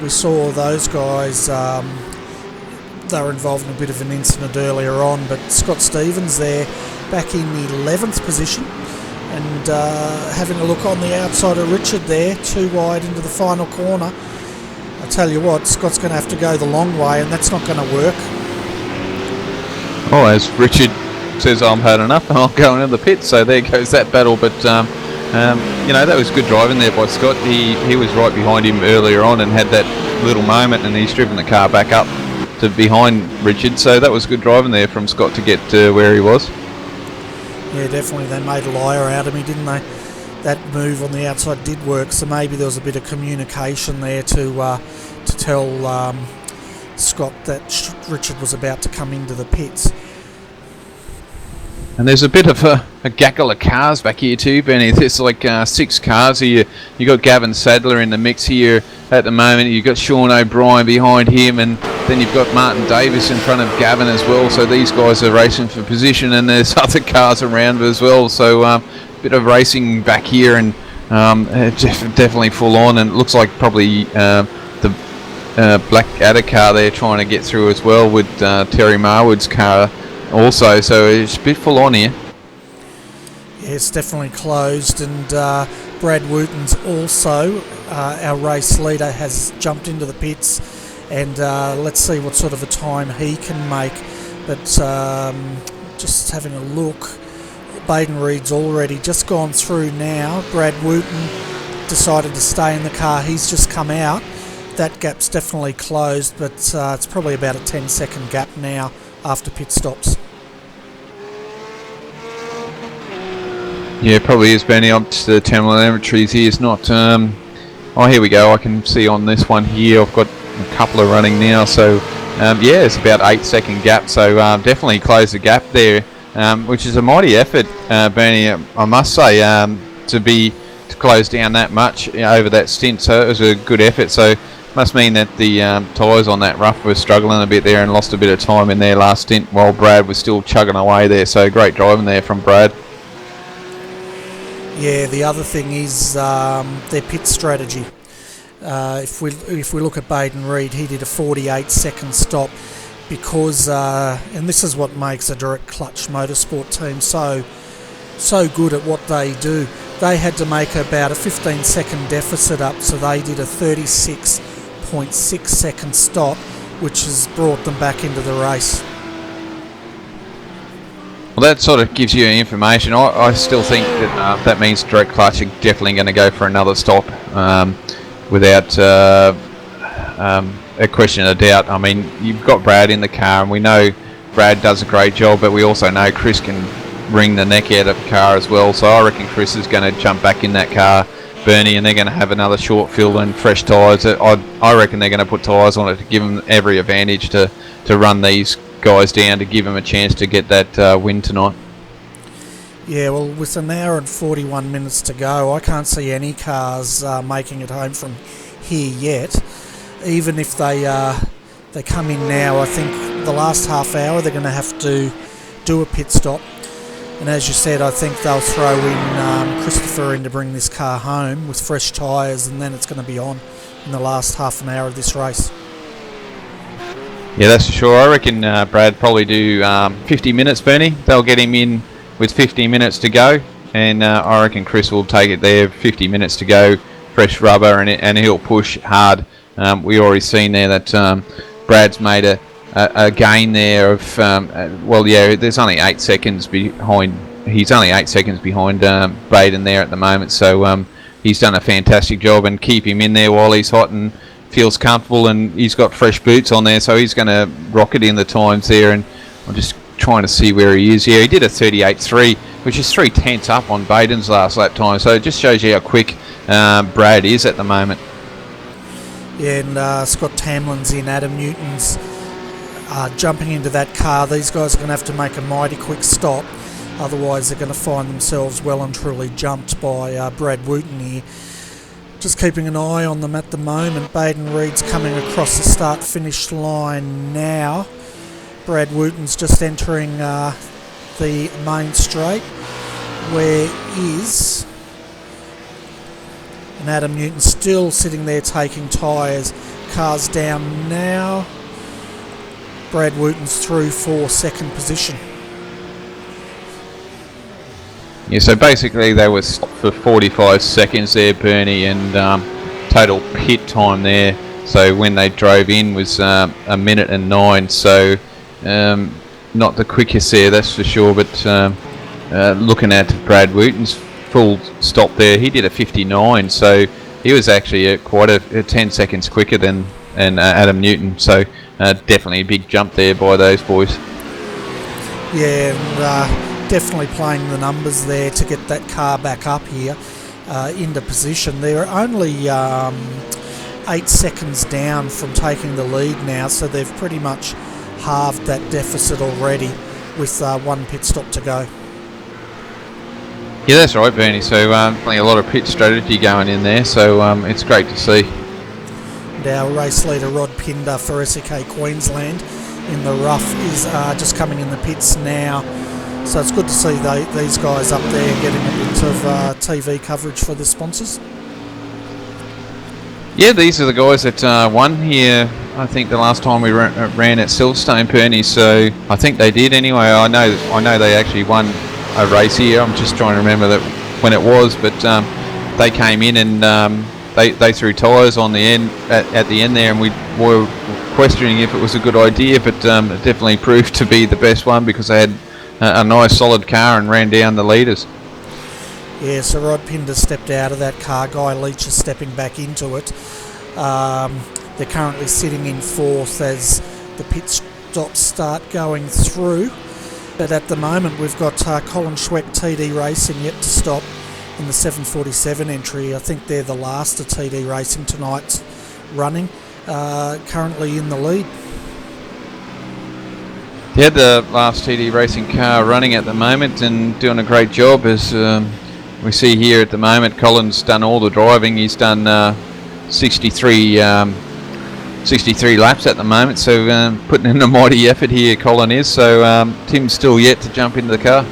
we saw those guys, they were involved in a bit of an incident earlier on, but Scott Stevens there back in the 11th position, and having a look on the outside of Richard there, too wide into the final corner. I tell you what, Scott's going to have to go the long way, and that's not going to work. Oh, as Richard says, I'm had enough and I'll go into the pit, so there goes that battle. But that was good driving there by Scott. He was right behind him earlier on and had that little moment, and he's driven the car back up to behind Richard, so that was good driving there from Scott to get to where he was. Yeah, definitely. They made a liar out of me, didn't they? That move on the outside did work, so maybe there was a bit of communication there to tell Scott that Richard was about to come into the pits. And there's a bit of a gaggle of cars back here too, Benny. There's like 6 cars here. You got Gavin Sadler in the mix here at the moment. You've got Sean O'Brien behind him, and then you've got Martin Davis in front of Gavin as well. So these guys are racing for position, and there's other cars around as well. So a bit of racing back here, and definitely full on. And it looks like probably the Blackadder car there trying to get through as well with Terry Marwood's car also, so it's a bit full on here. Yeah, it's definitely closed, and Brad Wooten's also our race leader, has jumped into the pits, and let's see what sort of a time he can make. But just having a look, Baden Reed's already just gone through now. Brad Wooten decided to stay in the car, he's just come out. That gap's definitely closed, but it's probably about a 10-second gap now after pit stops. Yeah, probably is, Benny. Up to the telemetries here. It's not. Here we go. I can see on this one here. I've got a couple of running now. So it's about 8-second gap. So definitely close the gap there, which is a mighty effort, Bernie. I must say to close down that much over that stint. So it was a good effort. So must mean that the tyres on that rough were struggling a bit there and lost a bit of time in their last stint while Brad was still chugging away there. So great driving there from Brad. Yeah, the other thing is their pit strategy. If we look at Baden Reed, he did a 48-second stop because, and this is what makes a direct clutch motorsport team so good at what they do. They had to make about a 15-second deficit up, so they did a 36.6-second stop, which has brought them back into the race. Well, that sort of gives you information. I still think that that means direct clutch are definitely going to go for another stop without a question of doubt. I mean, you've got Brad in the car, and we know Brad does a great job, but we also know Chris can wring the neck out of the car as well. So I reckon Chris is going to jump back in that car, Bernie, and they're going to have another short fill and fresh tyres. I reckon they're going to put tyres on it to give them every advantage to run these guys down, to give them a chance to get that win tonight. Yeah, well, with an hour and 41 minutes to go, I can't see any cars making it home from here yet. Even if they come in now, I think the last half hour they're going to have to do a pit stop. And as you said, I think they'll throw in Christopher in to bring this car home with fresh tyres, and then it's going to be on in the last half an hour of this race. Yeah, that's for sure. I reckon Brad probably do 50 minutes, Bernie. They'll get him in with 50 minutes to go, and I reckon Chris will take it there, 50 minutes to go, fresh rubber, and he'll push hard. We already seen there that Brad's made a gain there of, there's only 8 seconds behind. He's only 8 seconds behind Baden there at the moment, so he's done a fantastic job, and keep him in there while he's hot and feels comfortable, and he's got fresh boots on there, so he's going to rocket in the times there. And I'm just trying to see where he is. Yeah, he did a 38.3, which is 3/10 up on Baden's last lap time, so it just shows you how quick Brad is at the moment. Yeah, and Scott Tamlin's in, Adam Newton's jumping into that car. These guys are going to have to make a mighty quick stop, otherwise they're going to find themselves well and truly jumped by Brad Wooten here. Just keeping an eye on them at the moment. Baden Reed's coming across the start-finish line now. Brad Wooten's just entering the main straight. Where is... And Adam Newton still sitting there taking tyres. Car's down now. Brad Wooten's through for second position. Yeah, so basically they were stopped for 45 seconds there, Bernie, and total pit time there. So when they drove in was 1 minute and 9. So not the quickest there, that's for sure. But looking at Brad Wooten's full stop there, he did a 59. So he was actually quite a 10 seconds quicker than Adam Newton. So definitely a big jump there by those boys. Yeah, and definitely playing the numbers there to get that car back up here into position. They're only 8 seconds down from taking the lead now, so they've pretty much halved that deficit already with one pit stop to go. Yeah, that's right, Bernie. So a lot of pit strategy going in there, so it's great to see. And our race leader Rod Pinder for SEK Queensland in the rough is just coming in the pits now. So it's good to see these guys up there getting a bit of TV coverage for the sponsors. Yeah, these are the guys that won here. I think the last time we ran at Silverstone, Bernie. So I think they did anyway. I know they actually won a race here. I'm just trying to remember that when it was, but they came in and they threw tyres on the end at the end there, and we were questioning if it was a good idea, but it definitely proved to be the best one because they had a nice solid car and ran down the leaders. Yeah, so Rod Pinder stepped out of that car. Guy Leach is stepping back into it. They're currently sitting in fourth as the pit stops start going through. But at the moment we've got Colin Schweck TD Racing yet to stop in the 747 entry. I think they're the last of TD Racing tonight's running, currently in the lead. Yeah, the last TD Racing car running at the moment and doing a great job. As we see here at the moment, Colin's done all the driving. He's done 63 laps at the moment, so putting in a mighty effort here, Colin is. So Tim's still yet to jump into the car.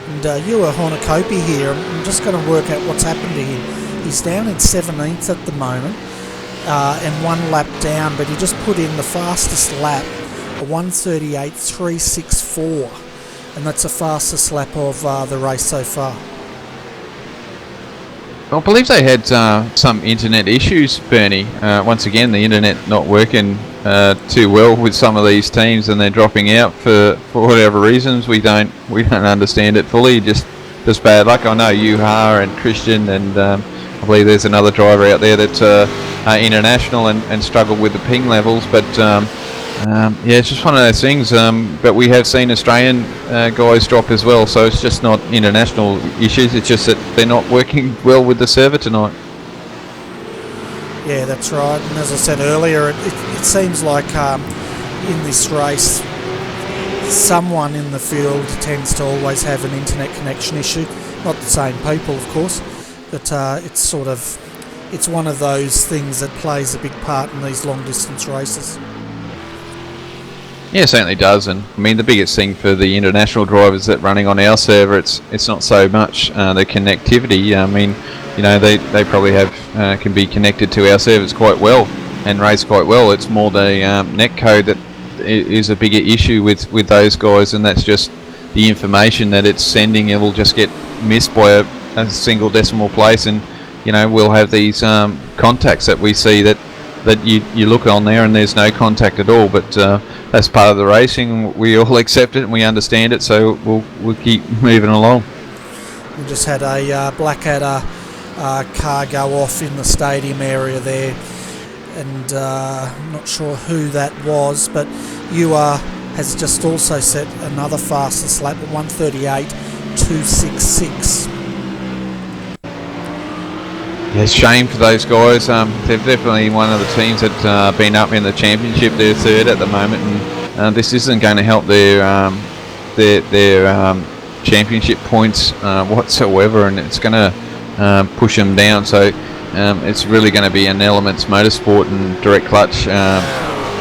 And Ewa Hornakopi here, I'm just going to work out what's happened to him. He's down in 17th at the moment and 1 lap down, but he just put in the fastest lap, a 1:38.364, and that's the fastest lap of the race so far. I believe they had some internet issues, Bernie. Once again, the internet not working too well with some of these teams, and they're dropping out for whatever reasons. We don't understand it fully. Just bad luck. I know Yuha and Christian, and I believe there's another driver out there that's international and struggled with the ping levels, but. Yeah, it's just one of those things, but we have seen Australian guys drop as well, so it's just not international issues, it's just that they're not working well with the server tonight. Yeah, that's right, and as I said earlier, it seems like in this race someone in the field tends to always have an internet connection issue. Not the same people, of course, but it's one of those things that plays a big part in these long distance races. Yeah, it certainly does, and I mean the biggest thing for the international drivers that running on our server, it's not so much the connectivity. I mean, you know, they probably have can be connected to our servers quite well and race quite well. It's more the netcode that is a bigger issue with those guys, and that's just the information that it's sending. It will just get missed by a single decimal place, and you know, we'll have these contacts that we see that you look on there and there's no contact at all, but that's part of the racing. We all accept it and we understand it, so we'll keep moving along. We just had a Blackadder car go off in the stadium area there, and I'm not sure who that was, but UR has just also set another fastest lap at 1:38.266. Yeah, it's a shame for those guys. They're definitely one of the teams that been up in the championship. They're third at the moment, and this isn't going to help their championship points whatsoever, and it's going to push them down. So it's really going to be an Elements Motorsport and direct clutch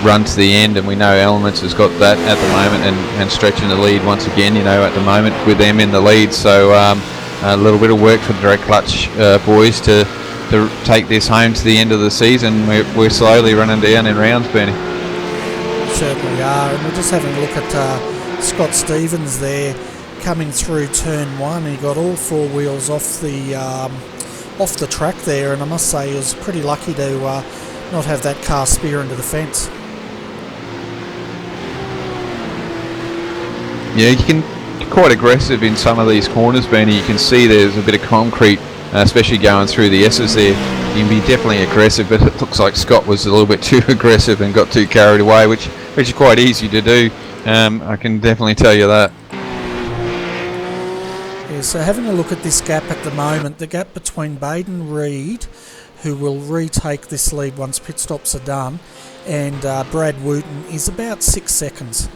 run to the end, and we know Elements has got that at the moment and stretching the lead once again, you know, at the moment with them in the lead. So a little bit of work for the direct clutch boys to take this home to the end of the season. We're slowly running down in rounds, Bernie. Certainly are, and we're just having a look at Scott Stevens there coming through turn one. He got all four wheels off the track there, and I must say he was pretty lucky to not have that car spear into the fence. Yeah, you can quite aggressive in some of these corners, Bernie. You can see there's a bit of concrete, especially going through the S's there. You can be definitely aggressive, but it looks like Scott was a little bit too aggressive and got too carried away, which is quite easy to do. I can definitely tell you that. Yeah, so having a look at this gap at the moment, the gap between Baden Reed, who will retake this lead once pit stops are done, and Brad Wooten is about 6 seconds.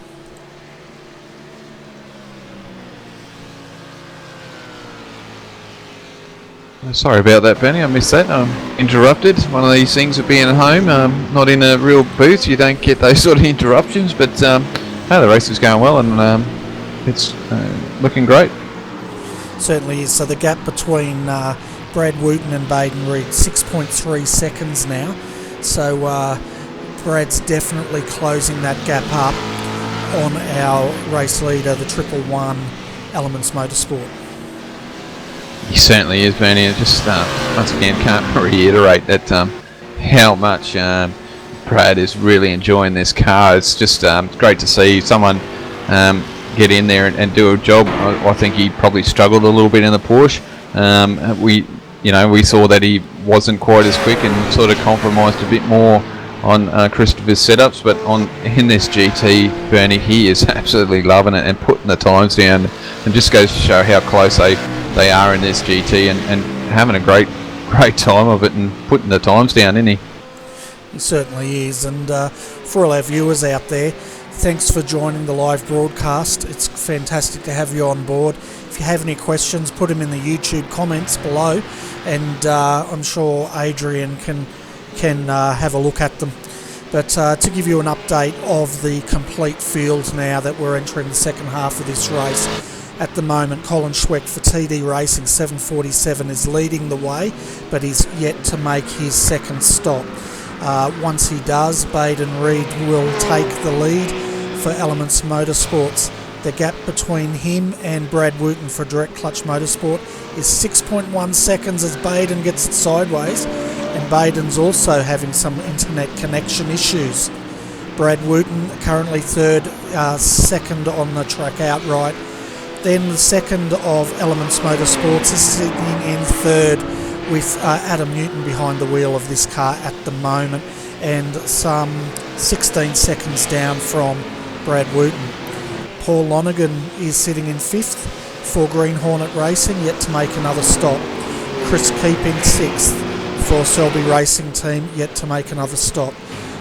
Sorry about that, Benny. I missed that. Interrupted. One of these things of being at home, not in a real booth. You don't get those sort of interruptions. But the race is going well, and it's looking great. Certainly is. So the gap between Brad Wooten and Baden Reed, 6.3 seconds now. So Brad's definitely closing that gap up on our race leader, the 111 Elements Motorsport. He certainly is, Bernie. I just once again can't reiterate that how much Brad is really enjoying this car. It's just great to see someone get in there and do a job. I think he probably struggled a little bit in the Porsche. We saw that he wasn't quite as quick and sort of compromised a bit more on Christopher's setups, but in this GT, Bernie, he is absolutely loving it and putting the times down, and just goes to show how close they are in this GT and having a great time of it and putting the times down, isn't he? He certainly is, and for all our viewers out there, thanks for joining the live broadcast. It's fantastic to have you on board. If you have any questions, put them in the YouTube comments below, and I'm sure Adrian can have a look at them. But to give you an update of the complete field now that we're entering the second half of this race, at the moment Colin Schweck for TD Racing 747 is leading the way, but he's yet to make his second stop. Once he does, Baden Reed will take the lead for Elements Motorsports. The gap between him and Brad Wooten for Direct Clutch Motorsport is 6.1 seconds as Baden gets it sideways, and Baden's also having some internet connection issues. Brad Wooten currently third, second on the track outright. Then the second of Elements Motorsports is sitting in third with Adam Newton behind the wheel of this car at the moment, and some 16 seconds down from Brad Wooten. Paul Lonergan is sitting in fifth for Green Hornet Racing, yet to make another stop. Chris Keeping sixth for Selby Racing Team, yet to make another stop.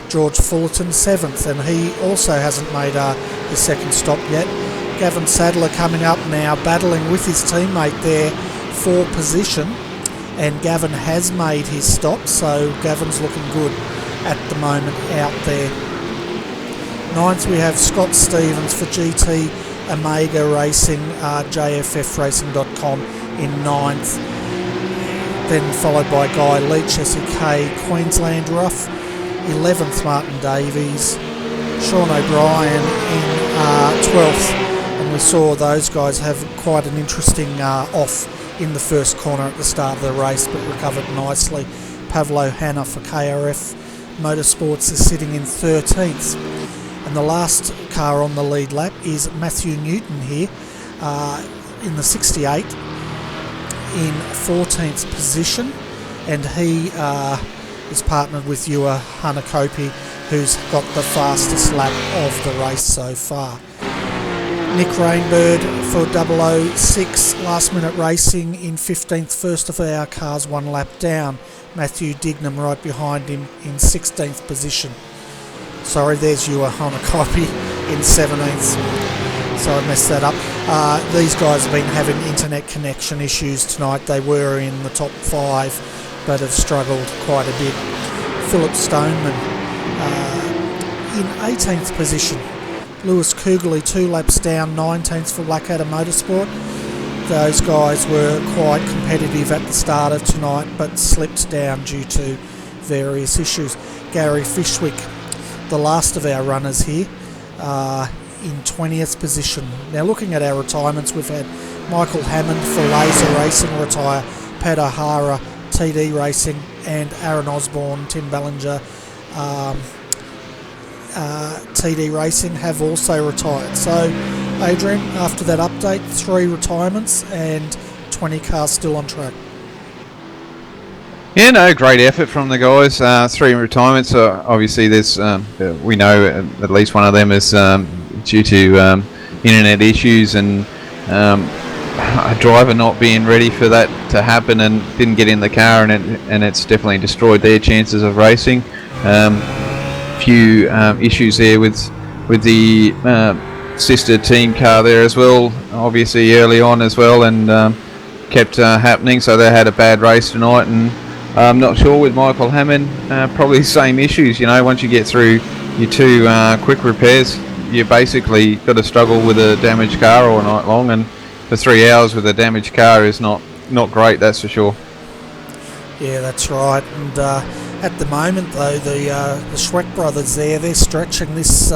George Fullerton 7th, and he also hasn't made his second stop yet. Gavin Sadler coming up now, battling with his teammate there for position, and Gavin has made his stop, so Gavin's looking good at the moment out there. 9th we have Scott Stevens for GT Omega Racing, jffracing.com in 9th. Then followed by Guy Leach, SEK Queensland Rough. 11th Martin Davies. Sean O'Brien in 12th. And we saw those guys have quite an interesting off in the first corner at the start of the race, but recovered nicely. Pavlo Hanna for KRF Motorsports is sitting in 13th. And the last car on the lead lap is Matthew Newton here in the 68 in 14th position, and he is partnered with Ewa Hanakopi, who's got the fastest lap of the race so far. Nick Rainbird for 006 Last Minute Racing in 15th, first of our cars one lap down. Matthew Dignam right behind him in 16th position. Sorry, there's Ewa Hanakopi in 17th. So I messed that up. These guys have been having internet connection issues tonight. They were in the top 5, but have struggled quite a bit. Philip Stoneman in 18th position. Lewis Kugeley 2 laps down, 19th for Blackadder Motorsport. Those guys were quite competitive at the start of tonight, but slipped down due to various issues. Gary Fishwick, the last of our runners here, in 20th position. Now looking at our retirements, we've had Michael Hammond for Laser Racing retire, Pat O'Hara, TD Racing, and Aaron Osborne, Tim Ballinger, TD Racing have also retired. So Adrian, after that update, 3 retirements and 20 cars still on track. Yeah, no, great effort from the guys. 3 retirements. Obviously, there's we know at least one of them is due to internet issues and a driver not being ready for that to happen and didn't get in the car, and it's definitely destroyed their chances of racing. Few issues there with the sister team car there as well, obviously early on as well, and kept happening. So they had a bad race tonight, and I'm not sure with Michael Hammond, probably the same issues. You know, once you get through your 2 quick repairs, you basically got to struggle with a damaged car all night long, and for 3 hours with a damaged car is not great, that's for sure. Yeah, that's right. And at the moment, though, the Schweck brothers they're stretching this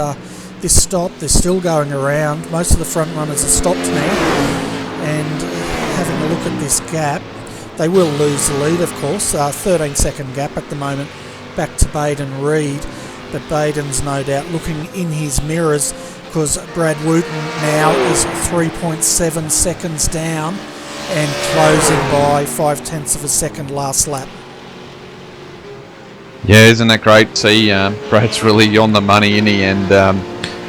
stop. They're still going around. Most of the front runners are stopped now, and having a look at this gap, they will lose the lead, of course. 13-second gap at the moment, back to Baden Reed. But Baden's no doubt looking in his mirrors, because Brad Wooten now is 3.7 seconds down and closing by 0.5 of a second last lap. Yeah, isn't that great to see? Brad's really on the money, isn't he? And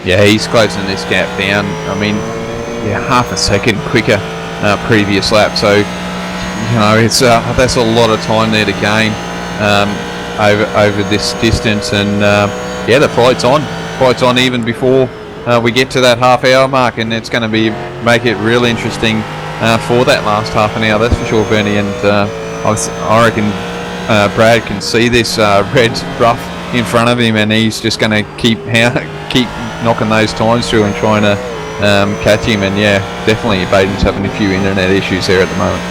yeah, he's closing this gap down. I mean, yeah, half a second quicker previous lap. So, you know, it's that's a lot of time there to gain over this distance. And yeah, the fight's on even before we get to that half-hour mark, and it's going to make it real interesting for that last half an hour. That's for sure, Bernie. And I reckon Brad can see this red rough in front of him, and he's just going to keep knocking those times through and trying to catch him. And yeah, definitely Baden's having a few internet issues there at the moment.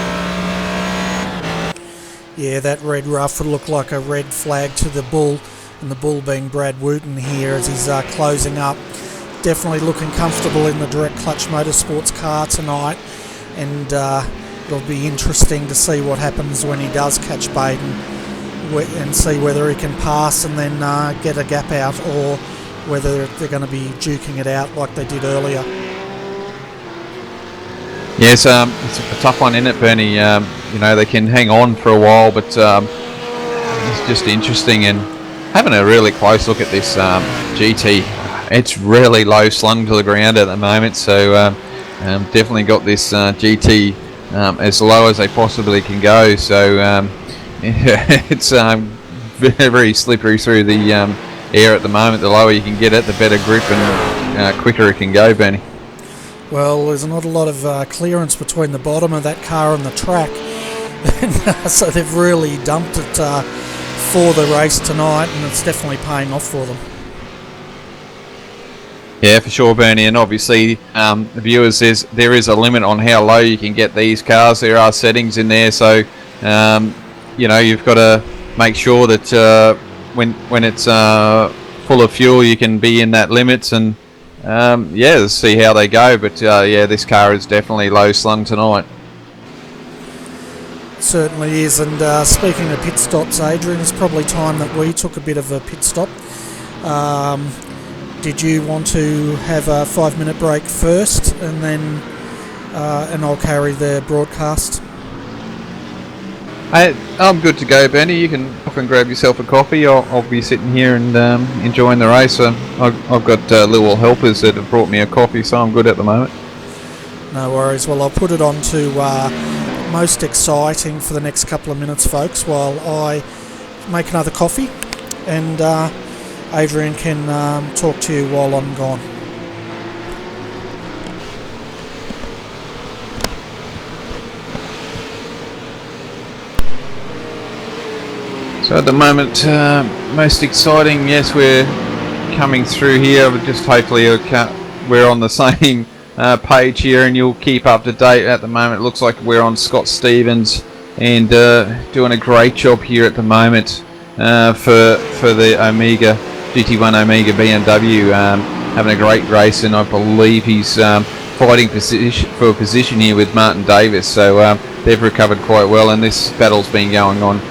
Yeah, that red rough would look like a red flag to the bull, and the bull being Brad Wooten here as he's closing up. Definitely looking comfortable in the Direct Clutch Motorsports car tonight, and it'll be interesting to see what happens when he does catch Baden and see whether he can pass and then get a gap out, or whether they're going to be duking it out like they did earlier. Yes, it's a tough one, isn't it, Bernie? You know, they can hang on for a while, but it's just interesting. And having a really close look at this GT, it's really low slung to the ground at the moment, so definitely got this GT as low as they possibly can go. So it's very slippery through the air at the moment. The lower you can get it, the better grip and quicker it can go, Benny. Well, there's not a lot of clearance between the bottom of that car and the track, so they've really dumped it for the race tonight, and it's definitely paying off for them. Yeah, for sure, Bernie, and obviously the viewers, there is a limit on how low you can get these cars. There are settings in there, so you've got to make sure that when it's full of fuel, you can be in that limits, and let's see how they go. But this car is definitely low slung tonight. Certainly is. And speaking of pit stops, Adrian, it's probably time that we took a bit of a pit stop. Did you want to have a 5-minute break first, and then and I'll carry the broadcast? I'm good to go, Benny. You can often grab yourself a coffee. I'll be sitting here and enjoying the race. I've got little helpers that have brought me a coffee, so I'm good at the moment. No worries. Well, I'll put it on to most exciting for the next couple of minutes, folks, while I make another coffee, and Adrian can talk to you while I'm gone. So at the moment, most exciting, yes, we're coming through here, but just hopefully we're on the same page here, and you'll keep up to date. At the moment, it looks like we're on Scott Stevens, and doing a great job here at the moment for the Omega GT1 Omega BMW, having a great race, and I believe he's fighting for a position here with Martin Davis, so they've recovered quite well, and this battle's been going on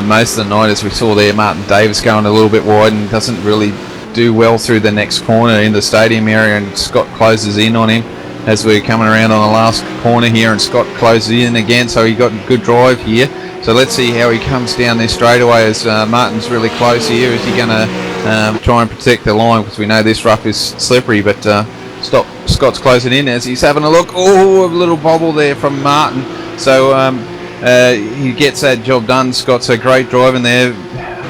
most of the night. As we saw there, Martin Davis going a little bit wide and doesn't really do well through the next corner in the stadium area, and Scott closes in on him as we're coming around on the last corner here, and Scott closes in again, so he got a good drive here. So let's see how he comes down there straightaway, as Martin's really close here. Is he going to try and protect the line, because we know this rough is slippery, but Scott's closing in as he's having a look. Oh, a little bobble there from Martin, so he gets that job done. Scott's a great driving there.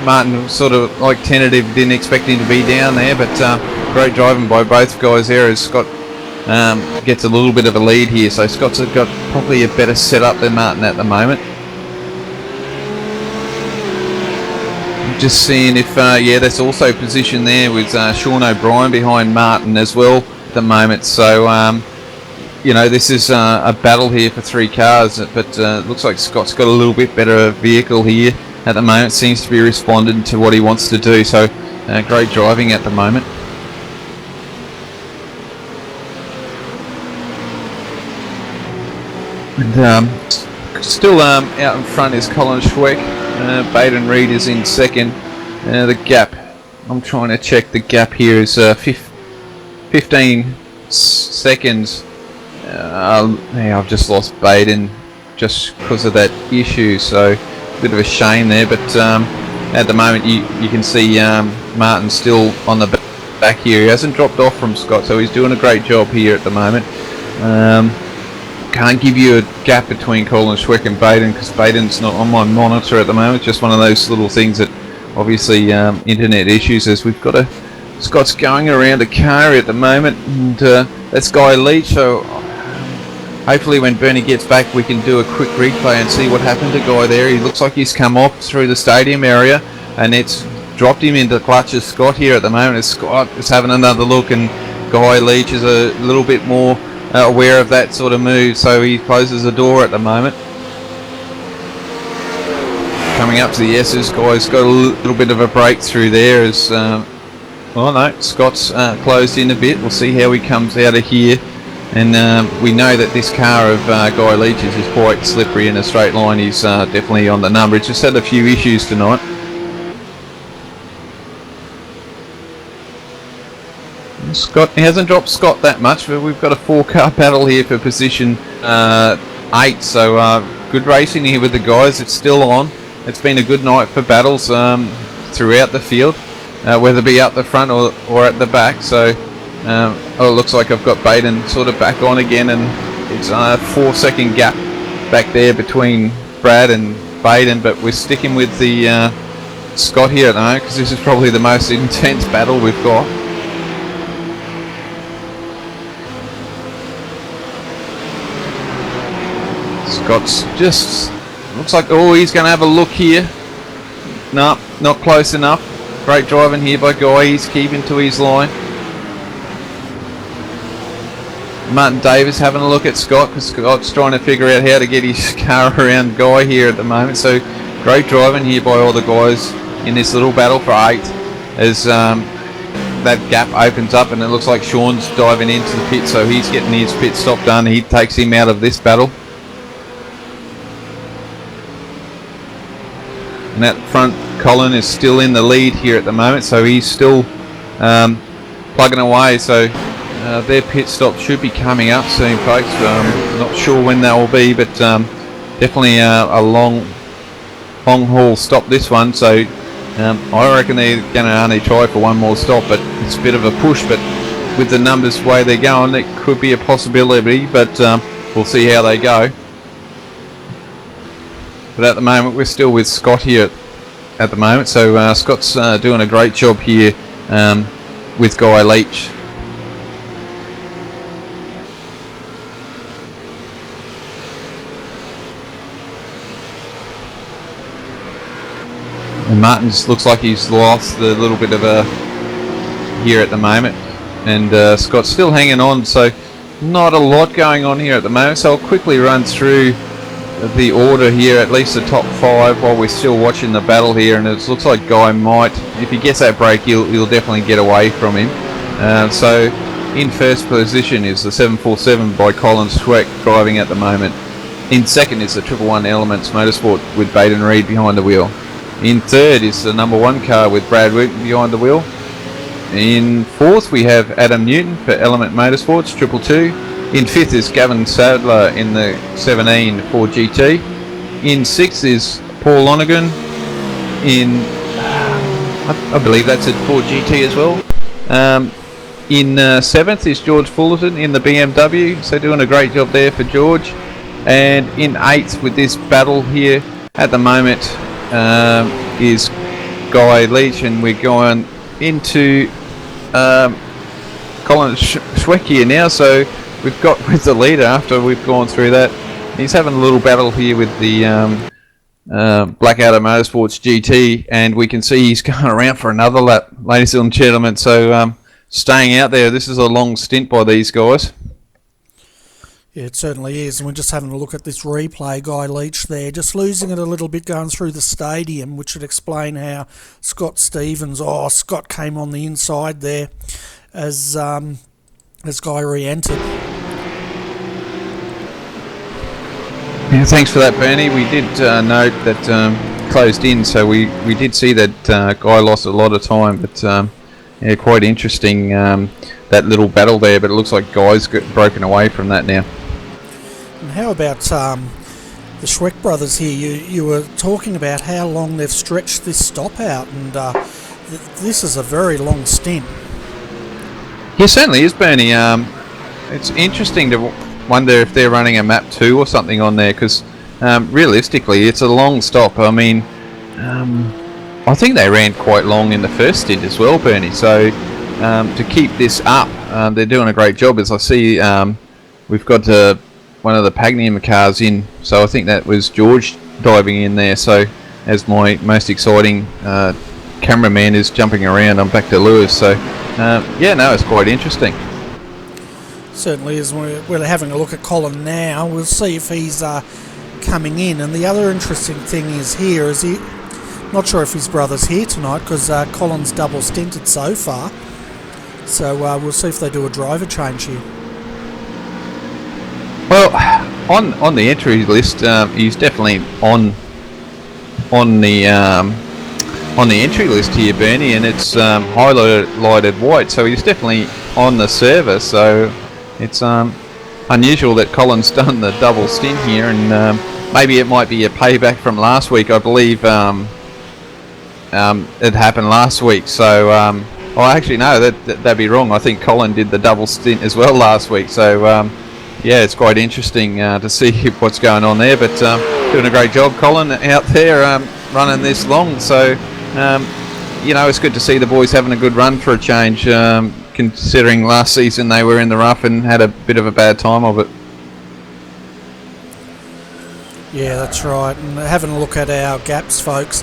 Martin sort of like tentative, didn't expect him to be down there, but great driving by both guys there, as Scott gets a little bit of a lead here. So Scott's got probably a better setup than Martin at the moment. Just seeing if that's also positioned there with Sean O'Brien behind Martin as well at the moment. So this is a battle here for 3 cars, but looks like Scott's got a little bit better vehicle here at the moment. Seems to be responding to what he wants to do, so great driving at the moment. And still out in front is Colin Schweck. Baden Reed is in second. The gap, I'm trying to check the gap here, is 15 seconds. I've just lost Baden just because of that issue, so a bit of a shame there, but at the moment you can see Martin still on the back here. He hasn't dropped off from Scott, so he's doing a great job here at the moment. Can't give you a gap between Colin Schweck and Baden, because Baden's not on my monitor at the moment. Just one of those little things that obviously internet issues, as we've got Scott's going around a car at the moment, and that's Guy Leach, so hopefully when Bernie gets back we can do a quick replay and see what happened to Guy there. He looks like he's come off through the stadium area, and it's dropped him into the clutch of Scott here at the moment, as Scott is having another look, and Guy Leach is a little bit more aware of that sort of move, so he closes the door at the moment. Coming up to the S's, Guy's got a little bit of a breakthrough there, as Scott's closed in a bit. We'll see how he comes out of here, and we know that this car of Guy Leach's is quite slippery in a straight line. He's definitely on the number. It's just had a few issues tonight. He hasn't dropped Scott that much, but we've got a 4-car battle here for position 8, so good racing here with the guys. It's still on. It's been a good night for battles throughout the field, whether it be up the front or at the back. So it looks like I've got Baden sort of back on again, and it's a 4-second gap back there between Brad and Baden, but we're sticking with the Scott here at the moment, because this is probably the most intense battle we've got. Scott's just looks like, oh, he's going to have a look here. No, not close enough. Great driving here by Guy. He's keeping to his line. Martin Davis having a look at Scott, because Scott's trying to figure out how to get his car around Guy here at the moment. So great driving here by all the guys in this little battle for 8 as that gap opens up, and it looks like Sean's diving into the pit, so he's getting his pit stop done. He takes him out of this battle. And that front, Colin is still in the lead here at the moment, so he's still plugging away. So their pit stop should be coming up soon, folks. Not sure when that will be, but definitely a long haul stop, this one. So I reckon they're going to only try for one more stop, but it's a bit of a push. But with the numbers the way they're going, it could be a possibility, but we'll see how they go. But at the moment, we're still with Scott here at the moment. So Scott's doing a great job here with Guy Leach. And Martin's looks like he's lost a little bit of a here at the moment. And Scott's still hanging on, so not a lot going on here at the moment. So I'll quickly run through the order here, at least the top 5, while we're still watching the battle here. And it looks like Guy might, if he gets that break, he'll definitely get away from him. So in first position is the 747 by Colin Schweck, driving at the moment. In second is the 111 Elements Motorsport with Baden Reed behind the wheel. In third is the number 1 car with Brad Wheaton behind the wheel. In fourth we have Adam Newton for Element Motorsports 222. In fifth is Gavin Sadler in the 17 Ford GT. In sixth is Paul Lonergan in, I believe that's a Ford GT as well. In seventh is George Fullerton in the BMW, so doing a great job there for George. And in eighth with this battle here at the moment is Guy Leach, and we're going into Colin Schweck here now. So we've got with the leader after we've gone through that. He's having a little battle here with the Blackadder Motorsports GT, and we can see he's going around for another lap, ladies and gentlemen. So staying out there, this is a long stint by these guys. Yeah, it certainly is, and we're just having a look at this replay. Guy Leach there, just losing it a little bit going through the stadium, which would explain how Scott Stevens, Scott came on the inside there as Guy re-entered. Yeah, thanks for that, Bernie. We did note that closed in, so we did see that Guy lost a lot of time, but yeah, quite interesting that little battle there, but it looks like Guy's broken away from that now. And how about the Schweck brothers here? You were talking about how long they've stretched this stop out, and this is a very long stint. Yeah, certainly is, Bernie. It's interesting to wonder if they're running a map 2 or something on there, because realistically it's a long stop. I mean, I think they ran quite long in the first stint as well, Bernie, so to keep this up, they're doing a great job. As I see, we've got one of the Pagnium cars in, so I think that was George diving in there. So as my most exciting cameraman is jumping around, I'm back to Lewis. So yeah, no, it's quite interesting. Certainly is. We're having a look at Colin now. We'll see if he's coming in. And the other interesting thing is here is not sure if his brother's here tonight, because Colin's double stinted so far. So we'll see if they do a driver change here. Well, on the entry list, he's definitely on the entry list here, Bernie, and it's highlighted white, so he's definitely on the service. So it's unusual that Colin's done the double stint here, and maybe it might be a payback from last week. I believe it happened last week. So actually no, that'd be wrong. I think Colin did the double stint as well last week. So yeah, it's quite interesting to see what's going on there. But doing a great job, Colin, out there running this long. So you know, it's good to see the boys having a good run for a change, considering last season they were in the rough and had a bit of a bad time of it. Yeah, that's right. And having a look at our gaps, folks,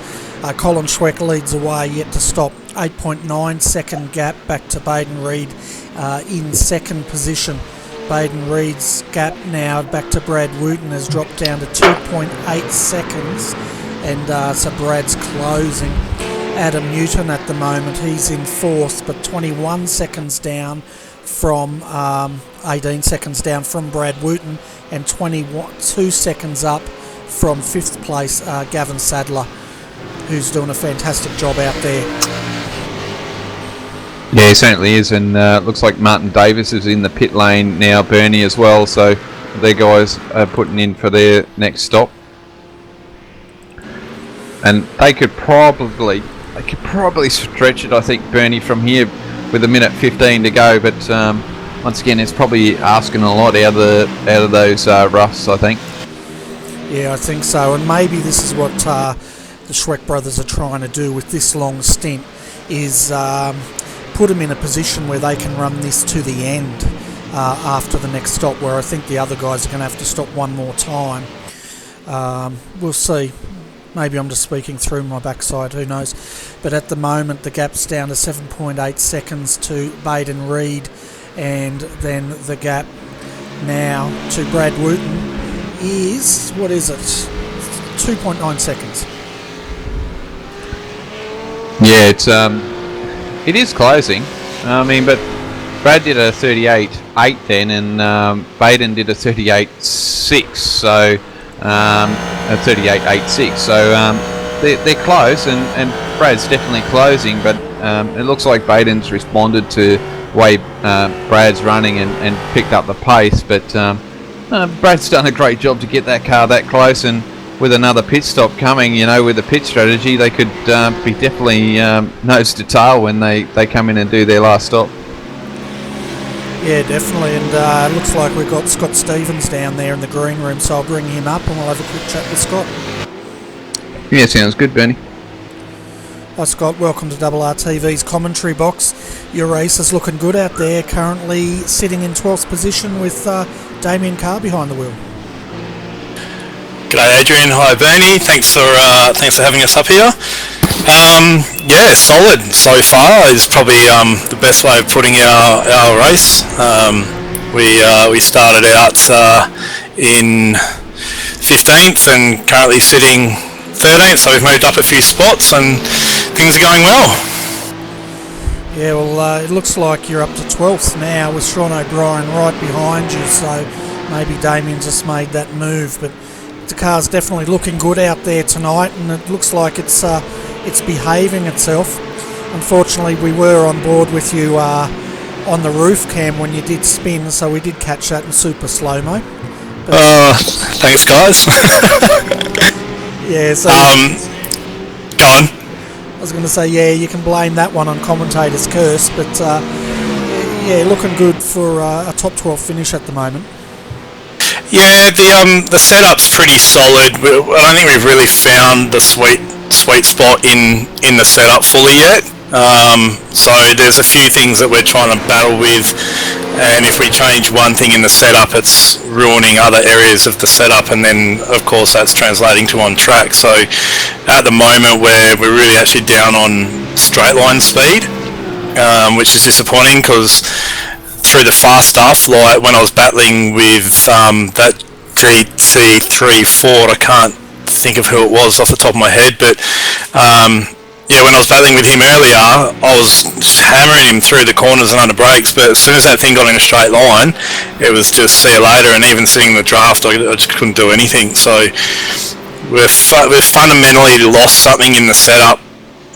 Colin Schweck leads away, yet to stop. 8.9 second gap back to Baden Reed in second position. Baden Reed's gap now back to Brad Wooten has dropped down to 2.8 seconds, and so Brad's closing. Adam Newton at the moment, he's in fourth, but 21 seconds down from 18 seconds down from Brad Wooten, and 22 seconds up from fifth place Gavin Sadler, who's doing a fantastic job out there. Yeah, he certainly is, and looks like Martin Davis is in the pit lane now, Bernie as well, so their guys are putting in for their next stop. And they could probably stretch it, I think, Bernie, from here with a minute 15 to go, but once again, it's probably asking a lot out of those roughs, I think. Yeah, I think so, and maybe this is what the Schweck brothers are trying to do with this long stint, is put them in a position where they can run this to the end after the next stop, where I think the other guys are going to have to stop one more time. We'll see. Maybe I'm just speaking through my backside, who knows. But at the moment, the gap's down to 7.8 seconds to Baden Reed, and then the gap now to Brad Wooten is, what is it? 2.9 seconds. Yeah, it is closing. I mean, but Brad did a 38.8 then, and Baden did a 38.6. So. At 38.86, so they're close, and Brad's definitely closing, but it looks like Baden's responded to the way Brad's running and picked up the pace, but Brad's done a great job to get that car that close, and with another pit stop coming, you know, with the pit strategy, they could be definitely nose to tail when they come in and do their last stop. Yeah, definitely, and it looks like we've got Scott Stevens down there in the green room, so I'll bring him up and we'll have a quick chat with Scott. Yeah, sounds good, Bernie. Hi Scott, welcome to RRTV's commentary box. Your race is looking good out there, currently sitting in 12th position with Damien Carr behind the wheel. G'day Adrian, hi Bernie, thanks for having us up here. Yeah, solid so far is probably the best way of putting our race. We started out in 15th and currently sitting 13th, so we've moved up a few spots and things are going well. Yeah, well, it looks like you're up to 12th now with Sean O'Brien right behind you, so maybe Damien just made that move, but the car's definitely looking good out there tonight, and it looks like it's behaving itself. Unfortunately, we were on board with you on the roof cam when you did spin, so we did catch that in super slow-mo. Thanks guys. Yeah, so go on. I was going to say, yeah, you can blame that one on commentator's curse, but yeah, looking good for a top 12 finish at the moment. Yeah, the setup's pretty solid. I don't think we've really found the sweet spot in the setup fully yet. So there's a few things that we're trying to battle with, and if we change one thing in the setup, it's ruining other areas of the setup, and then of course that's translating to on track. So at the moment we're really actually down on straight line speed, which is disappointing, because through the fast stuff, like when I was battling with that GT3 Ford, I can't think of who it was off the top of my head, but yeah, when I was battling with him earlier, I was hammering him through the corners and under brakes, but as soon as that thing got in a straight line, it was just see you later, and even sitting in the draft, I just couldn't do anything. So we've fundamentally lost something in the setup,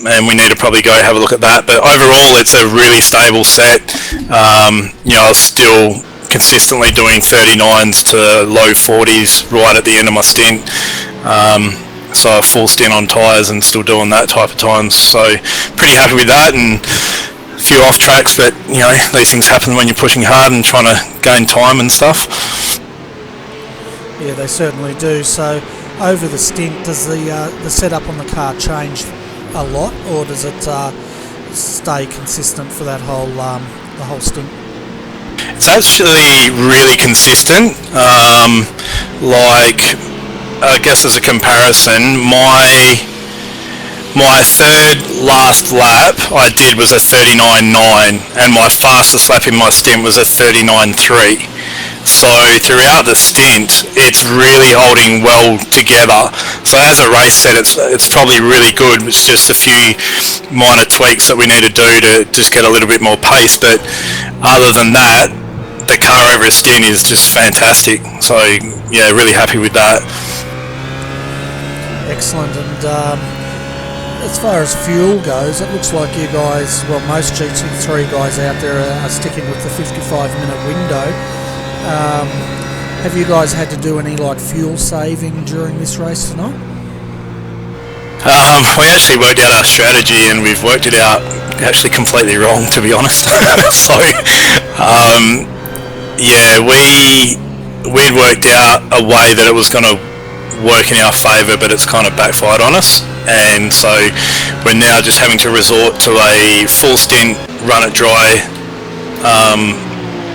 and we need to probably go have a look at that. But overall, it's a really stable set. You know, I was still consistently doing 39s to low 40s right at the end of my stint. So a full stint on tyres and still doing that type of times. So pretty happy with that, and a few off tracks, but you know, these things happen when you're pushing hard and trying to gain time and stuff. Yeah, they certainly do. So over the stint, does the setup on the car change a lot, or does it stay consistent for that whole the whole stint? It's actually really consistent. Like, I guess as a comparison, my third last lap I did was a 39.9, and my fastest lap in my stint was a 39.3. So throughout the stint, it's really holding well together. So as a race set, it's probably really good. It's just a few minor tweaks that we need to do to just get a little bit more pace. But other than that, the car over a stint is just fantastic. So yeah, really happy with that. Excellent. And as far as fuel goes, it looks like you guys, well, most GT3 guys out there are sticking with the 55-minute window. Have you guys had to do any like fuel saving during this race tonight? We actually worked out our strategy, and we've worked it out actually completely wrong, to be honest. So yeah, we'd worked out a way that it was going to work in our favour, but it's kind of backfired on us, and so we're now just having to resort to a full stint run it dry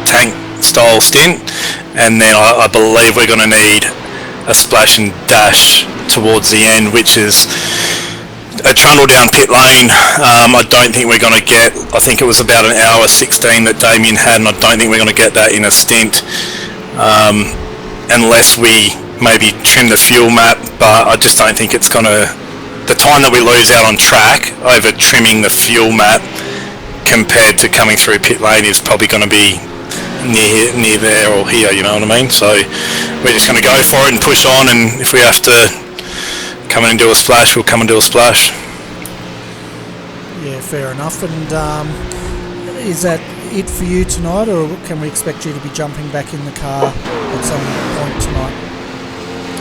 tank style stint, and then I believe we're going to need a splash and dash towards the end, which is a trundle down pit lane. I don't think we're going to get, I think it was about an hour 16 that Damien had, and I don't think we're going to get that in a stint unless we maybe trim the fuel map, but I just don't think it's going to, the time that we lose out on track over trimming the fuel map compared to coming through pit lane is probably going to be near there or here, you know what I mean? So we're just going to go for it and push on, and if we have to come in and do a splash, we'll come and do a splash. Yeah, fair enough. And is that it for you tonight, or can we expect you to be jumping back in the car at some point tonight?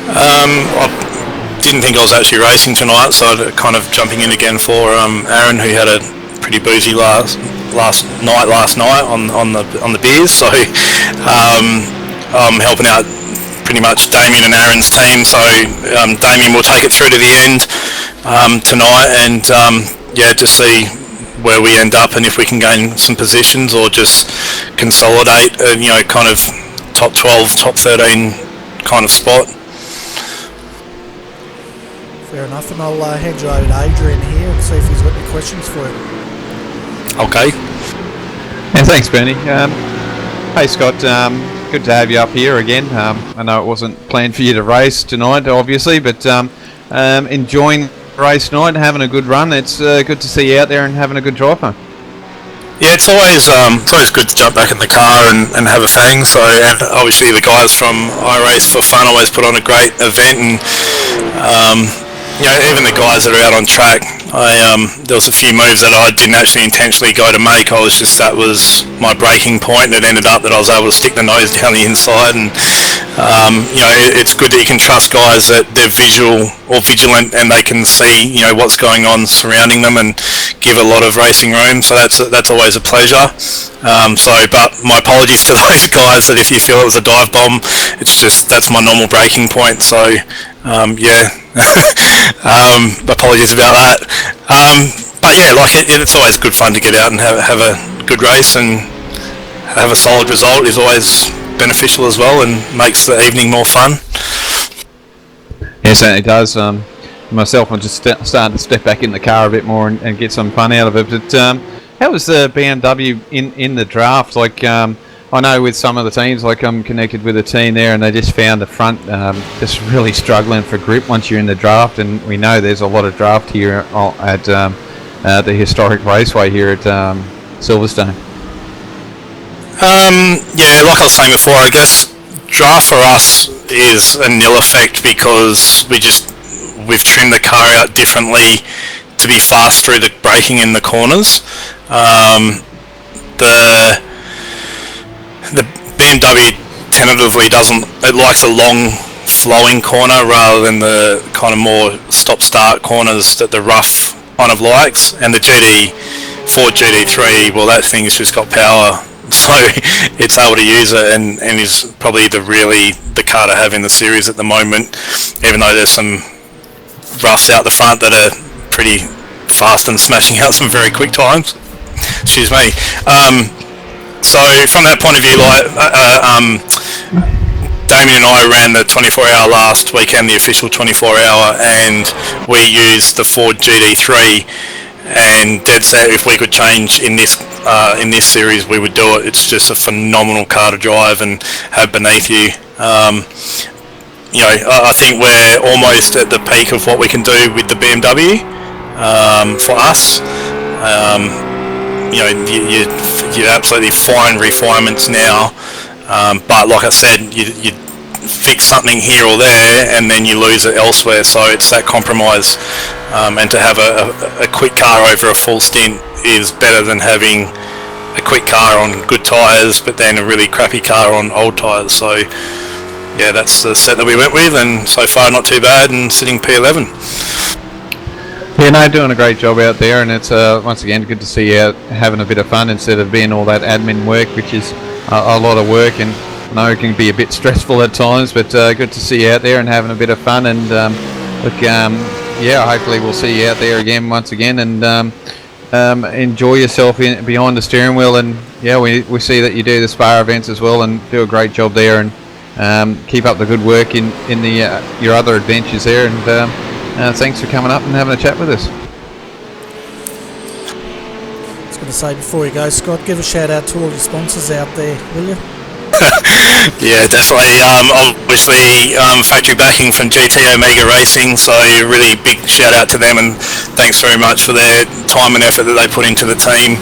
I didn't think I was actually racing tonight, so I'm kind of jumping in again for Aaron, who had a pretty boozy last night on the beers. So I'm helping out pretty much Damien and Aaron's team. So Damien will take it through to the end tonight, and yeah, just see where we end up and if we can gain some positions or just consolidate, kind of top 12, top 13 kind of spot. Fair enough, and I'll hand you over to Adrian here and see if he's got any questions for you. Okay. Yeah, thanks, Bernie. Hey, Scott. Good to have you up here again. I know it wasn't planned for you to race tonight, obviously, but enjoying the race tonight and having a good run. It's good to see you out there and having a good drive home. Yeah, it's always good to jump back in the car and have a fang. So, and obviously the guys from iRace for Fun always put on a great event, and even the guys that are out on track, there was a few moves that I didn't actually intentionally go to make. That was my breaking point, and it ended up that I was able to stick the nose down the inside. And it's good that you can trust guys that they're visual or vigilant, and they can see what's going on surrounding them and give a lot of racing room. So that's always a pleasure. But my apologies to those guys that if you feel it was a dive bomb, it's just that's my normal breaking point. So yeah. Apologies about that. But yeah, it's always good fun to get out and have a good race, and have a solid result is always beneficial as well, and makes the evening more fun. Yeah, it certainly does. Myself, I'm just starting to step back in the car a bit more and get some fun out of it. But how was the BMW in the draft? I know with some of the teams, I'm connected with a team there, and they just found the front just really struggling for grip once you're in the draft, and we know there's a lot of draft here at the historic raceway here at Silverstone. Yeah, like I was saying before, I guess draft for us is a nil effect because we've trimmed the car out differently to be fast through the braking in the corners. The BMW tentatively it likes a long flowing corner rather than the kind of more stop-start corners that the rough kind of likes, and the Ford GT3, well, that thing's just got power, so it's able to use it, and is probably the car to have in the series at the moment, even though there's some roughs out the front that are pretty fast and smashing out some very quick times. Excuse me. So from that point of view, Damien and I ran the 24-hour last weekend, the official 24-hour, and we used the Ford GD3. And dead set, if we could change in this series, we would do it. It's just a phenomenal car to drive and have beneath you. I think we're almost at the peak of what we can do with the BMW for us. You absolutely find refinements now, but like I said, you fix something here or there and then you lose it elsewhere, so it's that compromise, and to have a quick car over a full stint is better than having a quick car on good tyres but then a really crappy car on old tyres. So yeah, that's the set that we went with, and so far not too bad, and sitting P11. Yeah, no, doing a great job out there, and it's once again good to see you out having a bit of fun instead of being all that admin work, which is a lot of work, and I know it can be a bit stressful at times, but good to see you out there and having a bit of fun. And hopefully we'll see you out there again once again, and enjoy yourself behind the steering wheel. And yeah, we see that you do the Spa events as well and do a great job there, and keep up the good work in your other adventures there. And thanks for coming up and having a chat with us. I was going to say before you go, Scott, give a shout out to all your sponsors out there, will you? Yeah, definitely. Obviously, factory backing from GT Omega Racing, so a really big shout out to them, and thanks very much for their time and effort that they put into the team.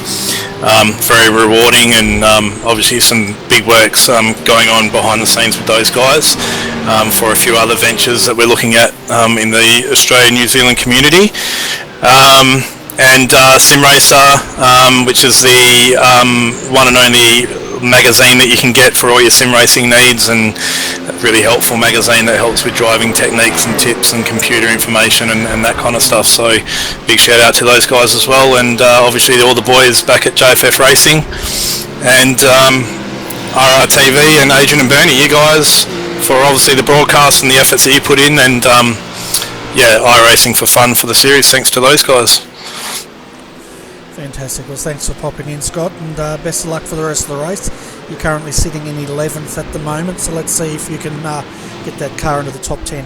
Very rewarding, and obviously some big works going on behind the scenes with those guys for a few other ventures that we're looking at in the Australia-New Zealand community. And Sim Racer, which is the one and only magazine that you can get for all your sim racing needs, and a really helpful magazine that helps with driving techniques and tips and computer information and that kind of stuff. So big shout out to those guys as well, and obviously all the boys back at JFF Racing and RRTV and Adrian and Bernie, you guys, for obviously the broadcast and the efforts that you put in, and iRacing for fun for the series. Thanks to those guys. Fantastic. Well, thanks for popping in, Scott, and best of luck for the rest of the race. You're currently sitting in 11th at the moment, so let's see if you can get that car into the top 10.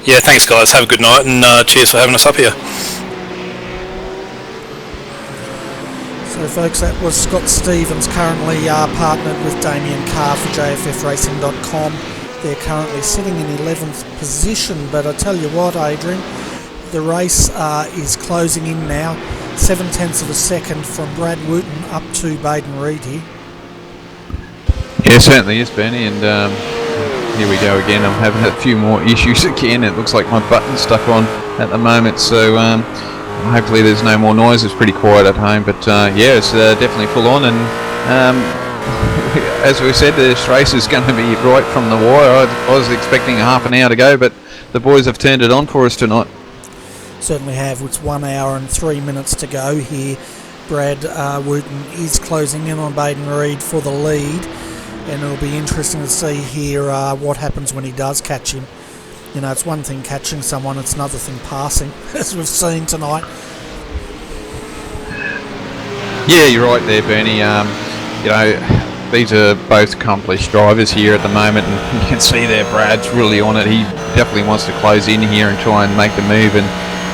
Yeah, thanks guys. Have a good night, and cheers for having us up here. So folks, that was Scott Stevens, currently partnered with Damien Carr for JFFRacing.com. They're currently sitting in 11th position, but I tell you what, Adrian, the race is closing in now. 0.7 of a second from Brad Wooten up to Baden Reed here. Yeah, certainly is, Bernie, and here we go again. I'm having a few more issues again. It looks like my button's stuck on at the moment, so hopefully there's no more noise. It's pretty quiet at home, but it's definitely full on, and as we said, this race is going to be right from the wire. I was expecting a half an hour to go, but the boys have turned it on for us tonight. Certainly have. It's 1 hour and 3 minutes to go here. Brad Wooten is closing in on Baden Reed for the lead, and it'll be interesting to see here what happens when he does catch him. You know, it's one thing catching someone, it's another thing passing, as we've seen tonight. Yeah, you're right there, Bernie. These are both accomplished drivers here at the moment, and you can see there Brad's really on it. He definitely wants to close in here and try and make the move, and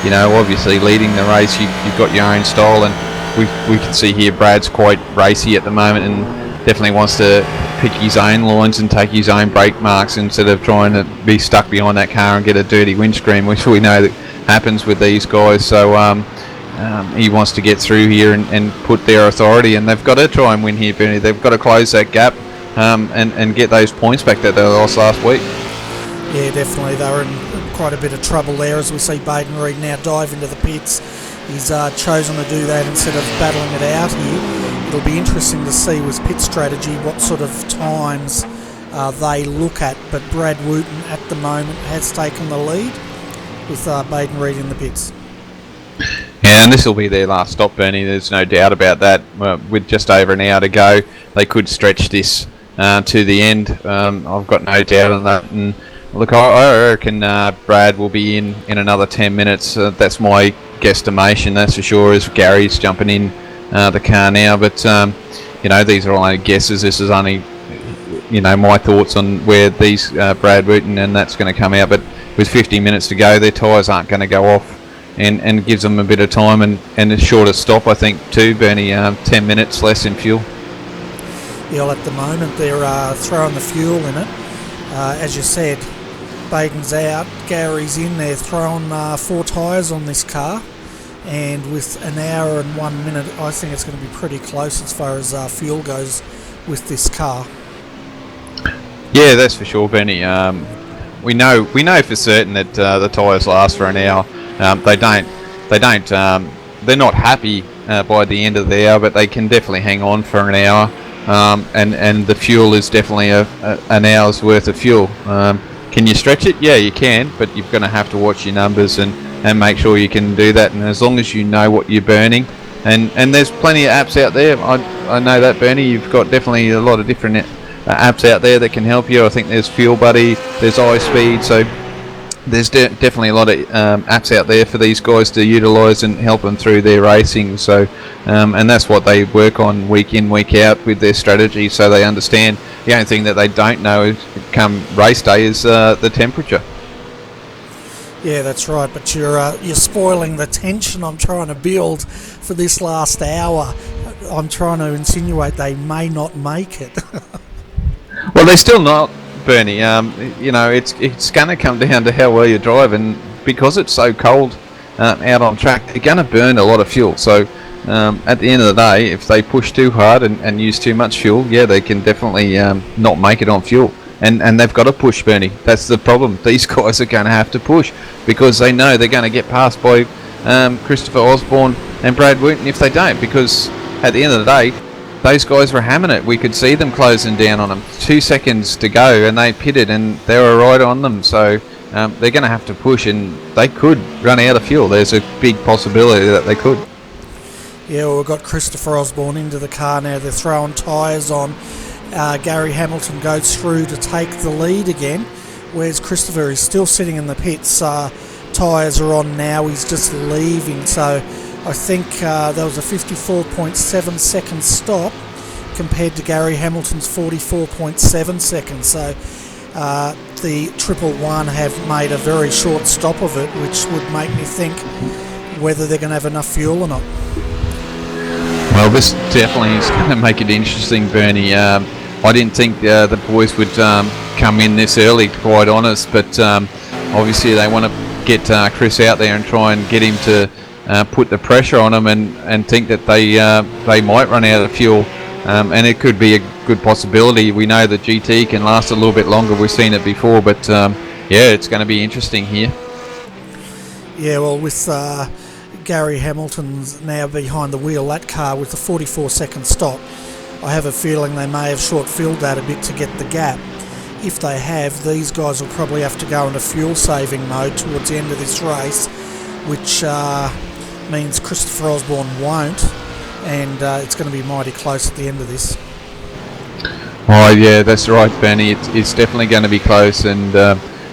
obviously leading the race, you've got your own style, and we can see here Brad's quite racy at the moment and definitely wants to pick his own lines and take his own brake marks instead of trying to be stuck behind that car and get a dirty windscreen, which we know that happens with these guys. So he wants to get through here and put their authority, and they've got to try and win here, Bernie. They've got to close that gap and get those points back that they lost last week. Yeah, definitely. They were in quite a bit of trouble there, as we see Baden Reed now dive into the pits. He's chosen to do that instead of battling it out here. It'll be interesting to see with pit strategy what sort of times they look at, but Brad Wooten at the moment has taken the lead with Baden Reed in the pits. Yeah, and this will be their last stop, Bernie. There's no doubt about that. With just over an hour to go, they could stretch this to the end. I've got no doubt on that. And look, I reckon Brad will be in another 10 minutes. That's my guesstimation, that's for sure, as Gary's jumping in the car now. But these are only guesses. This is only my thoughts on where these Brad Wooten and that's going to come out. But with 50 minutes to go, their tyres aren't going to go off, and gives them a bit of time and a shorter stop, I think, too, Bernie. 10 minutes less in fuel. Yeah, well, at the moment they're throwing the fuel in it. As you said, Baden's out, Gary's in there throwing 4 tyres on this car, and with an hour and 1 minute, I think it's going to be pretty close as far as fuel goes with this car. Yeah, that's for sure, Benny. We know for certain that the tyres last for an hour. They're not happy by the end of the hour, but they can definitely hang on for an hour. And the fuel is definitely an hour's worth of fuel. Can you stretch it? Yeah, you can, but you're going to have to watch your numbers and make sure you can do that. And as long as you know what you're burning, and there's plenty of apps out there. I know that, Bernie. You've got definitely a lot of different apps out there that can help you. I think there's Fuel Buddy, there's iSpeed, so there's definitely a lot of apps out there for these guys to utilise and help them through their racing. So, and that's what they work on week in, week out with their strategy, so they understand. The only thing that they don't know come race day is the temperature. Yeah, that's right, but you're spoiling the tension I'm trying to build for this last hour. I'm trying to insinuate they may not make it. Well, they're still not, Bernie. It's going to come down to how well you drive, and because it's so cold out on track, they're going to burn a lot of fuel. So at the end of the day, if they push too hard and use too much fuel, yeah, they can definitely not make it on fuel. And they've got to push, Bernie. That's the problem. These guys are going to have to push because they know they're going to get passed by Christopher Osborne and Brad Wooten if they don't, because at the end of the day, those guys were hammering it. We could see them closing down on them. 2 seconds to go, and they pitted, and they were right on them. So they're going to have to push, and they could run out of fuel. There's a big possibility that they could. Yeah, well, we've got Christopher Osborne into the car now. They're throwing tyres on. Gary Hamilton goes through to take the lead again, whereas Christopher is still sitting in the pits. Tyres are on now. He's just leaving, so I think there was a 54.7 second stop compared to Gary Hamilton's 44.7 seconds. So the 111 have made a very short stop of it, which would make me think whether they're going to have enough fuel or not. Well, this definitely is going to make it interesting, Bernie. I didn't think the boys would come in this early, to be quite honest, but obviously they want to get Chris out there and try and get him to put the pressure on them and think that they might run out of fuel, and it could be a good possibility. We know that GT can last a little bit longer. We've seen it before, but yeah, it's going to be interesting here. Yeah, well, with Gary Hamilton's now behind the wheel, that car with the 44-second stop, I have a feeling they may have short-filled that a bit to get the gap. If they have, these guys will probably have to go into fuel-saving mode towards the end of this race, which means Christopher Osborne won't, and it's going to be mighty close at the end of this. Oh yeah, that's right, Benny. It's definitely going to be close, and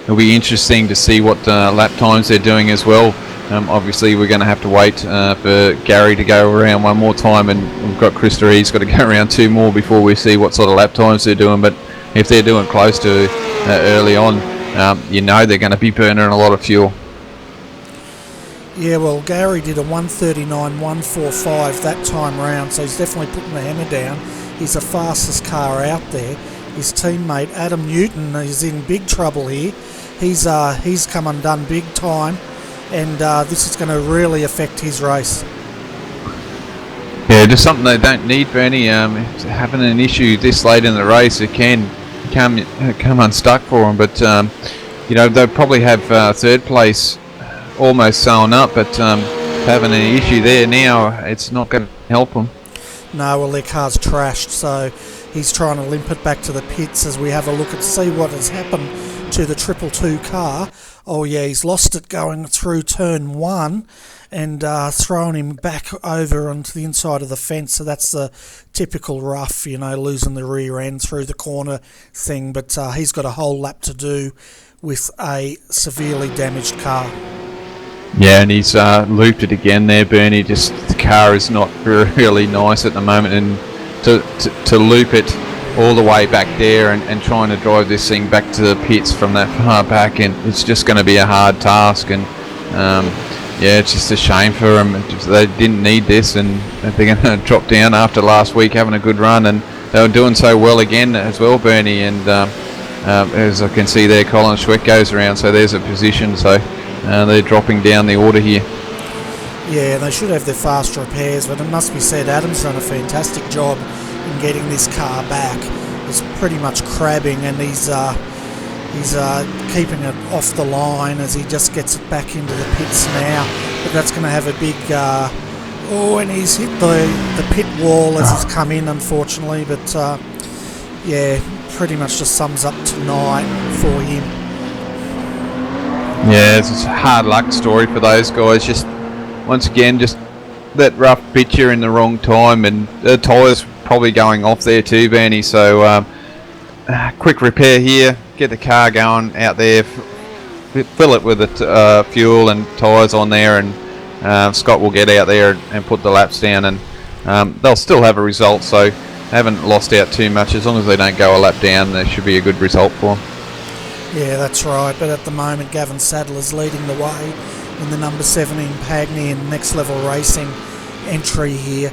it'll be interesting to see what lap times they're doing as well. Obviously, we're going to have to wait for Gary to go around one more time, and we've got Christopher. He's got to go around 2 more before we see what sort of lap times they're doing. But if they're doing close to early on, they're going to be burning a lot of fuel. Yeah, well, Gary did a 1:39.145 that time round, so he's definitely putting the hammer down. He's the fastest car out there. His teammate Adam Newton is in big trouble here. He's come undone big time, and this is going to really affect his race. Yeah, just something they don't need, Bernie. Having an issue this late in the race, it can come unstuck for them. But they'll probably have third place almost sewn up. But having an issue there now, it's not going to help them. No, well, their car's trashed, so he's trying to limp it back to the pits as we have a look and see what has happened to the 222 car. Oh yeah, he's lost it going through turn 1 and thrown him back over onto the inside of the fence. So that's the typical rough, losing the rear end through the corner thing. But he's got a whole lap to do with a severely damaged car. Yeah, and he's looped it again there, Bernie. Just the car is not really nice at the moment, and to loop it all the way back there and trying to drive this thing back to the pits from that far back, and it's just going to be a hard task. And yeah, it's just a shame for them. They didn't need this, and they're going to drop down after last week having a good run, and they were doing so well again as well, Bernie. And as I can see there, Colin Schweck goes around, so there's a position. So they're dropping down the order here. Yeah, they should have their fast repairs, but it must be said Adam's done a fantastic job in getting this car back. It's pretty much crabbing, and he's keeping it off the line as he just gets it back into the pits now. But that's going to have a big... and he's hit the pit wall as he's come in, unfortunately. But yeah, pretty much just sums up tonight for him. Yeah, it's a hard luck story for those guys. Just once again, just that rough picture in the wrong time, and the tyres probably going off there too, Bernie. So quick repair here, get the car going out there, fill it with the fuel and tyres on there, and Scott will get out there and put the laps down, and they'll still have a result. So haven't lost out too much. As long as they don't go a lap down, there should be a good result for them. Yeah, that's right. But at the moment, Gavin Sadler's leading the way in the number 17 Pagny and Next Level Racing entry here.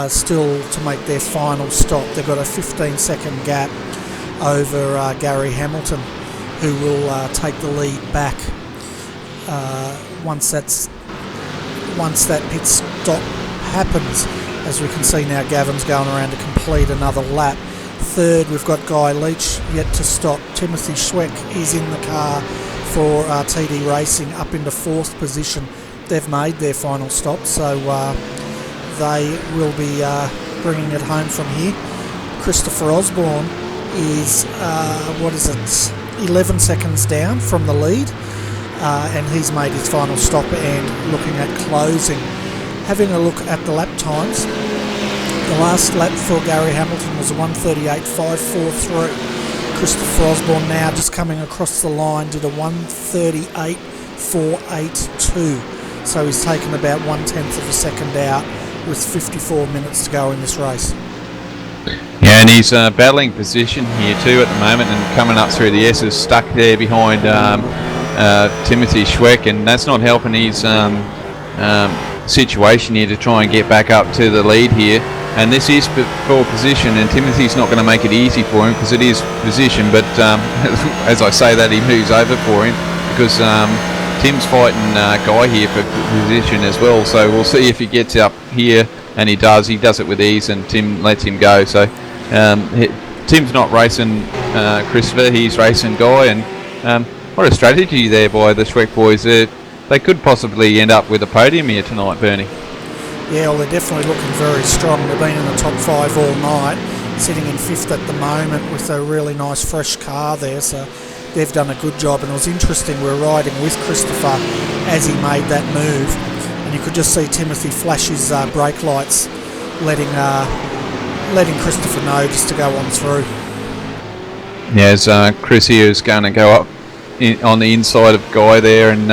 Still to make their final stop. They've got a 15-second gap over Gary Hamilton, who will take the lead back once that pit stop happens. As we can see now, Gavin's going around to complete another lap. Third, we've got Guy Leach yet to stop. Timothy Schweck is in the car for TD Racing up into fourth position. They've made their final stop, so they will be bringing it home from here. Christopher Osborne is 11 seconds down from the lead, and he's made his final stop and looking at closing. Having a look at the lap times, the last lap for Gary Hamilton was a 1:38.543. Christopher Osborne now just coming across the line did a 1:38.482. So he's taken about 1/10 of a second out with 54 minutes to go in this race. Yeah, and he's battling position here too at the moment, and coming up through the S's, stuck there behind Timothy Schweck, and that's not helping his situation here to try and get back up to the lead here. And this is for position, and Timothy's not going to make it easy for him because it is position, but as I say that, he moves over for him because Tim's fighting Guy here for position as well. So we'll see if he gets up here, and he does it with ease, and Tim lets him go. So Tim's not racing Christopher, he's racing Guy, and what a strategy there by the Schweck boys. They could possibly end up with a podium here tonight, Bernie. Yeah, well, they're definitely looking very strong. They've been in the top 5 all night, sitting in 5th at the moment with a really nice fresh car there, so they've done a good job. And it was interesting, we were riding with Christopher as he made that move, and you could just see Timothy flash his brake lights, letting Christopher know just to go on through. Yeah, as Chris here is going to go up on the inside of Guy there, and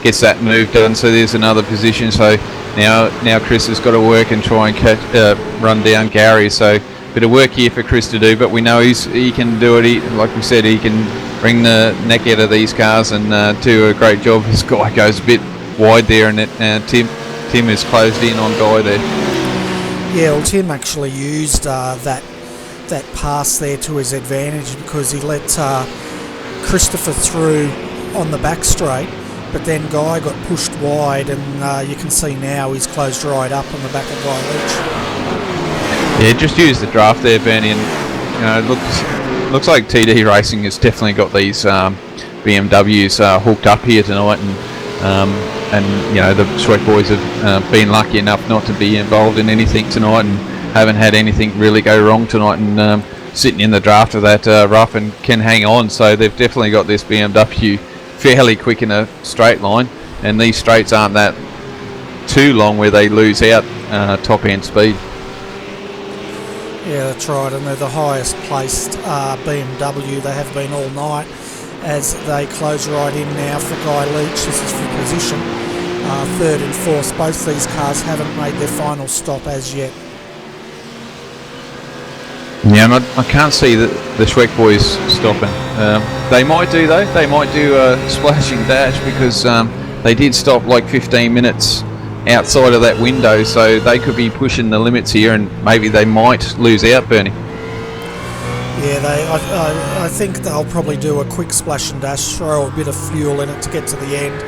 gets that move done, so there's another position. So now Chris has got to work and try and run down Gary. So bit of work here for Chris to do, but we know he can do it. Like we said, he can bring the neck out of these cars and do a great job. This Guy goes a bit wide there, and Tim is closed in on Guy there. Yeah, well, Tim actually used that pass there to his advantage because he let Christopher through on the back straight, but then Guy got pushed wide, and you can see now he's closed right up on the back of Guy Leach. Yeah, just use the draft there, Bernie, and it looks like TD Racing has definitely got these BMWs hooked up here tonight, and the Schweck boys have been lucky enough not to be involved in anything tonight, and haven't had anything really go wrong tonight, and sitting in the draft of that rough and can hang on. So they've definitely got this BMW fairly quick in a straight line, and these straights aren't that too long where they lose out top end speed. Yeah, that's right, and they're the highest placed BMW they have been all night. as they close right in now for Guy Leach. This is for position. Third and fourth. Both these cars haven't made their final stop as yet. Yeah, and I can't see the Schweck boys stopping. They might do though. They might do a splash and dash because they did stop like 15 minutes outside of that window, so they could be pushing the limits here, and maybe they might lose out, Bernie. Yeah, I think they'll probably do a quick splash and dash, throw a bit of fuel in it to get to the end.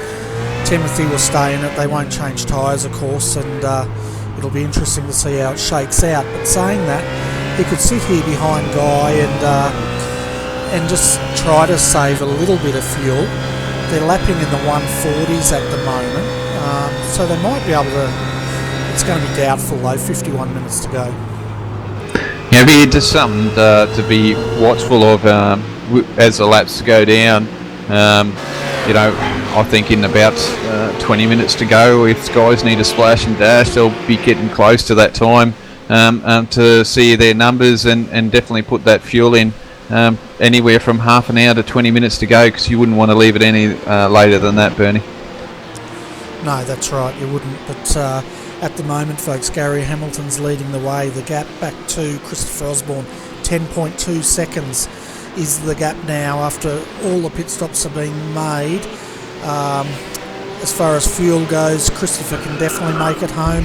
Timothy will stay in it. They won't change tyres, of course, and it'll be interesting to see how it shakes out. But saying that, he could sit here behind Guy and just try to save a little bit of fuel. They're lapping in the 140s at the moment, so they might be able to. It's going to be doubtful though. 51 minutes to go. Yeah, it'd be just something to be watchful of as the laps go down. You know, I think in about 20 minutes to go, if guys need a splash and dash, they'll be getting close to that time to see their numbers and definitely put that fuel in anywhere from half an hour to 20 minutes to go, because you wouldn't want to leave it any later than that, Bernie. No, that's right, you wouldn't. But at the moment, folks, Gary Hamilton's leading the way. The gap back to Christopher Osborne, 10.2 seconds is the gap now after all the pit stops are being made. As far as fuel goes, Christopher can definitely make it home.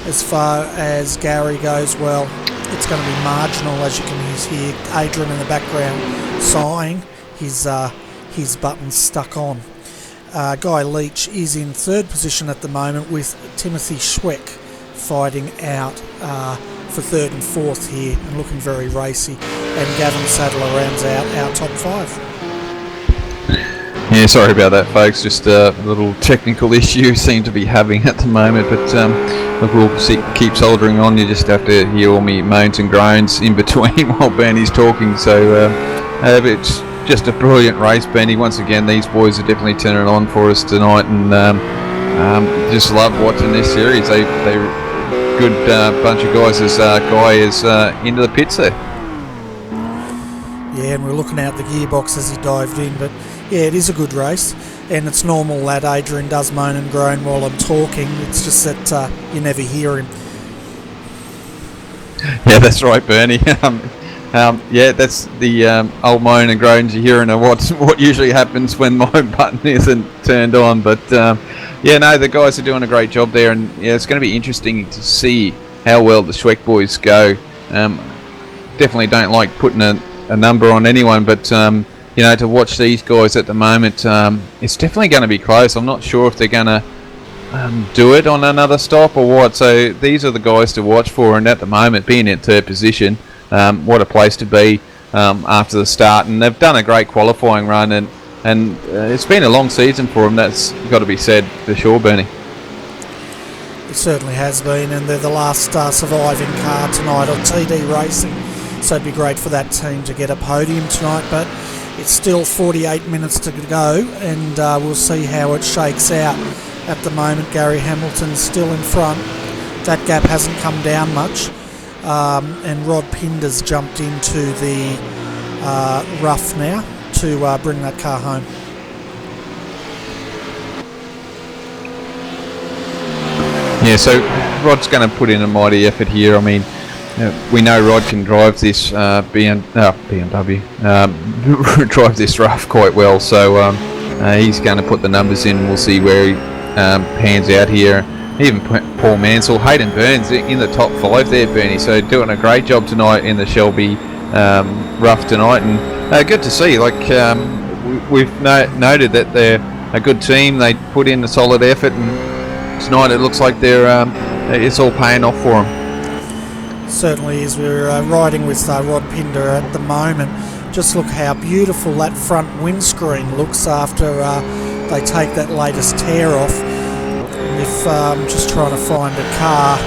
As far as Gary goes, well, it's going to be marginal, as you can hear Adrian in the background sighing, his buttons stuck on. Guy Leach is in third position at the moment, with Timothy Schweck fighting out for third and fourth here and looking very racy, and Gavin Sadler rounds out our top five. Yeah, sorry about that, folks. Just a little technical issue seem to be having at the moment, but look, we'll keep soldering on. You just have to hear all me moans and groans in between while Bernie's talking. So it's just a brilliant race, Bernie. Once again, these boys are definitely turning on for us tonight, and just love watching this series. They're good bunch of guys as Guy is into the pits there. Yeah, and we're looking out the gearbox as he dived in, but yeah, it is a good race, and it's normal that Adrian does moan and groan while I'm talking. It's just that you never hear him. Yeah, that's right, Bernie. Yeah, that's the old moan and groans you hear, and what usually happens when my button isn't turned on. But yeah, no, the guys are doing a great job there, and yeah, it's going to be interesting to see how well the Schweck boys go. Definitely don't like putting a number on anyone, but you know, to watch these guys at the moment, it's definitely going to be close. I'm not sure if they're going to do it on another stop or what. So these are the guys to watch for, and at the moment, being in third position, what a place to be after the start. And they've done a great qualifying run, and it's been a long season for them. That's got to be said for sure, Bernie. It certainly has been, and they're the last surviving car tonight on TD Racing. So it'd be great for that team to get a podium tonight, but it's still 48 minutes to go, and we'll see how it shakes out. At the moment, Gary Hamilton's still in front. That gap hasn't come down much, and Rod Pinder's jumped into the rough now to bring that car home. Yeah, so Rod's going to put in a mighty effort here. I mean, we know Rod can drive this BMW, drive this rough quite well, so he's going to put the numbers in. We'll see where he pans out here. Even Paul Mansell, Hayden Burns in the top five there, Bernie, so doing a great job tonight in the Shelby rough tonight, and good to see. Like we've noted that they're a good team. They put in a solid effort, and tonight it looks like it's all paying off for them. Certainly is. We're riding with Rod Pinder at the moment. Just look how beautiful that front windscreen looks after they take that latest tear off. And if I'm just trying to find a car,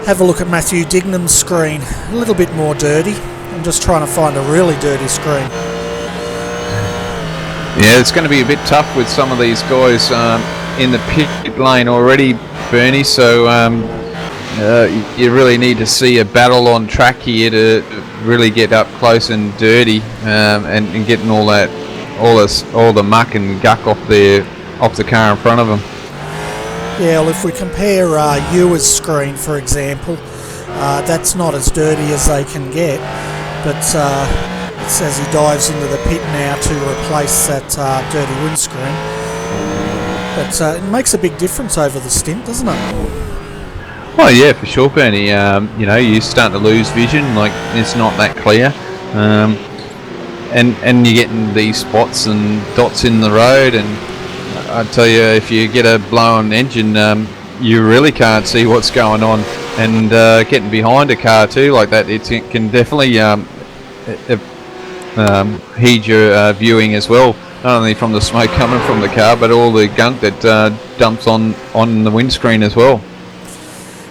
have a look at Matthew Dignam's screen. A little bit more dirty. I'm just trying to find a really dirty screen. Yeah, it's going to be a bit tough with some of these guys in the pit lane already, Bernie, so you really need to see a battle on track here to really get up close and dirty, and getting all the muck and guck off the car in front of them. Yeah, well, if we compare Ewer's screen, for example, that's not as dirty as they can get, but it's as he dives into the pit now to replace that dirty windscreen. But it makes a big difference over the stint, doesn't it? Well, yeah, for sure, Bernie. You're starting to lose vision, like it's not that clear, and you're getting these spots and dots in the road, and I tell you, if you get a blown engine, you really can't see what's going on, and getting behind a car too like that, it can definitely heed your viewing as well, not only from the smoke coming from the car, but all the gunk that dumps on the windscreen as well.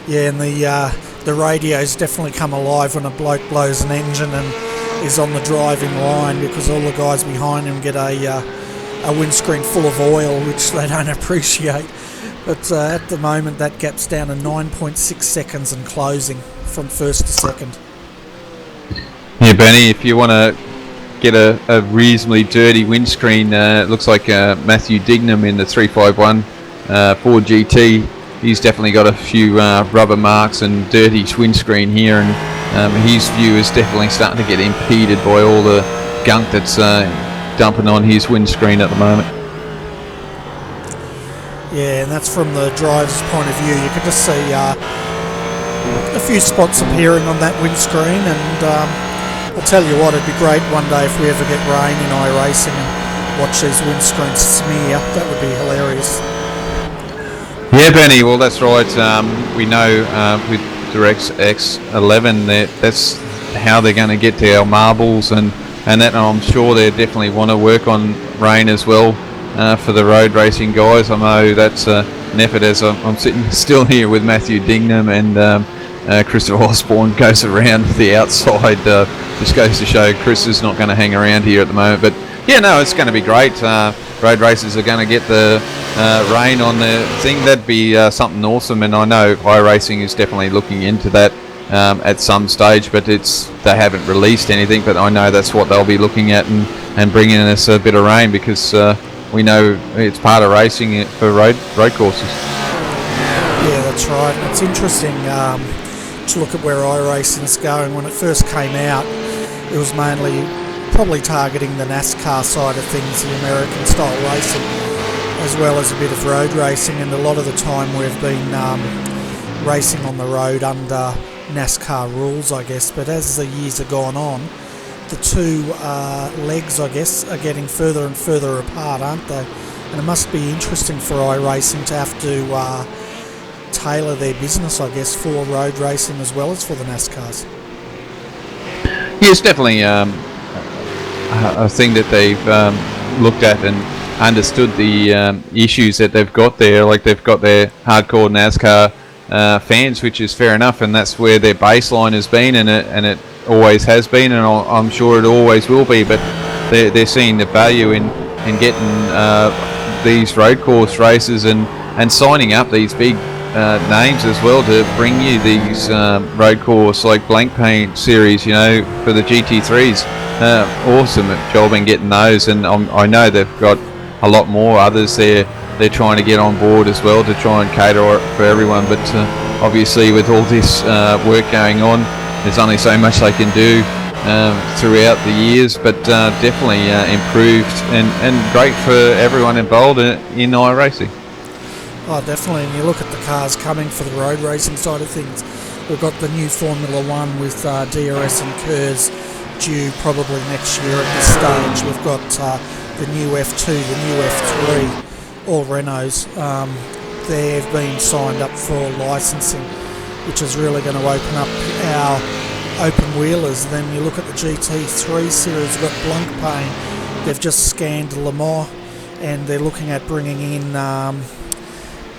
Yeah, and the radios definitely come alive when a bloke blows an engine and is on the driving line, because all the guys behind him get a windscreen full of oil, which they don't appreciate. But at the moment that gap's down to 9.6 seconds and closing from first to second. Yeah, Benny, if you want to get a reasonably dirty windscreen, it looks like Matthew Dignam in the 351 Ford GT, he's definitely got a few rubber marks and dirty windscreen here, and his view is definitely starting to get impeded by all the gunk that's dumping on his windscreen at the moment. Yeah, and that's from the driver's point of view. You can just see a few spots appearing on that windscreen, and I'll tell you what, it'd be great one day if we ever get rain in iRacing and watch these windscreens smear. That would be hilarious. Yeah, Benny, well that's right. We know with DirectX 11 that's how they're going to get to our marbles, and that I'm sure they definitely want to work on rain as well for the road racing guys. I know that's an effort, as I'm sitting still here with Matthew Dignam, and Christopher Osborne goes around the outside. Just goes to show Chris is not going to hang around here at the moment. But yeah, no, it's going to be great. Road racers are going to get the rain on the thing. That'd be something awesome, and I know iRacing is definitely looking into that at some stage, but they haven't released anything, but I know that's what they'll be looking at, and bringing us a bit of rain, because we know it's part of racing for road courses. Yeah, that's right. It's interesting to look at where iRacing's going. When it first came out, it was mainly probably targeting the NASCAR side of things, the American style racing, as well as a bit of road racing, and a lot of the time we've been racing on the road under NASCAR rules, I guess. But as the years have gone on, the two legs, I guess, are getting further and further apart, aren't they? And it must be interesting for iRacing to have to tailor their business, I guess, for road racing as well as for the NASCARs. Yeah, it's definitely a thing that they've looked at and understood the issues that they've got there. Like, they've got their hardcore NASCAR fans, which is fair enough, and that's where their baseline has been, and it always has been, and I'm sure it always will be. But they're seeing the value in getting these road course races and signing up these big names as well to bring you these road course like blank paint series, for the GT3s. Awesome job in getting those, and I know they've got a lot more others they're trying to get on board as well to try and cater for everyone. But obviously with all this work going on, there's only so much they can do throughout the years, but definitely improved and great for everyone involved in iRacing. Oh, definitely. And you look at the cars coming for the road racing side of things. We've got the new Formula One with DRS and KERS due probably next year at this stage. We've got the new F2, the new F3, all Renaults. They've been signed up for licensing, which is really going to open up our open wheelers. Then you look at the GT3 series, we've got Blancpain. They've just scanned Le Mans, and they're looking at bringing in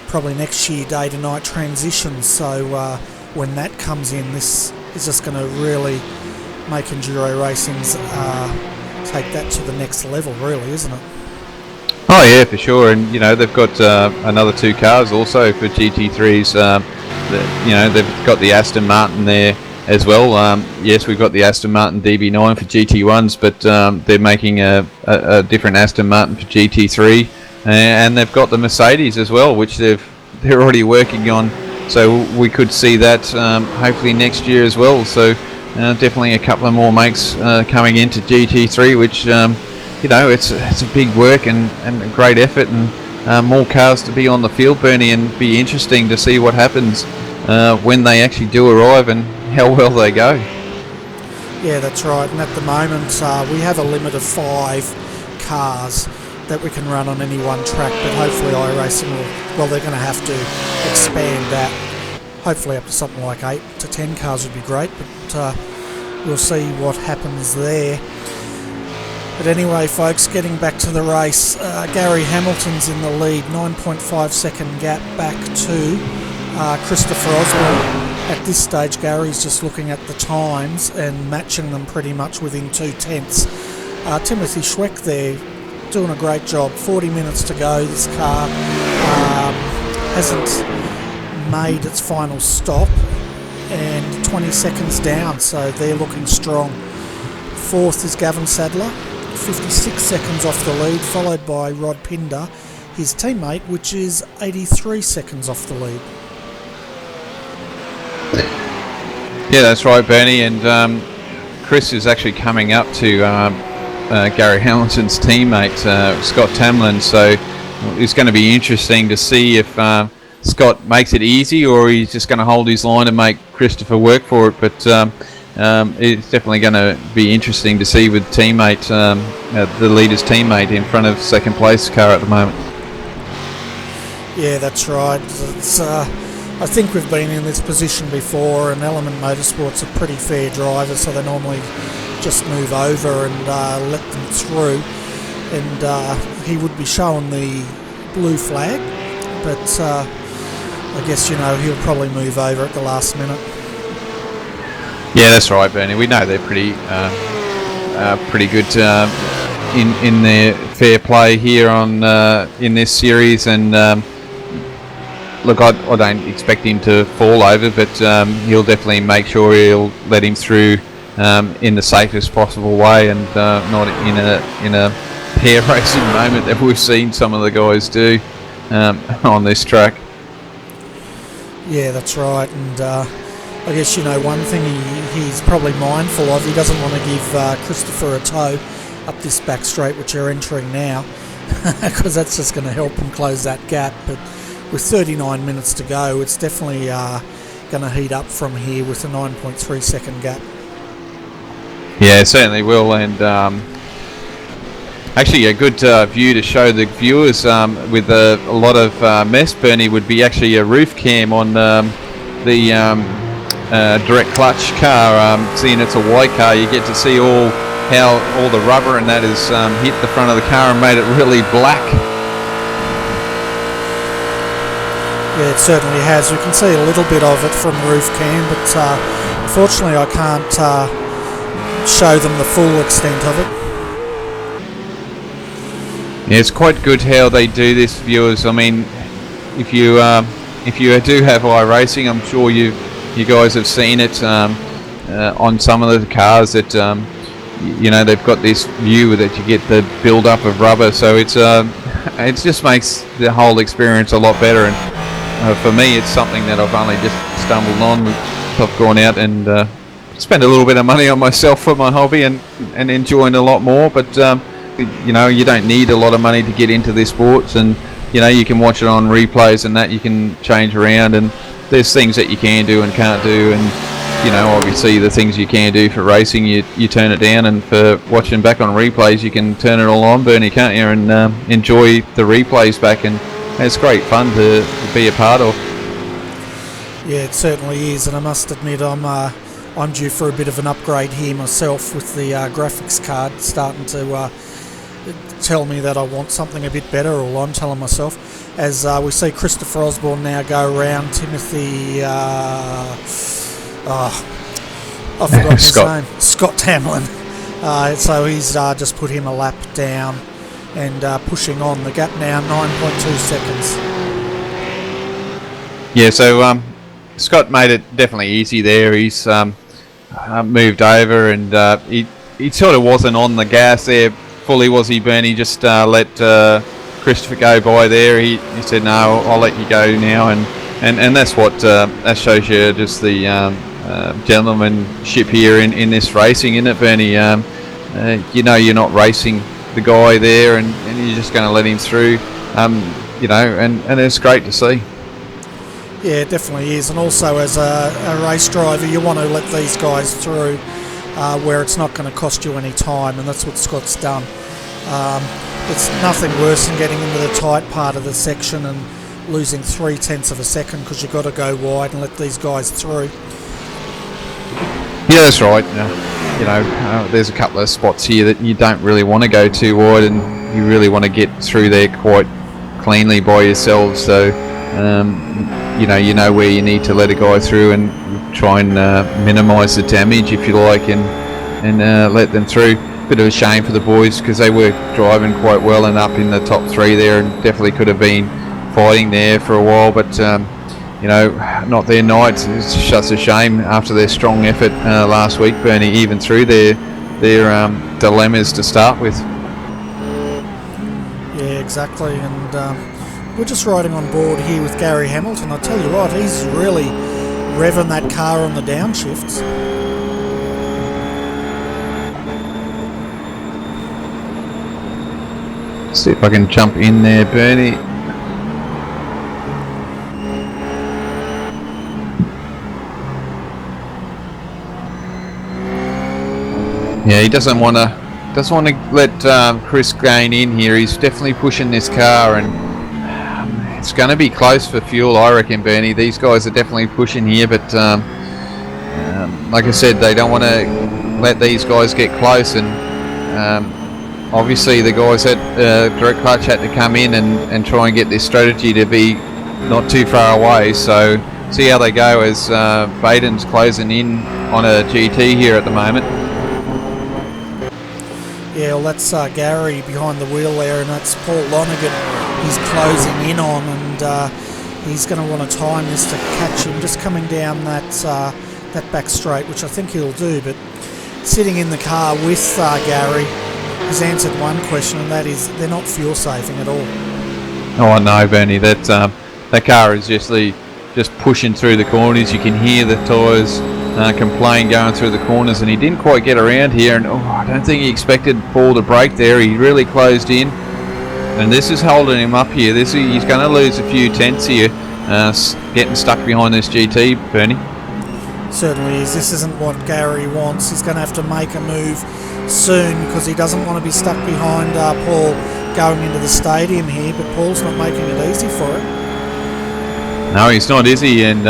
probably next year day to night transitions. So when that comes in, this is just going to really make enduro racing's take that to the next level, really, isn't it? Oh yeah, for sure. And they've got another two cars also for GT3s. they've got the Aston Martin there as well. Yes, we've got the Aston Martin DB9 for GT1s, but they're making a different Aston Martin for GT3, and they've got the Mercedes as well, which they're already working on. So we could see that hopefully next year as well. So definitely a couple of more makes coming into GT3, which it's a big work and a great effort, and more cars to be on the field, Bernie, and be interesting to see what happens when they actually do arrive and how well they go. Yeah, that's right. And at the moment, we have a limit of 5 cars that we can run on any one track, but hopefully iRacing they're going to have to expand that. Hopefully up to something like 8 to 10 cars would be great, but we'll see what happens there. But anyway, folks, getting back to the race, Gary Hamilton's in the lead, 9.5 second gap back to Christopher Osborne. At this stage, Gary's just looking at the times and matching them pretty much within 2/10. Timothy Schweck there doing a great job. 40 minutes to go. This car hasn't made its final stop, and 20 seconds down, so they're looking strong. Fourth is Gavin Sadler, 56 seconds off the lead, followed by Rod Pinder, his teammate, which is 83 seconds off the lead. Yeah, that's right, Bernie, and Chris is actually coming up to Gary Hamilton's teammate, Scott Tamlin, so it's going to be interesting to see if Scott makes it easy or he's just going to hold his line and make Christopher work for it, but it's definitely going to be interesting to see with teammate, the leader's teammate in front of second place car at the moment. Yeah, that's right. It's, I think we've been in this position before, and Element Motorsport's a pretty fair driver, so they normally just move over and let them through, and he would be showing the blue flag, but I guess he'll probably move over at the last minute. Yeah, that's right, Bernie. We know they're pretty good in their fair play here on in this series, and look, I don't expect him to fall over, but he'll definitely make sure he'll let him through in the safest possible way, and not in a pair racing moment that we've seen some of the guys do on this track. Yeah, that's right, and I guess one thing he's probably mindful of, he doesn't want to give Christopher a tow up this back straight which you're entering now, because that's just going to help him close that gap. But with 39 minutes to go, it's definitely going to heat up from here with a 9.3 second gap. Yeah, it certainly will, and actually a good view to show the viewers with a lot of mess, Bernie, would be actually a roof cam on the direct clutch car. Seeing it's a white car, you get to see how all the rubber and that has hit the front of the car and made it really black. Yeah, it certainly has. We can see a little bit of it from roof cam, but unfortunately I can't show them the full extent of it. Yeah, it's quite good how they do this, viewers. I mean, if you do have iRacing, I'm sure you guys have seen it on some of the cars that they've got this view that you get the build up of rubber, so it just makes the whole experience a lot better. And for me, it's something that I've only just stumbled on. I've gone out and spent a little bit of money on myself for my hobby and enjoying a lot more, but you don't need a lot of money to get into this sports, and you can watch it on replays and that you can change around, and there's things that you can do and can't do, and obviously the things you can do for racing you turn it down, and for watching back on replays you can turn it all on, Bernie, can't you, and enjoy the replays back, and it's great fun to be a part of. Yeah, it certainly is, and I must admit I'm due for a bit of an upgrade here myself, with the graphics card starting to tell me that I want something a bit better, or I'm telling myself, as we see Christopher Osborne now go around Timothy I forgot his name, Scott Tamlin, so he's just put him a lap down and pushing on. The gap now 9.2 seconds. Yeah, so Scott made it definitely easy there. He's moved over, and he sort of wasn't on the gas there fully, was he, Bernie? Just let Christopher go by there. He said, no, I'll let you go now, and that's what that shows you just the gentlemanship here in this racing, isn't it, Bernie? You're not racing the guy there, and you're just going to let him through, and it's great to see. Yeah, it definitely is, and also as a race driver, you want to let these guys through where it's not going to cost you any time, and that's what Scott's done. It's nothing worse than getting into the tight part of the section and losing 0.3 of a second because you've got to go wide and let these guys through. Yeah, that's right. There's a couple of spots here that you don't really want to go too wide, and you really want to get through there quite cleanly by yourselves. So, you know where you need to let a guy through and try and minimise the damage, if you like, and let them through. Bit of a shame for the boys because they were driving quite well and up in the top 3 there, and definitely could have been fighting there for a while, but not their night. It's just a shame after their strong effort last week, Bernie, even through their dilemmas to start with. Yeah, exactly, and we're just riding on board here with Gary Hamilton. I tell you what, he's really revving that car on the downshifts. See if I can jump in there, Bernie. Yeah, he doesn't want to let Chris gain in here. He's definitely pushing this car, and it's going to be close for fuel, I reckon, Bernie. These guys are definitely pushing here, but like I said, they don't want to let these guys get close, and obviously the guys at Direct Clutch had to come in and try and get this strategy to be not too far away. So see how they go as Baden's closing in on a GT here at the moment. Yeah, well, that's Gary behind the wheel there, and that's Paul Lonergan he's closing in on, and he's going to want to time this to catch him just coming down that back straight, which I think he'll do. But sitting in the car with Gary, he's answered one question, and that is they're not fuel saving at all. Oh no, Bernie, that car is just pushing through the corners. You can hear the tyres complain going through the corners, and he didn't quite get around here, and I don't think he expected Paul to brake there. He really closed in, and this is holding him up here. He's going to lose a few tenths here, getting stuck behind this GT, Bernie. Certainly is. This isn't what Gary wants. He's going to have to make a move soon because he doesn't want to be stuck behind Paul going into the stadium here, but Paul's not making it easy for him. No, he's not, is he? And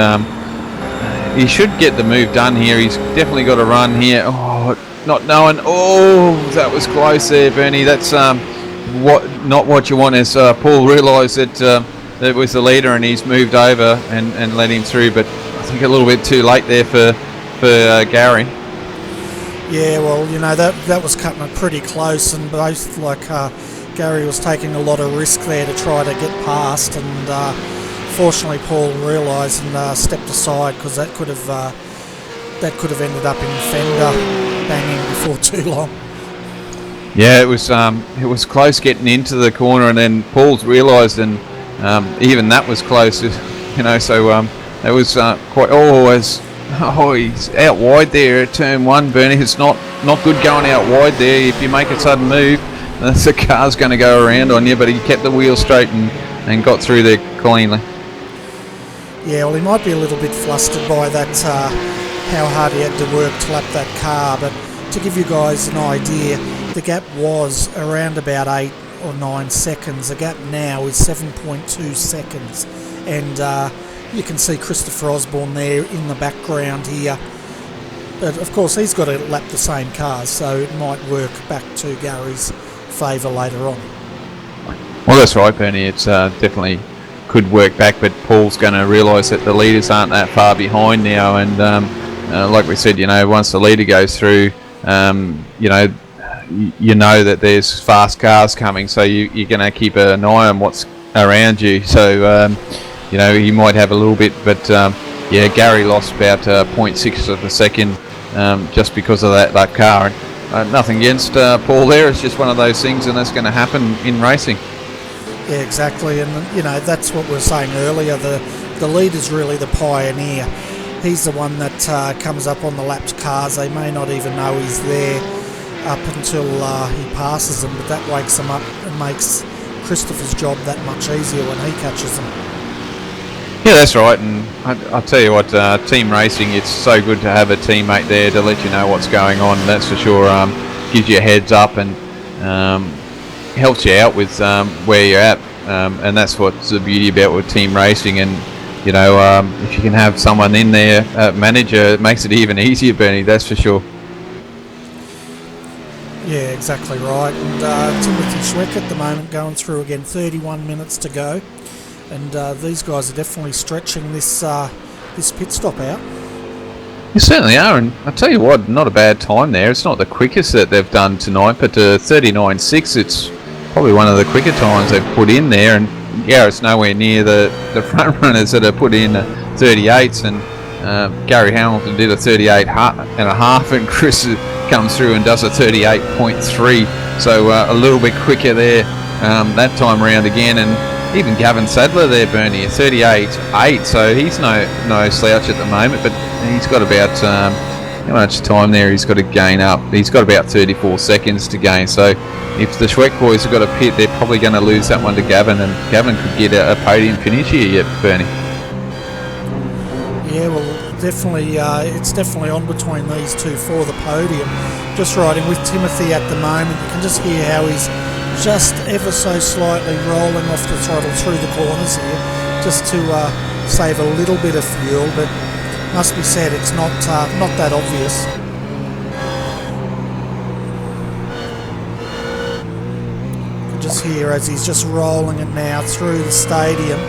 he should get the move done here. He's definitely got a run here. Oh, not knowing. Oh, that was close there, Bernie. That's not what you want. As Paul realised that it was the leader, and he's moved over and let him through. But I think a little bit too late there for Gary. Yeah, well, that was cutting it pretty close, and both Gary was taking a lot of risk there to try to get past, and fortunately Paul realised and stepped aside because that could have ended up in fender banging before too long. Yeah, it was close getting into the corner, and then Paul's realised, and even that was close, So it was quite. He's out wide there at turn 1, Bernie. It's not good going out wide there. If you make a sudden move, the car's going to go around on you, but he kept the wheel straight and got through there cleanly. Yeah, well, he might be a little bit flustered by that, how hard he had to work to lap that car, but to give you guys an idea, the gap was around about 8 or 9 seconds. The gap now is 7.2 seconds, and you can see Christopher Osborne there in the background here. But of course he's got to lap the same cars, so it might work back to Gary's favour later on. Well, that's right, Bernie. It's definitely could work back, but Paul's going to realise that the leaders aren't that far behind now, and like we said, once the leader goes through, you know that there's fast cars coming, so you're going to keep an eye on what's around you. So you might have a little bit, but yeah, Gary lost about 0.6 of a second just because of that car. And nothing against Paul there. It's just one of those things, and that's going to happen in racing. Yeah, exactly. And that's what we were saying earlier. The leader's really the pioneer. He's the one that comes up on the lapped cars. They may not even know he's there up until he passes them, but that wakes them up and makes Christopher's job that much easier when he catches them. Yeah, that's right. And I'll tell you what, team racing, it's so good to have a teammate there to let you know what's going on. That's for sure. Gives you a heads up and helps you out with where you're at. And that's what's the beauty about with team racing. And if you can have someone in there, manager, it makes it even easier, Bernie, that's for sure. Yeah, exactly right. And Timothy Schweck at the moment going through again, 31 minutes to go. And these guys are definitely stretching this pit stop out. You certainly are, and I'll tell you what, not a bad time there. It's not the quickest that they've done tonight, but 39.6, it's probably one of the quicker times they've put in there. And yeah, it's nowhere near the front runners that have put in 38s. And Gary Hamilton did a 38 and a half, and Chris comes through and does a 38.3. So a little bit quicker there that time around again. And even Gavin Sadler there, Bernie, a 38.8. So he's no slouch at the moment, but he's got about how much time there he's got to gain up. He's got about 34 seconds to gain. So if the Schweck boys have got a pit, they're probably going to lose that one to Gavin, and Gavin could get a podium finish here yet, Bernie. Yeah, well, definitely, it's definitely on between these two for the podium. Just riding with Timothy at the moment, you can just hear how he's just ever so slightly rolling off the throttle through the corners here, just to save a little bit of fuel, but must be said it's not that obvious. You can just hear as he's just rolling it now through the stadium,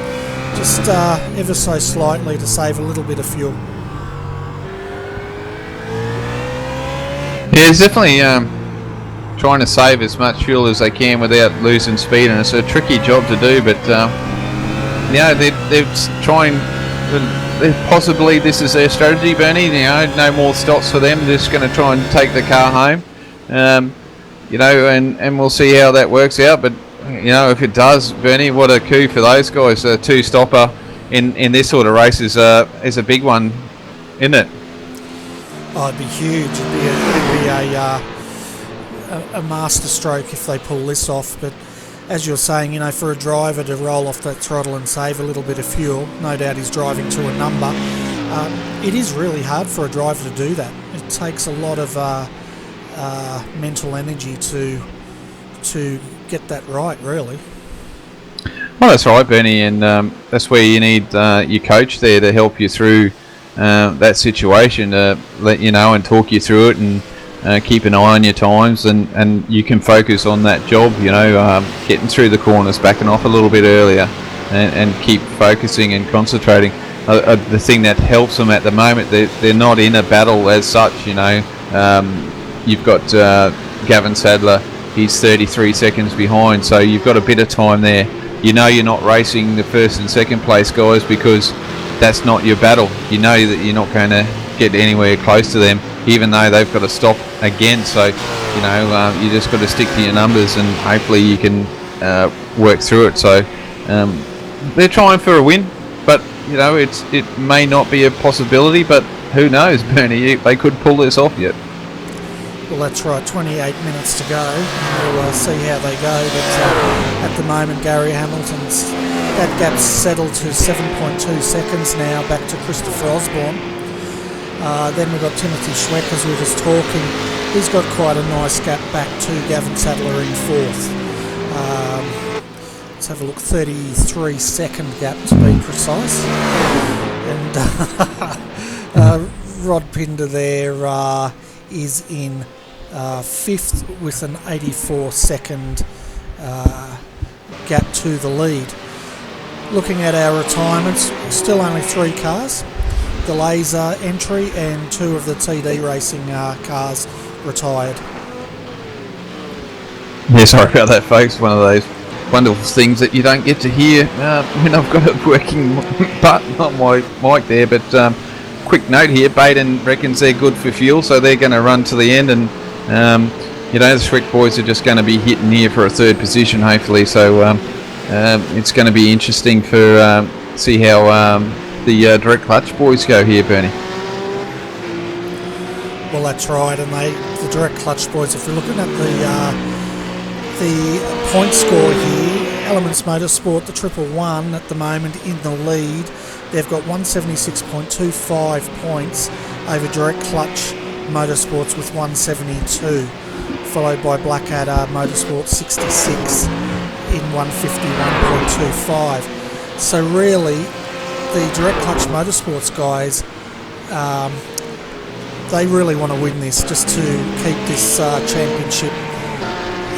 just ever so slightly to save a little bit of fuel. Yeah, he's definitely trying to save as much fuel as they can without losing speed, and it's a tricky job to do, but they're trying, possibly this is their strategy, Bernie, no more stops for them, they're just going to try and take the car home, and we'll see how that works out. But if it does, Bernie, what a coup for those guys. A two-stopper in this sort of race is a big one, isn't it? Oh, it'd be huge. It'd be a master stroke if they pull this off. But as you're saying, for a driver to roll off that throttle and save a little bit of fuel, no doubt he's driving to a number. It is really hard for a driver to do that. It takes a lot of mental energy to get that right, really. Well, that's right, Bernie, and that's where you need your coach there to help you through that situation, let you know and talk you through it, and keep an eye on your times, and you can focus on that job, getting through the corners, backing off a little bit earlier, and keep focusing and concentrating. The thing that helps them at the moment, they're not in a battle as such. You've got Gavin Sadler, he's 33 seconds behind, so you've got a bit of time there. You're not racing the first and second place guys, because that's not your battle. You know that you're not going to get anywhere close to them, even though they've got to stop again. So you just got to stick to your numbers, and hopefully you can work through it. So they're trying for a win, but it may not be a possibility, but who knows, Bernie, they could pull this off yet. Well, that's right, 28 minutes to go. We'll see how they go, but at the moment Gary Hamilton's, that gap's settled to 7.2 seconds now, back to Christopher Osborne. Then we've got Timothy Schweck, as we were just talking. He's got quite a nice gap back to Gavin Sadler in fourth. Let's have a look, 33-second gap to be precise. And Rod Pinder there is in fifth with an 84-second gap to the lead. Looking at our retirements, still only 3 cars. The Laser entry and 2 of the TD Racing cars retired. Yeah, sorry about that, folks. One of those wonderful things that you don't get to hear when I've got a working button on my mic there. But quick note here, Baden reckons they're good for fuel, so they're going to run to the end, and the Swick boys are just going to be hitting here for a third position, hopefully. So it's going to be interesting for see how the direct clutch boys go here, Bernie. Well, that's right, and the direct clutch boys, if we're looking at the point score here, Elements Motorsport, the 111 at the moment in the lead. They've got 176.25 points over Direct Clutch Motorsports with 172, followed by Blackadder Motorsport 66 in 151.25. So really, the Direct Clutch Motorsports guys, they really want to win this just to keep this championship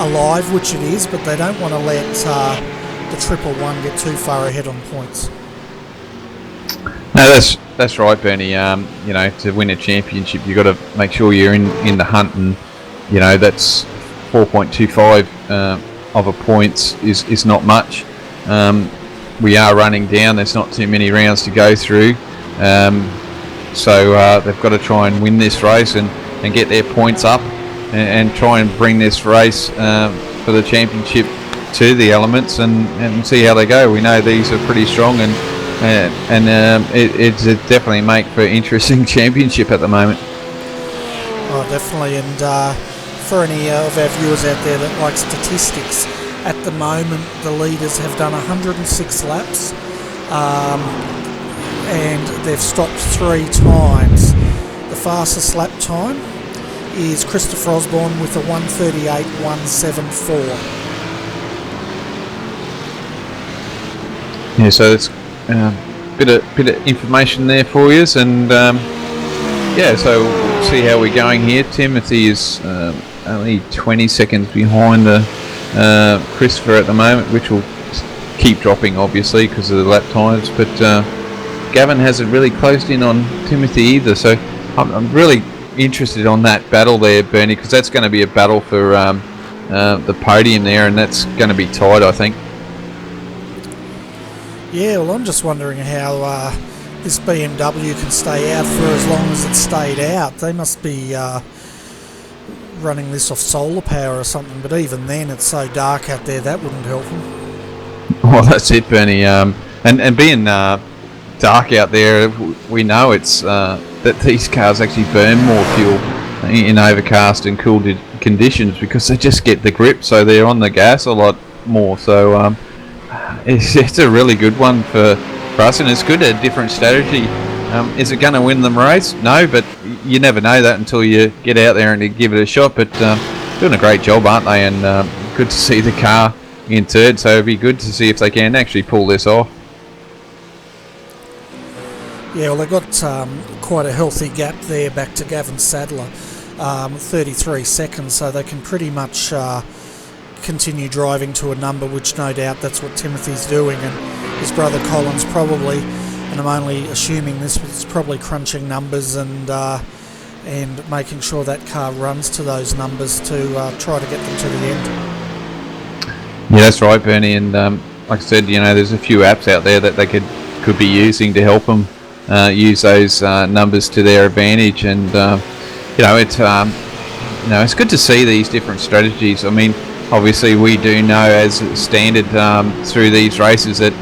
alive, which it is, but they don't want to let the 111 get too far ahead on points. No, that's right, Bernie. To win a championship, you've got to make sure you're in the hunt, and that's 4.25 of a points is not much. We are running down. There's not too many rounds to go through, so they've got to try and win this race and get their points up and try and bring this race for the championship to the Elements and see how they go. We know these are pretty strong, and it's definitely make for an interesting championship at the moment. Oh, definitely, and for any of our viewers out there that like statistics, at the moment the leaders have done 106 laps, and they've stopped 3 times. The fastest lap time is Christopher Osborne with a 1:38.174. Yeah, so it's a bit of information there for you, and so we'll see how we're going here. Timothy is only 20 seconds behind the Christopher at the moment, which will keep dropping obviously because of the lap times, but Gavin hasn't really closed in on Timothy either, so I'm really interested on that battle there, Bernie, because that's going to be a battle for the podium there, and that's going to be tight, I think. Yeah, well, I'm just wondering how this BMW can stay out for as long as it stayed out. They must be running this off solar power or something, but even then it's so dark out there, that wouldn't help them. Well, that's it, Bernie. And being dark out there, we know it's that these cars actually burn more fuel in overcast and cool conditions because they just get the grip, so they're on the gas a lot more. So it's a really good one for us, and it's good, a different strategy. Is it going to win them race? No, but you never know that until you get out there and give it a shot. But doing a great job, aren't they? And good to see the car in third, so it'd be good to see if they can actually pull this off. Yeah, well, they've got quite a healthy gap there back to Gavin Sadler, 33 seconds, so they can pretty much continue driving to a number, which no doubt that's what Timothy's doing, and his brother Colin's probably, and I'm only assuming this, but it's probably crunching numbers and making sure that car runs to those numbers to try to get them to the end. Yeah, that's right, Bernie, and like I said, there's a few apps out there that they could be using to help them use those numbers to their advantage, and it's good to see these different strategies. I mean, obviously we do know as standard through these races that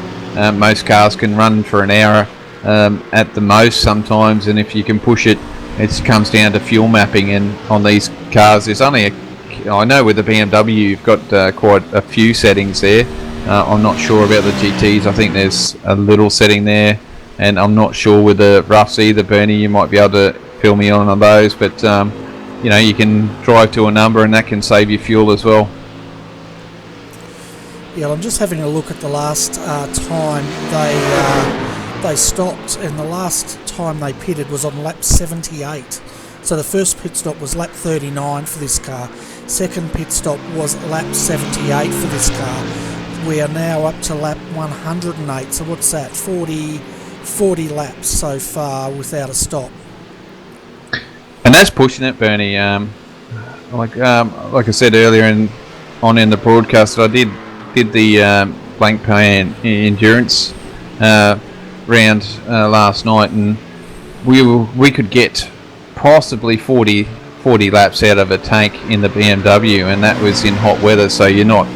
most cars can run for an hour at the most sometimes, and if you can push it, it comes down to fuel mapping. And on these cars there's only I know with the BMW you've got quite a few settings there. I'm not sure about the GTs. I think there's a little setting there, and I'm not sure with the roughs either, Bernie. You might be able to fill me on those, but you can drive to a number and that can save you fuel as well. Yeah, I'm just having a look at the last time they stopped, and the last time they pitted was on lap 78. So the first pit stop was lap 39 for this car. Second pit stop was lap 78 for this car. We are now up to lap 108. So what's that? 40 laps so far without a stop. And that's pushing it, Bernie. Like I said earlier in the broadcast, I did did the blank pan endurance round last night, and we could get possibly 40 laps out of a tank in the BMW, and that was in hot weather. So you're not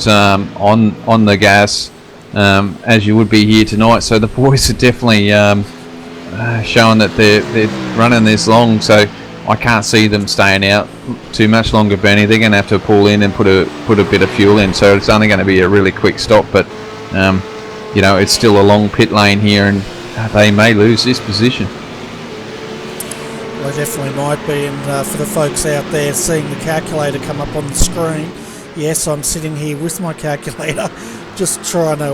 on the gas as you would be here tonight. So the boys are definitely showing that they're running this long. So I can't see them staying out too much longer, Bernie. They're going to have to pull in and put a bit of fuel in. So it's only going to be a really quick stop, but it's still a long pit lane here, and they may lose this position. Well, they definitely might be, and for the folks out there seeing the calculator come up on the screen, yes, I'm sitting here with my calculator just trying to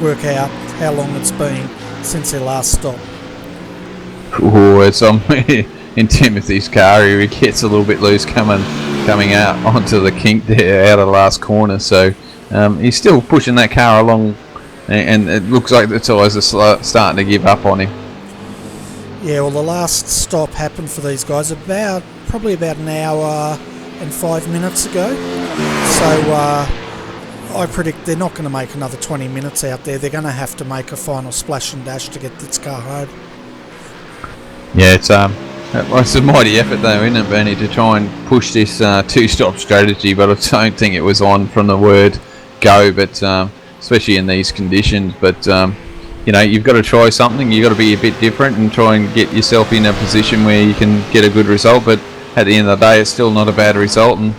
work out how long it's been since their last stop. Oh, it's in Timothy's car. He gets a little bit loose coming out onto the kink there out of the last corner, so he's still pushing that car along, and it looks like the tyres are starting to give up on him. Yeah, well, the last stop happened for these guys probably about an hour and 5 minutes ago. So I predict they're not going to make another 20 minutes out there. They're going to have to make a final splash and dash to get this car home. Yeah, it's a mighty effort though, isn't it, Bernie, to try and push this two-stop strategy, but I don't think it was on from the word go, but especially in these conditions. But you've got to try something. You've got to be a bit different and try and get yourself in a position where you can get a good result. But at the end of the day, it's still not a bad result, and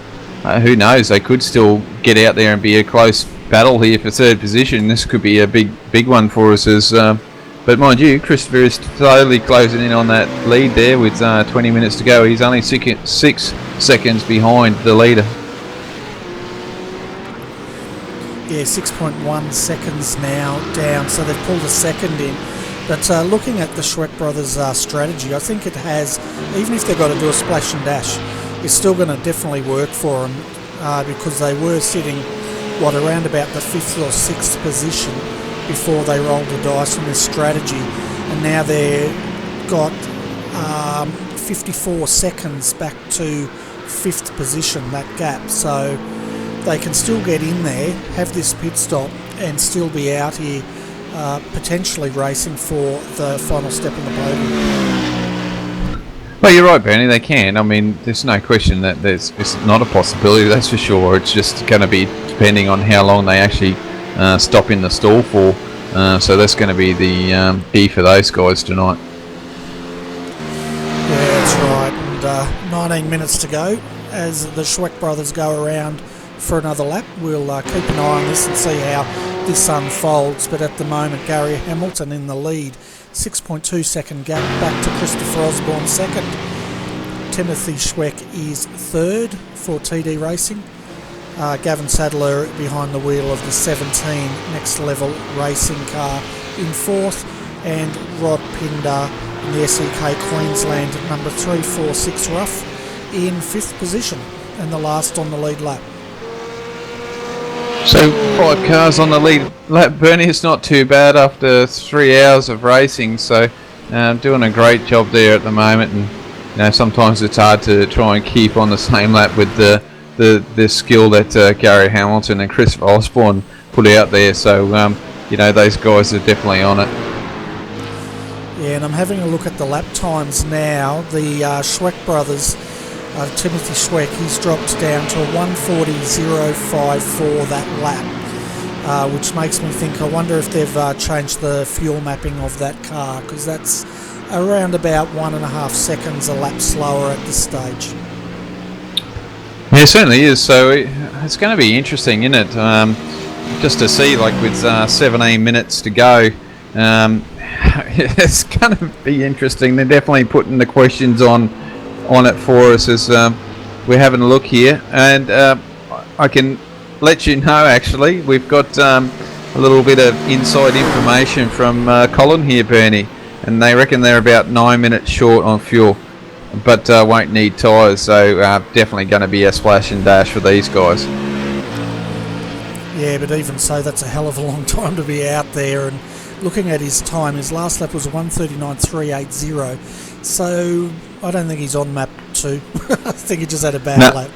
who knows, they could still get out there and be a close battle here for third position. This could be a big one for us. But mind you, Christopher is slowly closing in on that lead there with 20 minutes to go. He's only 6 seconds behind the leader. Yeah, 6.1 seconds now down, so they've pulled a second in. But looking at the Schweck brothers' strategy, I think it has, even if they've got to do a splash and dash, it's still going to definitely work for them because they were sitting, around about the 5th or 6th position before they rolled the dice on this strategy. And now they've got 54 seconds back to 5th position, that gap. So they can still get in there, have this pit stop, and still be out here potentially racing for the final step in the podium. Well, you're right, Bernie, they can. I mean, there's no question that it's not a possibility, that's for sure. It's just going to be depending on how long they actually stop in the stall for. So that's going to be the key for those guys tonight. Yeah, that's right. And 19 minutes to go as the Schweck brothers go around for another lap. We'll keep an eye on this and see how this unfolds, but at the moment Gary Hamilton in the lead, 6.2 second gap back to Christopher Osborne second. Timothy Schweck is third for TD Racing. Gavin Sadler behind the wheel of the 17 Next Level Racing car in fourth, and Rod Pinder in the SEK Queensland number 346 rough in fifth position and the last on the lead lap. So 5 cars on the lead lap, Bernie. It's not too bad after 3 hours of racing, so doing a great job there at the moment. And sometimes it's hard to try and keep on the same lap with the skill that Gary Hamilton and Christopher Osborne put out there. So those guys are definitely on it. Yeah, and I'm having a look at the lap times now. The Schweck brothers, Timothy Schweck, he's dropped down to a 1:40.054 that lap, which makes me think, I wonder if they've changed the fuel mapping of that car, because that's around about 1.5 seconds a lap slower at this stage. Yeah, it certainly is. So it's going to be interesting, isn't it? Just to see, like with 17 minutes to go, it's going to be interesting. They're definitely putting the questions on it for us as we're having a look here, and I can let you know, actually, we've got a little bit of inside information from Colin here, Bernie, and they reckon they're about 9 minutes short on fuel, but won't need tyres, so definitely going to be a splash and dash for these guys. Yeah, but even so, that's a hell of a long time to be out there. And looking at his time, his last lap was 1:39.380, so I don't think he's on map 2. I think he just had a bad lap.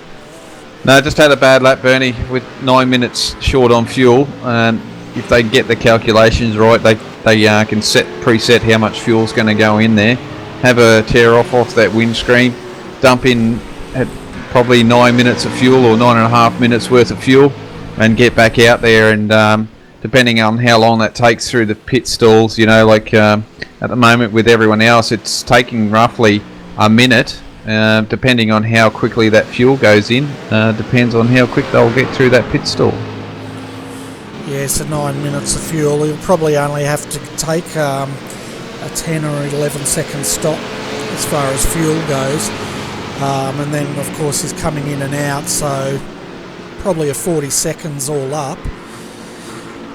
No, just had a bad lap, Bernie, with 9 minutes short on fuel. And if they get the calculations right, they can preset how much fuel's going to go in there. Have a tear off that windscreen, dump in at probably 9 minutes of fuel or 9.5 minutes worth of fuel, and get back out there. And depending on how long that takes through the pit stalls, you know, like at the moment with everyone else, it's taking roughly a minute. Depending on how quickly that fuel goes in, depends on how quick they'll get through that pit stall. Yeah, so 9 minutes of fuel. He'll probably only have to take a 10 or 11 second stop as far as fuel goes. And then, of course, he's coming in and out, so probably a 40 seconds all up,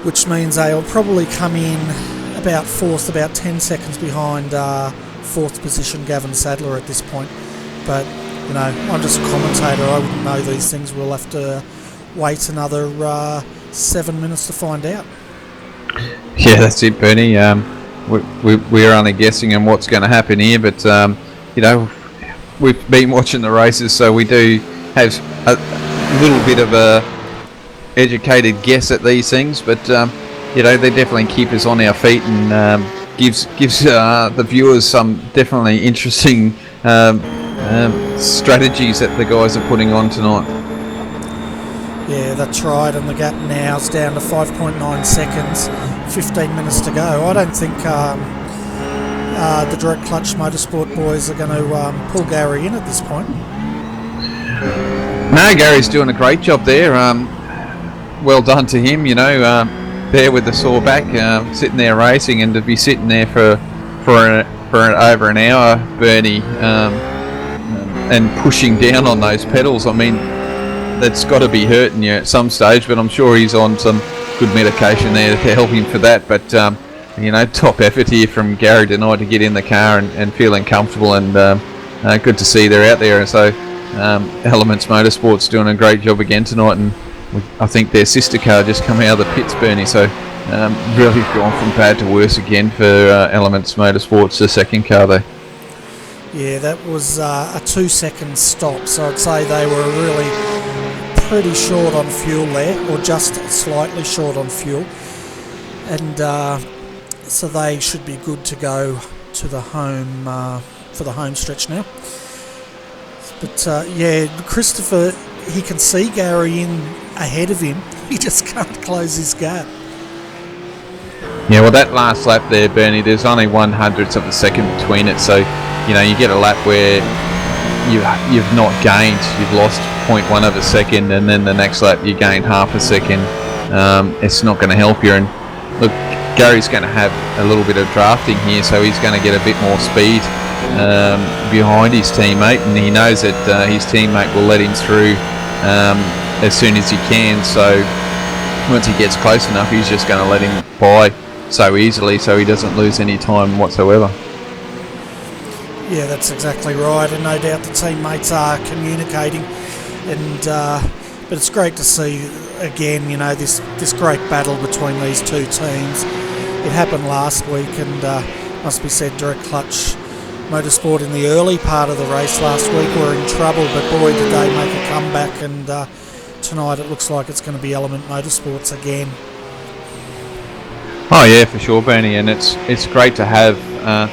which means they'll probably come in about fourth, about 10 seconds behind fourth position Gavin Sadler at this point. But, you know, I'm just a commentator. I wouldn't know these things. We'll have to wait another 7 minutes to find out. Yeah, that's it, Bernie. We're only guessing on what's going to happen here, but, you know, we've been watching the races, so we do have a little bit of a educated guess at these things, but, you know, they definitely keep us on our feet and gives the viewers some definitely interesting strategies that the guys are putting on tonight. Yeah, that's right, and the gap now is down to 5.9 seconds, 15 minutes to go. I don't think the Direct Clutch Motorsport boys are going to pull Gary in at this point. No, Gary's doing a great job there. Well done to him, you know, there with the sore back, sitting there racing, and to be sitting there for over an hour, Bernie, and pushing down on those pedals. I mean, that's got to be hurting you at some stage, but I'm sure he's on some good medication there to help him for that. But you know, top effort here from Gary tonight to get in the car and feeling comfortable, and good to see they're out there. And so Elements Motorsport's doing a great job again tonight, and I think their sister car just come out of the pits, Bernie, so really gone from bad to worse again for Elements Motorsport's the second car there. Yeah, that was a 2 second stop, so I'd say they were really pretty short on fuel there, or just slightly short on fuel, and so they should be good to go to the home for the home stretch now. But yeah, Christopher, he can see Gary in ahead of him, he just can't close his gap. Yeah, well, that last lap there, Bernie, there's only 1/100th of a second between it, so you know, you get a lap where you've not gained, you've lost 0.1 of a second, and then the next lap you gain half a second. It's not going to help you. And look, Gary's going to have a little bit of drafting here, so he's going to get a bit more speed behind his teammate, and he knows that his teammate will let him through as soon as he can. So once he gets close enough, he's just going to let him by so easily, so he doesn't lose any time whatsoever. Yeah, that's exactly right, and no doubt the teammates are communicating, and but it's great to see again, you know, this great battle between these two teams. It happened last week, and must be said, Direct Clutch Motorsport in the early part of the race last week were in trouble, but boy did they make a comeback, and tonight it looks like it's going to be Element Motorsports again. Oh yeah, for sure, Bernie, and it's great to have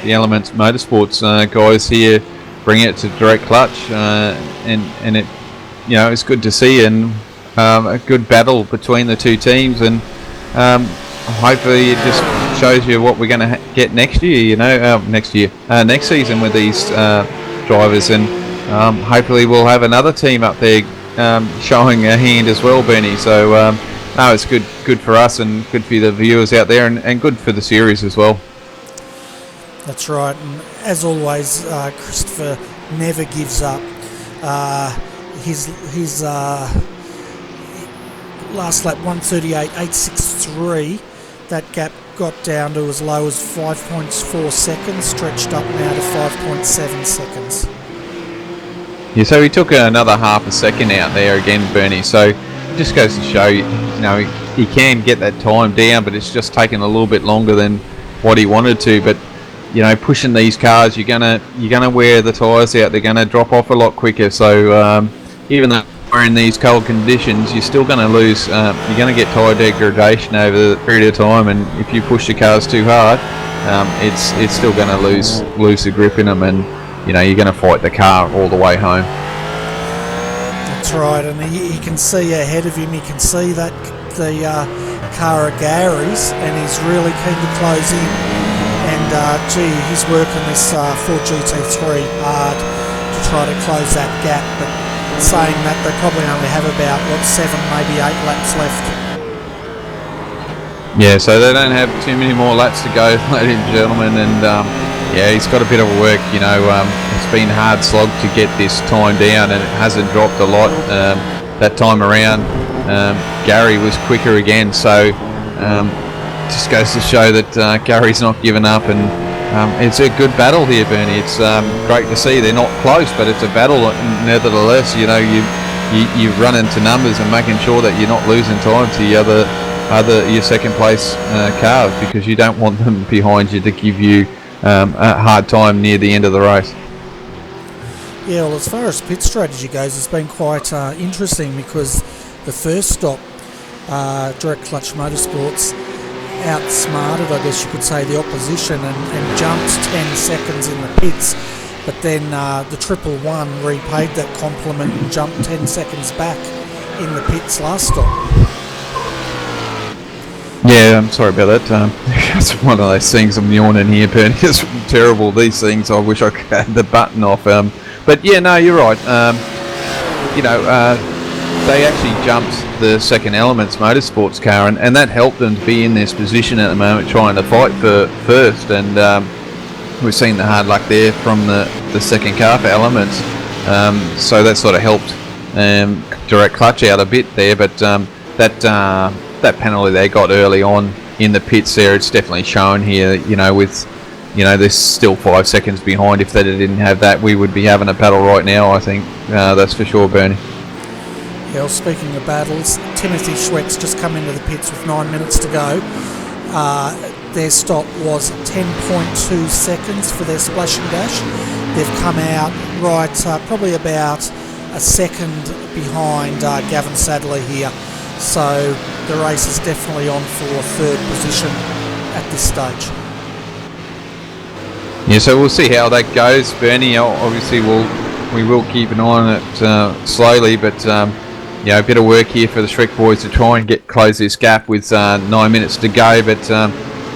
the Elements Motorsports guys here bring it to Direct Clutch, and it, you know, it's good to see, and a good battle between the two teams, and hopefully it just shows you what we're going to get next year. You know, next season with these drivers, and hopefully we'll have another team up there showing a hand as well, Bernie. So. No, it's good for us, and good for the viewers out there, and good for the series as well. That's right, and as always, Christopher never gives up. His last lap, 1:38.863, that gap got down to as low as 5.4 seconds, stretched up now to 5.7 seconds. Yeah, so he took another half a second out there again, Bernie, so it just goes to show you know, he can get that time down, but it's just taken a little bit longer than what he wanted to. But you know, pushing these cars, you're gonna wear the tyres out. They're gonna drop off a lot quicker. So even though in these cold conditions, you're still going to lose. You're going to get tyre degradation over the period of time, and if you push the cars too hard, it's still going to lose the grip in them, and you're going to fight the car all the way home. That's right, and he can see ahead of him. He can see that the car of Gary's, and he's really keen to close in. And he's working this Ford GT3 hard to try to close that gap, but saying that they probably only have about 7, maybe 8 laps left. Yeah, so they don't have too many more laps to go, ladies and gentlemen, and he's got a bit of work. It's been a hard slog to get this time down, and it hasn't dropped a lot that time around. Gary was quicker again, so just goes to show that Gary's not given up, and it's a good battle here, Bernie. It's great to see. They're not close, but it's a battle nevertheless. You run into numbers and making sure that you're not losing time to your second place cars, because you don't want them behind you to give you a hard time near the end of the race. Yeah, well, as far as pit strategy goes, it's been quite interesting, because the first stop, Direct Clutch Motorsports outsmarted, I guess you could say, the opposition and jumped 10 seconds in the pits, but then the 111 repaid that compliment and jumped 10 seconds back in the pits last stop. Yeah, I'm sorry about that. It's one of those things. I'm yawning here, Bernie. It's terrible, these things. I wish I could have the button off. But yeah, no, you're right. They actually jumped the Second Elements Motorsports car, and that helped them to be in this position at the moment, trying to fight for first. And we've seen the hard luck there from the second car for Elements. So that sort of helped Direct Clutch out a bit there. But that penalty they got early on in the pits there, it's definitely shown here. With they're still 5 seconds behind. If they didn't have that, we would be having a battle right now, I think. That's for sure, Bernie. Yeah, well, speaking of battles, Timothy Schweck's just come into the pits with 9 minutes to go. Their stop was 10.2 seconds for their splash and dash. They've come out probably about a second behind Gavin Sadler here. So the race is definitely on for third position at this stage. Yeah, so we'll see how that goes, Bernie. Obviously, we will keep an eye on it slowly, but a bit of work here for the Shrek boys to try and close this gap with 9 minutes to go. But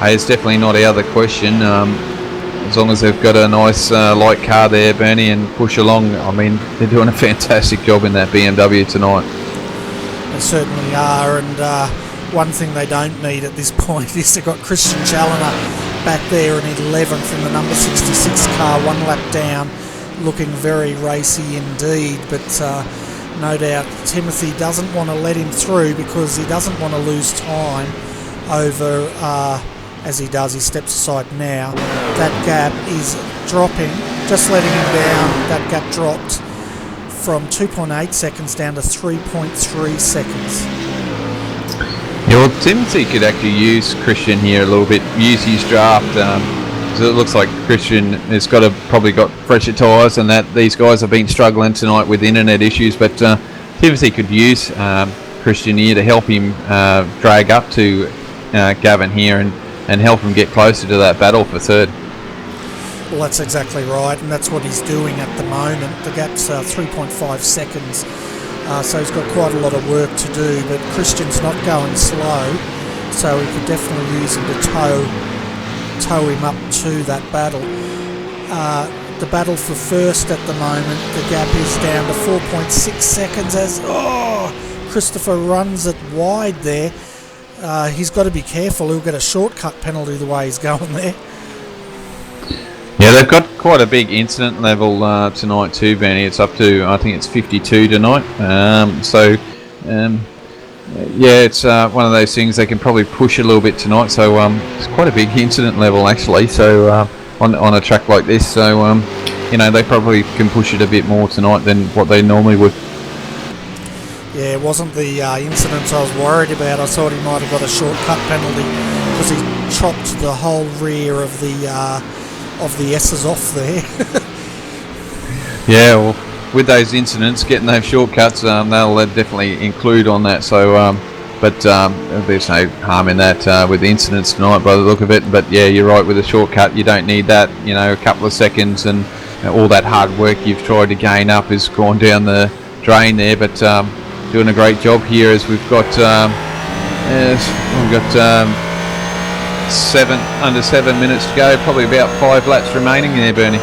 it's definitely not out of the question. As long as they've got a nice light car there, Bernie, and push along. I mean, they're doing a fantastic job in that BMW tonight. They certainly are, and one thing they don't need at this point is they've got Christian Challoner back there in 11th in the number 66 car, 1 lap down, looking very racy indeed. But no doubt Timothy doesn't want to let him through, because he doesn't want to lose time over, as he does, he steps aside now. That gap is dropping, just letting him down. That gap dropped from 2.8 seconds down to 3.3 seconds. Yeah, well, Timothy could actually use Christian here a little bit, use his draft. So it looks like Christian has probably got fresher tyres, and that these guys have been struggling tonight with internet issues. But Timothy could use Christian here to help him drag up to Gavin here and help him get closer to that battle for third. Well, that's exactly right, and that's what he's doing at the moment. The gap's 3.5 seconds, so he's got quite a lot of work to do, but Christian's not going slow, so he could definitely use him to tow him up to that battle. The battle for first at the moment, the gap is down to 4.6 seconds as Christopher runs it wide there. He's got to be careful, he'll get a shortcut penalty the way he's going there. Yeah, they've got quite a big incident level tonight too, Benny. It's up to, I think it's 52 tonight. It's one of those things they can probably push a little bit tonight. So it's quite a big incident level actually. So on a track like this, so they probably can push it a bit more tonight than what they normally would. Yeah, it wasn't the incidents I was worried about. I thought he might have got a shortcut penalty because he chopped the whole rear of the S's off there. Yeah, well, with those incidents, getting those shortcuts, they'll definitely include on that. So, but there's no harm in that with the incidents tonight by the look of it. But yeah, you're right, with a shortcut, you don't need that. You know, a couple of seconds and all that hard work you've tried to gain up has gone down the drain there. But doing a great job here as we've got under 7 minutes to go, probably about 5 laps remaining there, Bernie.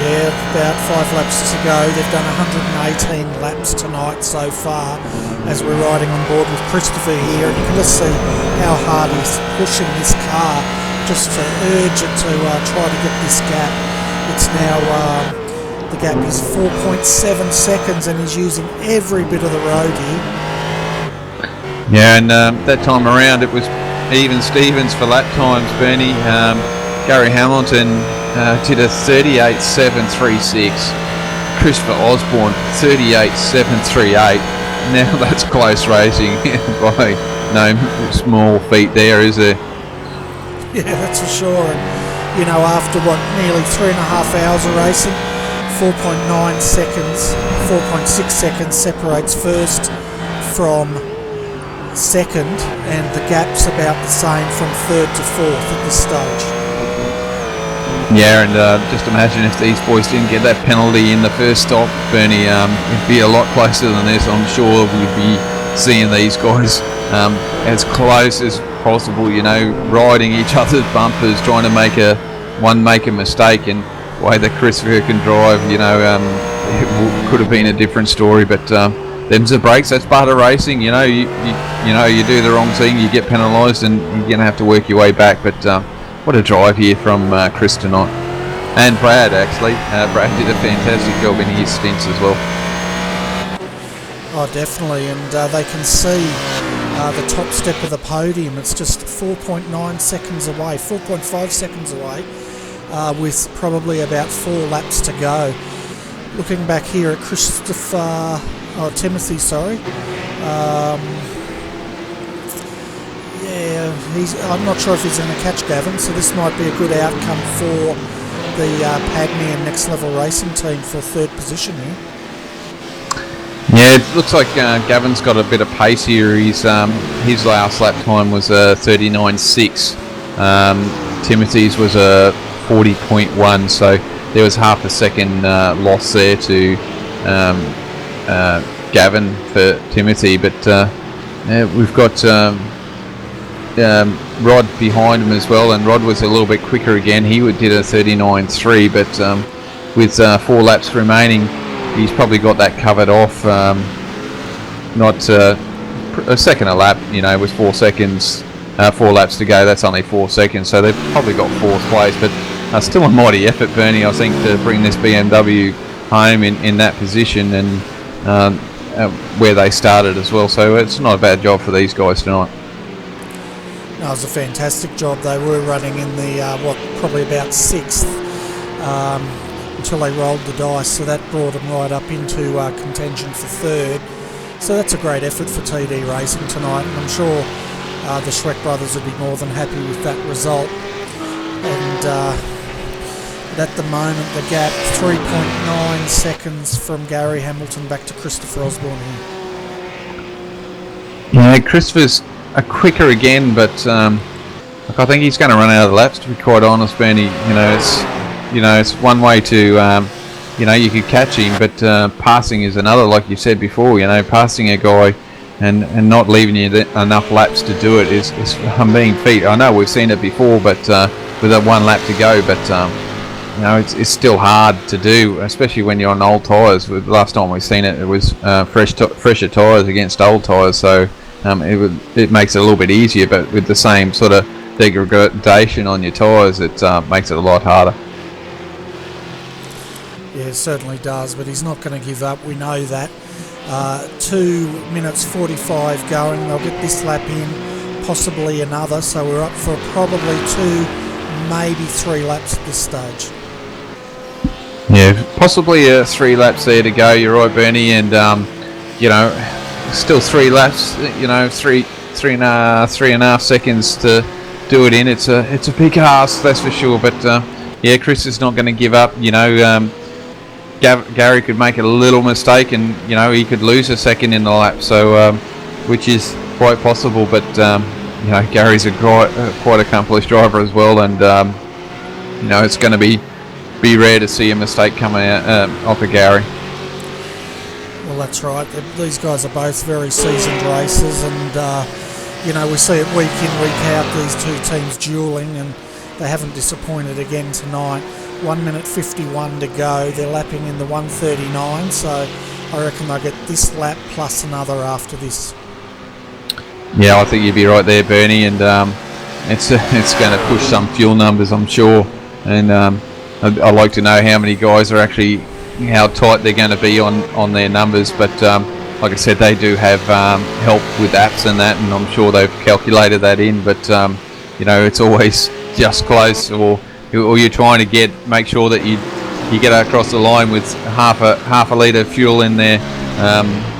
Yeah, about 5 laps to go. They've done 118 laps tonight so far as we're riding on board with Christopher here, and you can just see how hard he's pushing this car just to urge it to try to get this gap. It's now, the gap is 4.7 seconds and he's using every bit of the road here. Yeah, and that time around it was even Stevens for lap times, Bernie. Gary Hamilton did a 38.736. Christopher Osborne 38.738. Now that's close racing by no small feat there, is there? Yeah, that's for sure. And, you know, after nearly 3.5 hours of racing, 4.9 seconds, 4.6 seconds separates first from second, and the gap's about the same from third to fourth at this stage. Yeah, and just imagine if these boys didn't get that penalty in the first stop, Bernie, it'd be a lot closer than this. I'm sure we'd be seeing these guys as close as possible, you know, riding each other's bumpers, trying to make a mistake, and the way that Christopher can drive, you know, it could have been a different story, but them's the breaks. That's part of racing, you know. You do the wrong thing, you get penalised, and you're going to have to work your way back. But what a drive here from Chris tonight, and Brad actually. Brad did a fantastic job in his stints as well. Oh, definitely, and they can see the top step of the podium. It's just 4.9 seconds away, 4.5 seconds away, with probably about 4 laps to go. Looking back here at Timothy, sorry. I'm not sure if he's going to catch Gavin, so this might be a good outcome for the Pagny and Next Level Racing team for third position here. Yeah, it looks like Gavin's got a bit of pace here. His last lap time was 39.6. Timothy's was a 40.1, so there was half a second loss there to Gavin for Timothy, but we've got Rod behind him as well, and Rod was a little bit quicker again. He did a 39.3, but with 4 laps remaining, he's probably got that covered off. Not a second a lap, you know, with 4 seconds, 4 laps to go. That's only 4 seconds, so they've probably got 4th place, but still a mighty effort, Bernie, I think, to bring this BMW home in that position, and where they started as well. So it's not a bad job for these guys tonight. No, it was a fantastic job. They were running in the probably about 6th until they rolled the dice, so that brought them right up into contention for 3rd. So that's a great effort for TD Racing tonight, and I'm sure the Schweck brothers would be more than happy with that result. And at the moment, the gap 3.9 seconds from Gary Hamilton back to Christopher Osborne here. Yeah, Christopher's quicker again, but look, I think he's going to run out of the laps, to be quite honest, Bernie. It's one way to you could catch him, but passing is another. Like you said before, passing a guy and not leaving you enough laps to do it is being feet. I know we've seen it before, but with that 1 lap to go, but it's still hard to do, especially when you're on old tyres. The last time we've seen it, it was fresher tyres against old tyres, so it makes it a little bit easier, but with the same sort of degradation on your tyres, it makes it a lot harder. Yeah, it certainly does, but he's not going to give up, we know that. 2 minutes 45 going, they'll get this lap in, possibly another, so we're up for probably 2, maybe 3 laps at this stage. Yeah, possibly 3 laps there to go, you're right, Bernie, and still 3 laps, 3.5 seconds to do it in. It's a big ask, that's for sure, but yeah, Chris is not going to give up. Gary could make a little mistake, and he could lose a second in the lap. So, which is quite possible. But Gary's a quite accomplished driver as well, and it's going to be rare to see a mistake coming out off of Gary. Well, that's right. These guys are both very seasoned racers, and we see it week in, week out, these two teams duelling, and they haven't disappointed again tonight. 1 minute 51 to go. They're lapping in the 1:39, so I reckon they'll get this lap plus another after this. Yeah, I think you'd be right there, Bernie, and it's going to push some fuel numbers, I'm sure. And I'd like to know how many guys are actually, how tight they're going to be on their numbers. But like I said, they do have help with apps and that, and I'm sure they've calculated that in. But it's always just close, or you're trying to make sure that you get across the line with half a litre of fuel in there,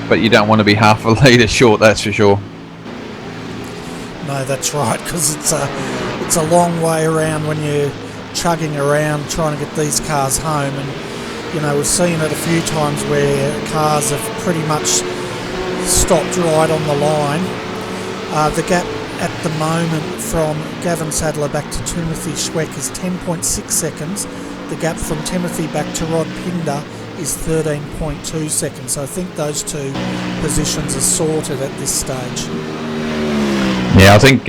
but you don't want to be half a litre short, that's for sure. No, that's right, because it's a long way around when you're chugging around trying to get these cars home, and we've seen it a few times where cars have pretty much stopped right on the line. The gap at the moment from Gavin Sadler back to Timothy Schweck is 10.6 seconds. The gap from Timothy back to Rod Pinder is 13.2 seconds. So I think those two positions are sorted at this stage. Yeah, I think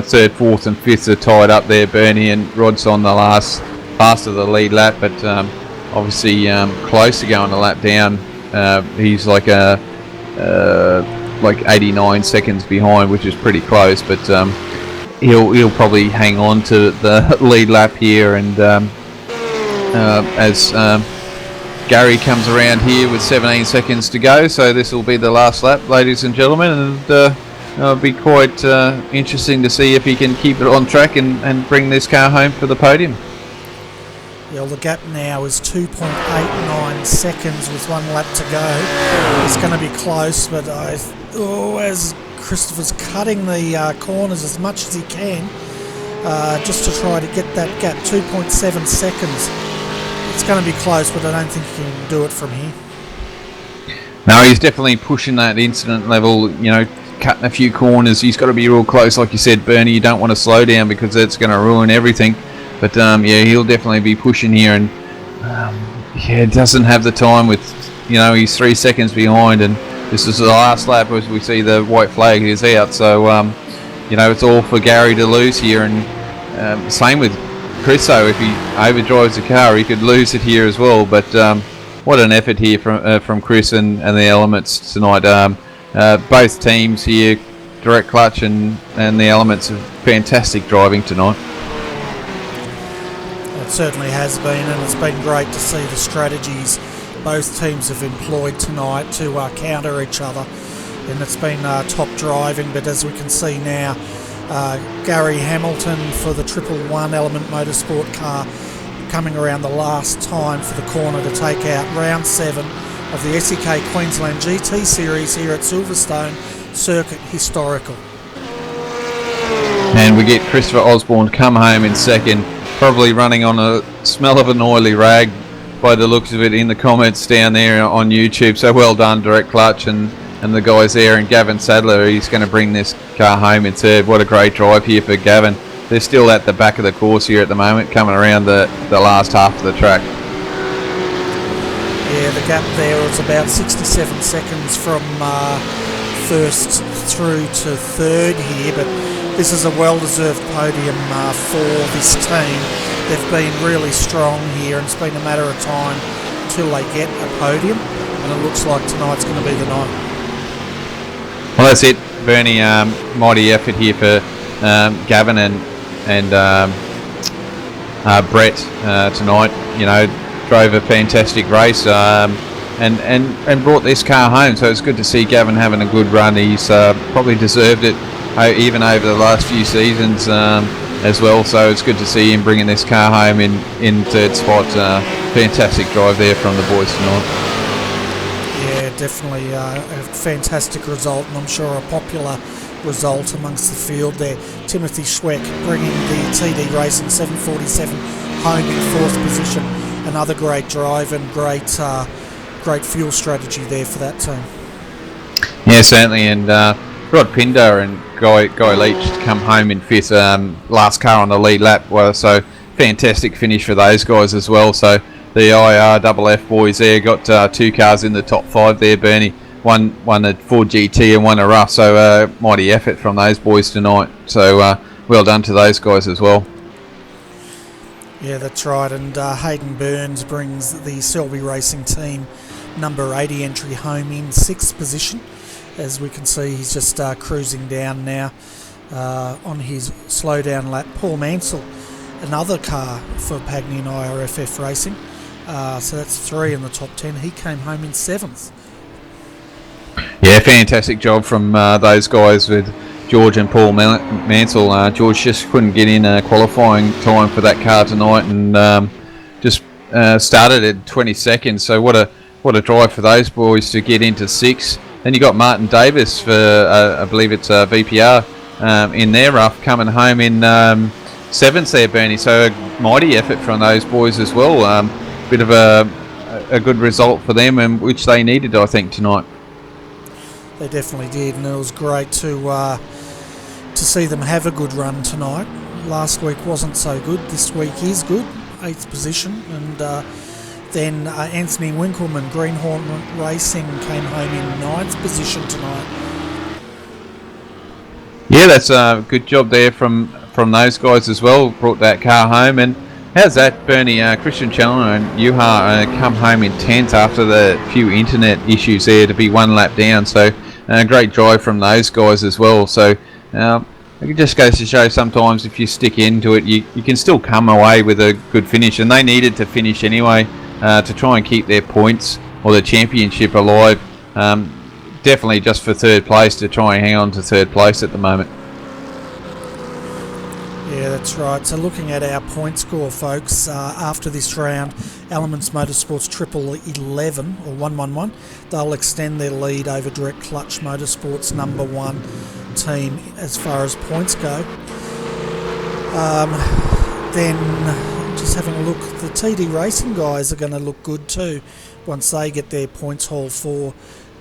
third, fourth and fifth are tied up there, Bernie, and Rod's on the last of the lead lap, but obviously close to going a lap down. He's like 89 seconds behind, which is pretty close, but he'll probably hang on to the lead lap here, and as Gary comes around here with 17 seconds to go, so this will be the last lap, ladies and gentlemen, and it'll be quite interesting to see if he can keep it on track and bring this car home for the podium. Yeah, well, the gap now is 2.89 seconds with 1 lap to go. It's going to be close, but as Christopher's cutting the corners as much as he can, just to try to get that gap, 2.7 seconds. It's going to be close, but I don't think he can do it from here. No, he's definitely pushing that incident level, cutting a few corners. He's got to be real close, like you said, Bernie. You don't want to slow down because that's going to ruin everything. But he'll definitely be pushing here, and doesn't have the time with, he's 3 seconds behind, and this is the last lap as we see the white flag is out. So it's all for Gary to lose here, and same with Chris. So if he overdrives the car, he could lose it here as well. But what an effort here from Chris and the Elements tonight. Both teams here, Direct Clutch and the Elements, are fantastic driving tonight. It certainly has been, and it's been great to see the strategies both teams have employed tonight to counter each other, and it's been top driving. But as we can see now, Gary Hamilton for the 111 Element Motorsport car coming around the last time for the corner to take out round 7 of the SEK Queensland GT Series here at Silverstone Circuit Historical. And we get Christopher Osborne come home in second, probably running on a smell of an oily rag by the looks of it in the comments down there on YouTube. So well done, Direct Clutch and the guys there, and Gavin Sadler. He's going to bring this car home in third. What a great drive here for Gavin. They're still at the back of the course here at the moment, coming around the last half of the track. Yeah, the gap there was about 67 seconds from first through to third here, but this is a well-deserved podium for this team. They've been really strong here, and it's been a matter of time till they get a podium, and it looks like tonight's going to be the night. Well, that's it, Bernie. Mighty effort here for Gavin and Brett tonight. Drove a fantastic race and brought this car home. So it's good to see Gavin having a good run. He's probably deserved it even over the last few seasons as well. So it's good to see him bringing this car home in third spot. Fantastic drive there from the boys tonight. Yeah, definitely a fantastic result, and I'm sure a popular result amongst the field there. Timothy Schweck bringing the TD Racing 747 home in fourth position another great drive and great fuel strategy there for that team. Yeah, certainly, and Rod Pinder and Guy Leach to come home in fifth, last car on the lead lap. Well, so fantastic finish for those guys as well. So the IRFF boys there got 2 cars in the top 5 there, Bernie. One a Ford GT and one a Rough. So mighty effort from those boys tonight. So well done to those guys as well. Yeah, that's right. And Hayden Burns brings the Selby Racing team number 80 entry home in 6th position. As we can see, he's just cruising down now on his slow down lap. Paul Mansell, another car for Pagny and IRFF Racing. So that's 3 in the top 10. He came home in 7th. Yeah, fantastic job from those guys with George and Paul Mansell. George just couldn't get in a qualifying time for that car tonight, and just started at 22nd. So what a drive for those boys to get into 6th. Then you got Martin Davis for I believe it's VPR in their Rough, coming home in 7th there, Bernie. So a mighty effort from those boys as well. Bit of a good result for them, and which they needed, I think, tonight. They definitely did, and it was great to see them have a good run tonight. Last week wasn't so good. This week is good, 8th position, and then Anthony Winkleman, Greenhorn Racing, came home in 9th position tonight. Yeah, that's a good job there from those guys as well. Brought that car home. And how's that, Bernie? Christian Challoner and Yuha come home in 10th after the few internet issues there to be 1 lap down. So great drive from those guys as well. So it just goes to show sometimes if you stick into it, you can still come away with a good finish. And they needed to finish anyway to try and keep their points or the championship alive. Definitely just for 3rd place, to try and hang on to 3rd place at the moment. Yeah, that's right. So looking at our point score, folks, after this round, Elements Motorsports 1111 or 111, they'll extend their lead over Direct Clutch Motorsports number 1 team as far as points go. Then just having a look, the TD Racing guys are going to look good too once they get their points haul for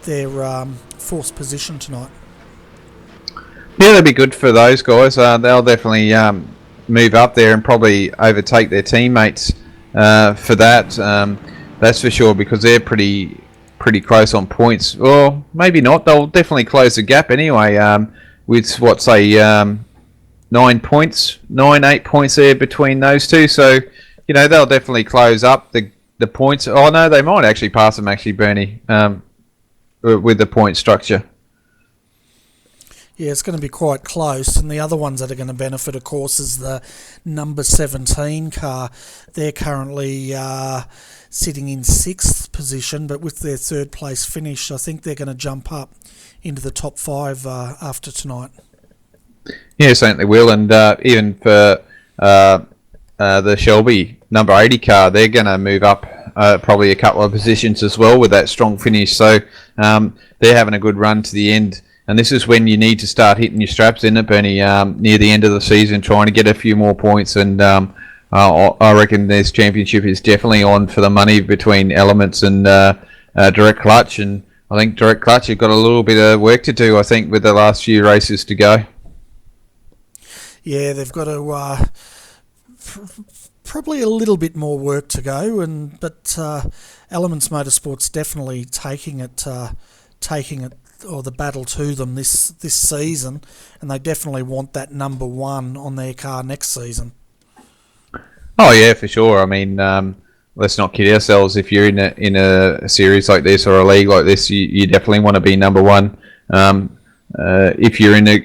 their 4th position tonight. Yeah, that'd be good for those guys. They'll definitely move up there and probably overtake their teammates for that. That's for sure, because they're pretty close on points. Or maybe not. They'll definitely close the gap anyway. With 8 points there between those two. So they'll definitely close up the points. Oh no, they might actually pass them, Bernie, with the point structure. Yeah, it's going to be quite close, and the other ones that are going to benefit, of course, is the number 17 car. They're currently sitting in 6th position, but with their 3rd place finish, I think they're going to jump up into the top 5 after tonight. Yeah, certainly will, and even for the Shelby number 80 car, they're going to move up probably a couple of positions as well with that strong finish. So they're having a good run to the end. And this is when you need to start hitting your straps, isn't it, Bernie? Near the end of the season, trying to get a few more points. And I reckon this championship is definitely on for the money between Elements and Direct Clutch. And I think Direct Clutch have got a little bit of work to do, I think, with the last few races to go. Yeah, they've got to probably a little bit more work to go. But Elements Motorsports definitely taking it or the battle to them this season, and they definitely want that number 1 on their car next season. Oh yeah, for sure. I mean, let's not kid ourselves. If you're in a series like this or a league like this, you definitely want to be number 1. If you're in a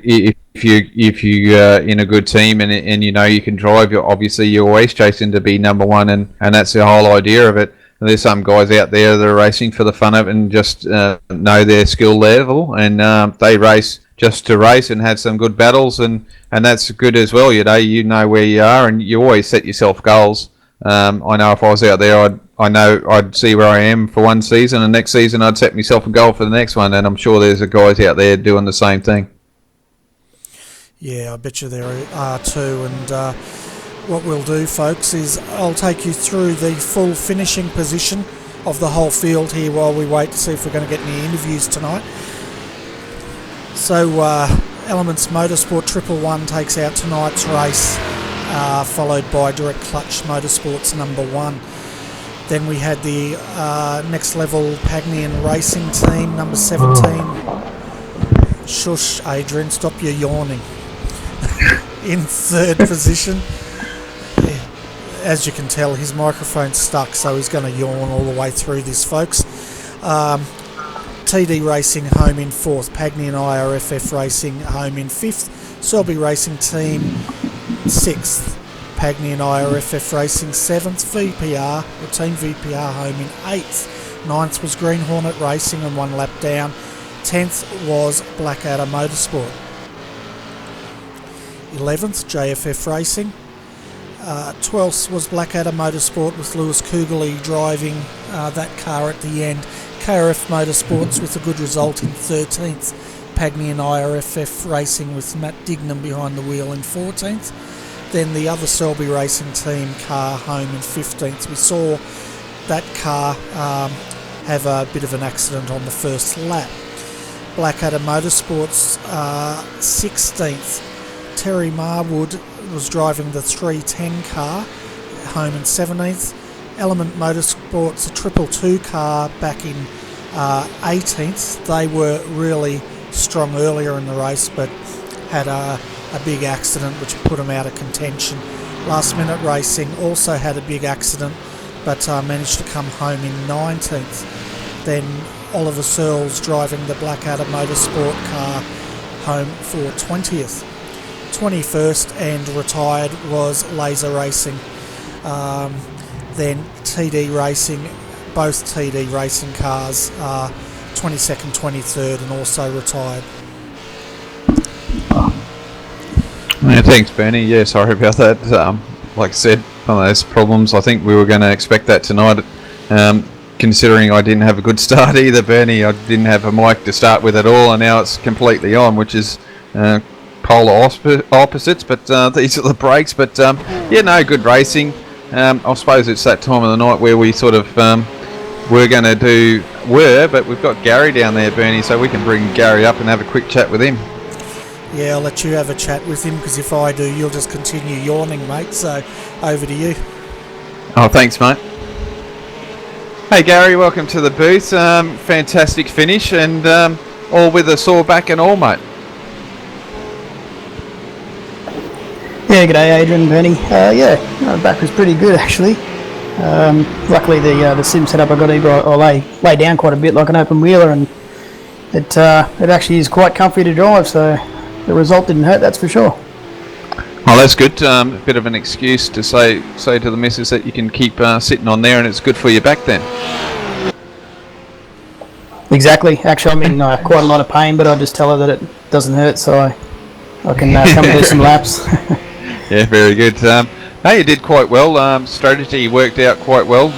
good team and you can drive, you're always chasing to be number 1, and that's the whole idea of it. There's some guys out there that are racing for the fun of it and just know their skill level, and they race just to race and have some good battles, and that's good as well. You know where you are, and you always set yourself goals. I know if I was out there, I'd see where I am for one season, and next season I'd set myself a goal for the next one, and I'm sure there's guys out there doing the same thing. Yeah, I bet you there are too, and what we'll do, folks, is I'll take you through the full finishing position of the whole field here while we wait to see if we're going to get any interviews tonight. So Elements Motorsport 111 takes out tonight's race, followed by Direct Clutch Motorsports number 1. Then we had the Next Level Pagnian Racing Team number 17. Shush, Adrian, stop your yawning. In third position. Yeah. As you can tell, his microphone's stuck, so he's going to yawn all the way through this, folks. TD Racing home in 4th, Pagnian IRFF Racing home in 5th, Selby Racing Team 6th, Pagnian IRFF Racing 7th, VPR, or Team VPR home in 8th, 9th was Green Hornet Racing and 1 lap down, 10th was Blackadder Motorsport, 11th JFF Racing, 12th was Blackadder Motorsport with Lewis Kugeley driving that car at the end. KRF Motorsports with a good result in 13th. Pagnian IRFF Racing with Matt Dignam behind the wheel in 14th. Then the other Selby Racing Team car home in 15th. We saw that car have a bit of an accident on the first lap. Blackadder Motorsports 16th. Terry Marwood was driving the 310 car home in 17th. Element Motorsports, a 222 car back in 18th. They were really strong earlier in the race, but had a big accident which put them out of contention. Last Minute Racing also had a big accident, but managed to come home in 19th. Then Oliver Searles driving the Blackadder Motorsport car home for 20th. 21st and retired was Laser Racing. Then TD Racing, both TD Racing cars, 22nd, 23rd, and also retired. Yeah, thanks, Bernie. Yeah, sorry about that. Like I said, one of those problems. I think we were going to expect that tonight. Considering I didn't have a good start either, Bernie. I didn't have a mic to start with at all, and now it's completely on, which is polar opposites. But these are the breaks. But yeah, no, good racing. I suppose it's that time of the night where we sort of but we've got Gary down there, Bernie, so we can bring Gary up and have a quick chat with him. Yeah, I'll let you have a chat with him, because if I do, you'll just continue yawning, mate, so over to you. Oh, thanks, mate. Hey, Gary, welcome to the booth. Fantastic finish, and all with a sore back and all, mate. Yeah, g'day Adrian, Bernie. Back was pretty good actually. Luckily the sim setup I got I lay down quite a bit like an open wheeler, and it actually is quite comfy to drive, so the result didn't hurt, that's for sure. Oh, that's good. A bit of an excuse to say to the missus that you can keep sitting on there, and it's good for your back then. Exactly. Actually, I'm in quite a lot of pain, but I just tell her that it doesn't hurt, so I can come and do some laps. Yeah, very good. No, you did quite well. Strategy worked out quite well.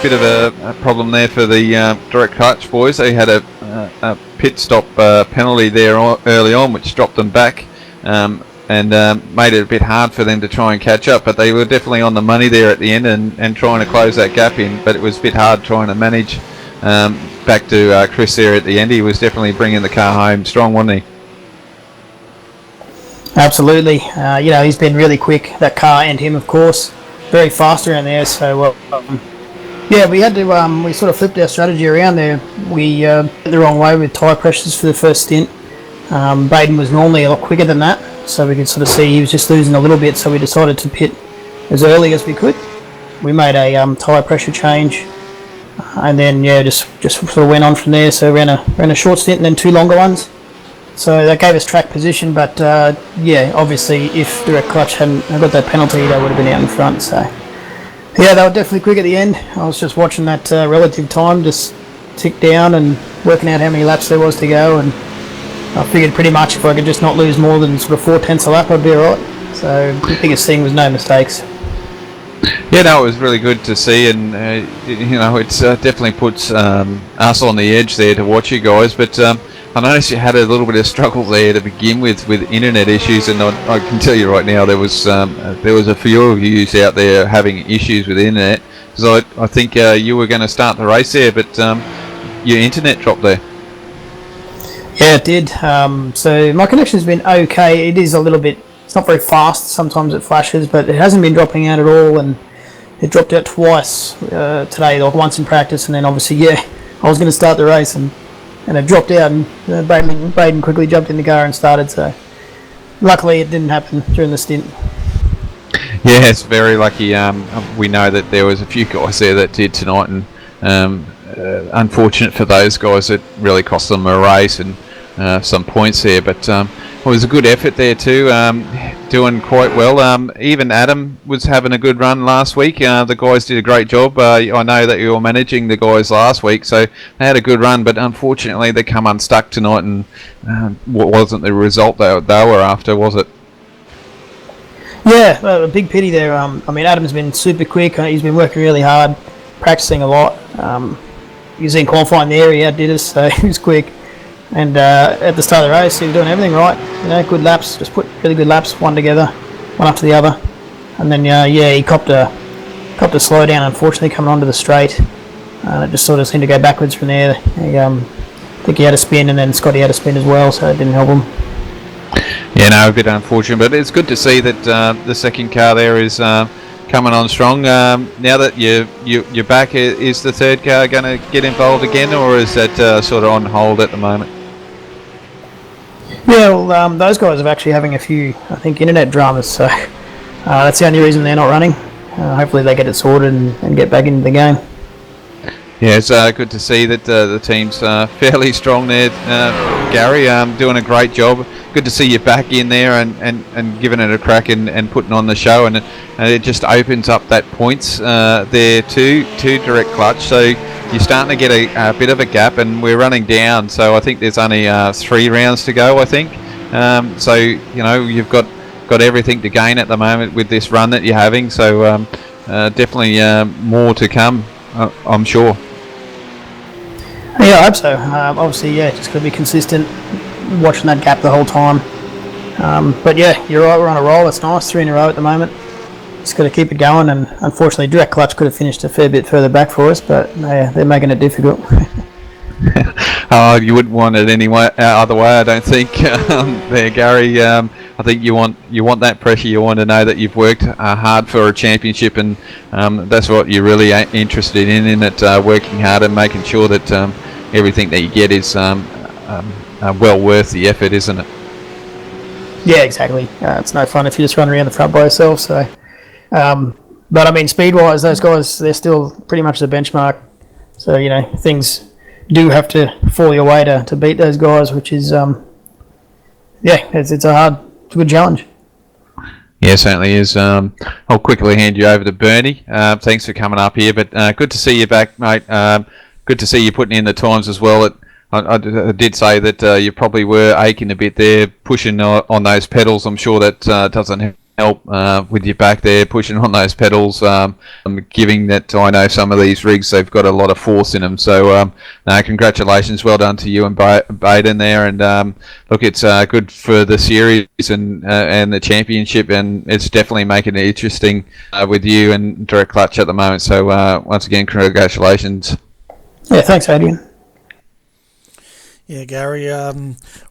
Bit of a problem there for the Direct Clutch boys. They had a pit stop penalty there early on, which dropped them back and made it a bit hard for them to try and catch up. But they were definitely on the money there at the end and trying to close that gap in. But it was a bit hard trying to manage. Back to Chris there at the end. He was definitely bringing the car home strong, wasn't he? Absolutely. He's been really quick, that car, and him, of course. Very fast around there, so we had to, we sort of flipped our strategy around there. We went the wrong way with tyre pressures for the first stint. Baden was normally a lot quicker than that, so we could sort of see he was just losing a little bit, so we decided to pit as early as we could. We made a tyre pressure change, and then just sort of went on from there. So ran a short stint and then 2 longer ones. So that gave us track position, but obviously if Direct Clutch hadn't got that penalty, they would have been out in front. So yeah, they were definitely quick at the end. I was just watching that relative time just tick down and working out how many laps there was to go, and I figured pretty much if I could just not lose more than sort of 4/10 a lap, I'd be alright. So the biggest thing was no mistakes. Yeah, no, it was really good to see, and it's definitely puts us on the edge there to watch you guys. But I noticed you had a little bit of struggle there to begin with internet issues, and I can tell you right now there was a few of you out there having issues with internet. Because I think you were going to start the race there, but your internet dropped there. Yeah, it did. So my connection's been okay. It is a little bit. It's not very fast. Sometimes it flashes, but it hasn't been dropping out at all. And it dropped out twice today, like once in practice, and then obviously, I was going to start the race and it dropped out, and Baden quickly jumped in the car and started. So luckily, it didn't happen during the stint. Yeah, it's very lucky. We know that there was a few guys there that did tonight, and unfortunate for those guys, it really cost them a race and some points there. But it was a good effort there too, doing quite well. Even Adam was having a good run last week. The guys did a great job. I know that you were managing the guys last week, so they had a good run, but unfortunately they come unstuck tonight, and wasn't the result they were after, was it? Yeah, a big pity there. Adam's been super quick. He's been working really hard, practicing a lot. He was in qualifying there. He outdid us, so he was quick. And at the start of the race, he was doing everything right. Good laps. Just put really good laps, one together, one after the other. And then he copped a slowdown. Unfortunately, coming onto the straight, it just sort of seemed to go backwards from there. I think he had a spin, and then Scotty had a spin as well, so it didn't help him. Yeah, no, a bit unfortunate, but it's good to see that the second car there is coming on strong. Now that you're back, is the third car going to get involved again, or is that sort of on hold at the moment? Yeah, well, those guys are actually having a few, I think, internet dramas, so that's the only reason they're not running. Hopefully they get it sorted and get back into the game. Yeah, it's good to see that the team's fairly strong there. Gary, doing a great job. Good to see you back in there and giving it a crack and putting on the show. And it just opens up that points there to direct clutch. So you're starting to get a bit of a gap, and we're running down. So I think there's only 3 rounds to go, I think. So, you've got everything to gain at the moment with this run that you're having. So definitely more to come, I'm sure. Yeah, I hope so. Obviously, just got to be consistent, watching that gap the whole time. But yeah, you're right, we're on a roll. It's nice, 3 in a row at the moment. Just got to keep it going, and unfortunately, direct clutch could have finished a fair bit further back for us, but they're making it difficult. You wouldn't want it anyway, other way, I don't think. There, Gary. I think you want that pressure. You want to know that you've worked hard for a championship, and that's what you're really interested in it. Working hard and making sure that everything that you get is well worth the effort, isn't it? Yeah, exactly. It's no fun if you just run around the front by yourself. So, but I mean, speed-wise, those guys, they're still pretty much the benchmark. So things do have to fall your way to beat those guys, which is it's a good challenge. Yeah, certainly is. I'll quickly hand you over to Bernie. Thanks for coming up here, but good to see you back, mate. Good to see you putting in the times as well. I did say that you probably were aching a bit there, pushing on those pedals. I'm sure that doesn't help with your back there, pushing on those pedals, giving that I know some of these rigs, they've got a lot of force in them. So congratulations, well done to you and Baden there. And look, it's good for the series and the championship, and it's definitely making it interesting with you and direct clutch at the moment. So once again, congratulations. Yeah, thanks, Adrian. Yeah, Gary,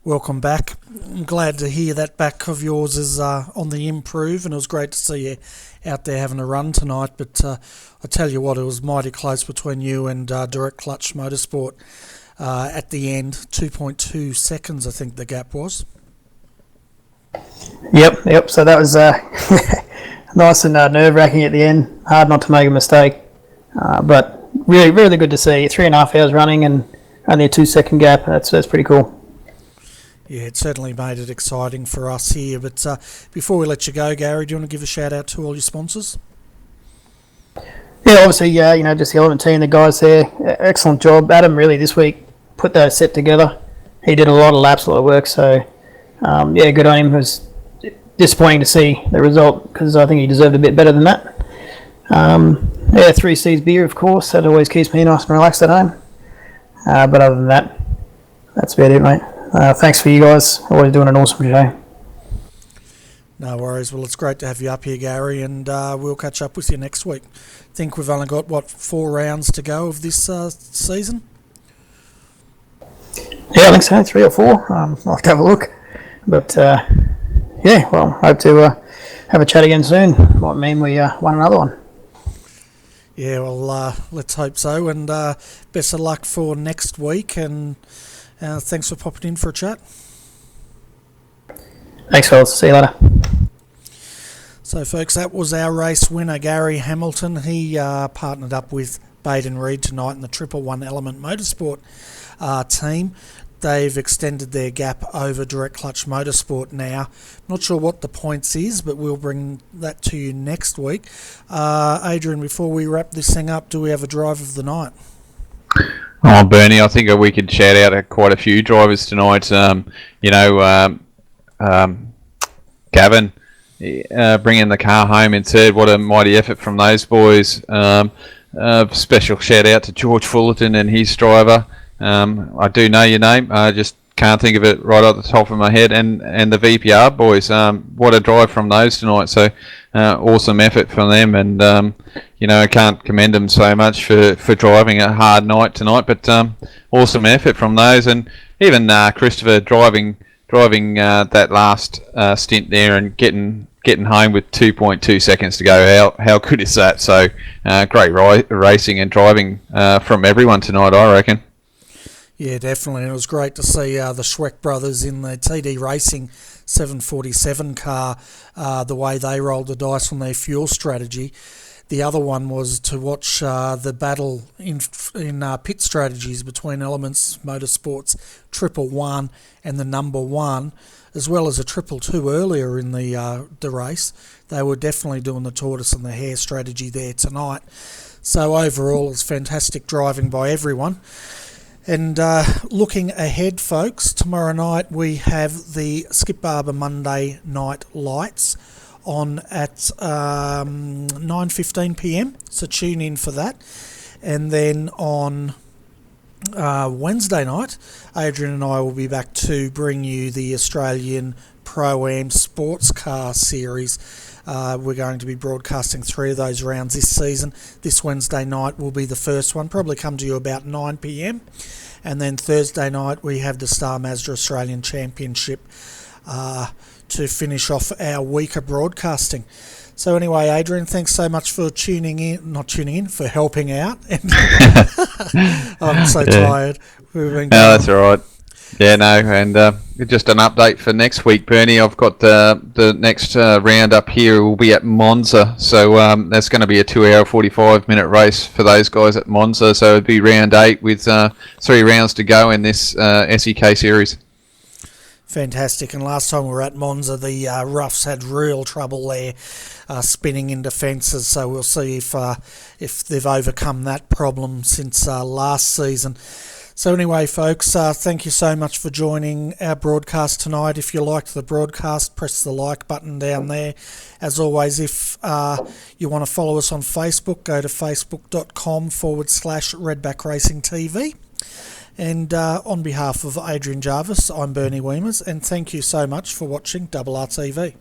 welcome back. I'm glad to hear that back of yours is on the improve, and it was great to see you out there having a run tonight. But I tell you what, it was mighty close between you and Direct Clutch Motorsport at the end. 2.2 seconds, I think the gap was. Yep. So that was nice and nerve-wracking at the end. Hard not to make a mistake. But really, really good to see. 3.5 hours running and only a 2-second gap. That's pretty cool. Yeah, it certainly made it exciting for us here. But before we let you go, Gary, do you want to give a shout out to all your sponsors? Yeah, obviously, just the Element team, the guys there, excellent job. Adam really this week put that set together. He did a lot of laps, a lot of work. So good on him. It was disappointing to see the result because I think he deserved a bit better than that. 3 C's beer, of course. That always keeps me nice and relaxed at home. But other than that, That's about it, mate. Thanks for you guys. Always doing an awesome show. No worries. Well, it's great to have you up here, Gary, and we'll catch up with you next week. I think we've only got, 4 rounds to go of this season? Yeah, I think so. 3 or 4. I'll have to have a look. But, yeah, well, hope to have a chat again soon. Might mean we won another one. Yeah, well, let's hope so, and best of luck for next week, and thanks for popping in for a chat. Thanks, fellas. See you later. So, folks, that was our race winner, Gary Hamilton. He partnered up with Baden Reed tonight in the 111 Element Motorsport team. They've extended their gap over Direct Clutch Motorsport now. Not sure what the points is, but we'll bring that to you next week. Adrian, before we wrap this thing up, do we have a drive of the night? Oh, Bernie, I think we could shout out quite a few drivers tonight. Gavin bringing the car home in third. What a mighty effort from those boys. Special shout out to George Fullerton and his driver. I do know your name. I just can't think of it right off the top of my head. And the VPR boys. What a drive from those tonight. So awesome effort from them. And I can't commend them so much for driving a hard night tonight. But awesome effort from those. And even Christopher driving that last stint there and getting home with 2.2 seconds to go. How good is that? So great racing and driving from everyone tonight, I reckon. Yeah, definitely. And it was great to see the Schweck brothers in the TD Racing 747 car, the way they rolled the dice on their fuel strategy. The other one was to watch the battle in pit strategies between Elements Motorsports 111 and the number 1, as well as a 222 earlier in the race. They were definitely doing the tortoise and the hare strategy there tonight. So overall, it's fantastic driving by everyone. And looking ahead, folks, tomorrow night we have the Skip Barber Monday Night Lights on at 9:15pm, so tune in for that. And then on Wednesday night, Adrian and I will be back to bring you the Australian Pro-Am Sports Car Series. We're going to be broadcasting 3 of those rounds this season. This Wednesday night will be the first one, probably come to you about 9pm. And then Thursday night we have the Star Mazda Australian Championship to finish off our week of broadcasting. So anyway, Adrian, thanks so much for for helping out. I'm so tired. That's all right. Yeah, no, and just an update for next week, Bernie. I've got the next round up here will be at Monza, so that's going to be a 2-hour 45-minute race for those guys at Monza. So it'd be round 8 with 3 rounds to go in this SEK series. Fantastic. And last time we were at Monza, the roughs had real trouble there, spinning into fences. So we'll see if they've overcome that problem since last season. So anyway, folks, thank you so much for joining our broadcast tonight. If you liked the broadcast, press the like button down there. As always, if you want to follow us on Facebook, go to facebook.com/Redback Racing TV. And on behalf of Adrian Jarvis, I'm Bernie Wiemers, and thank you so much for watching RRTV.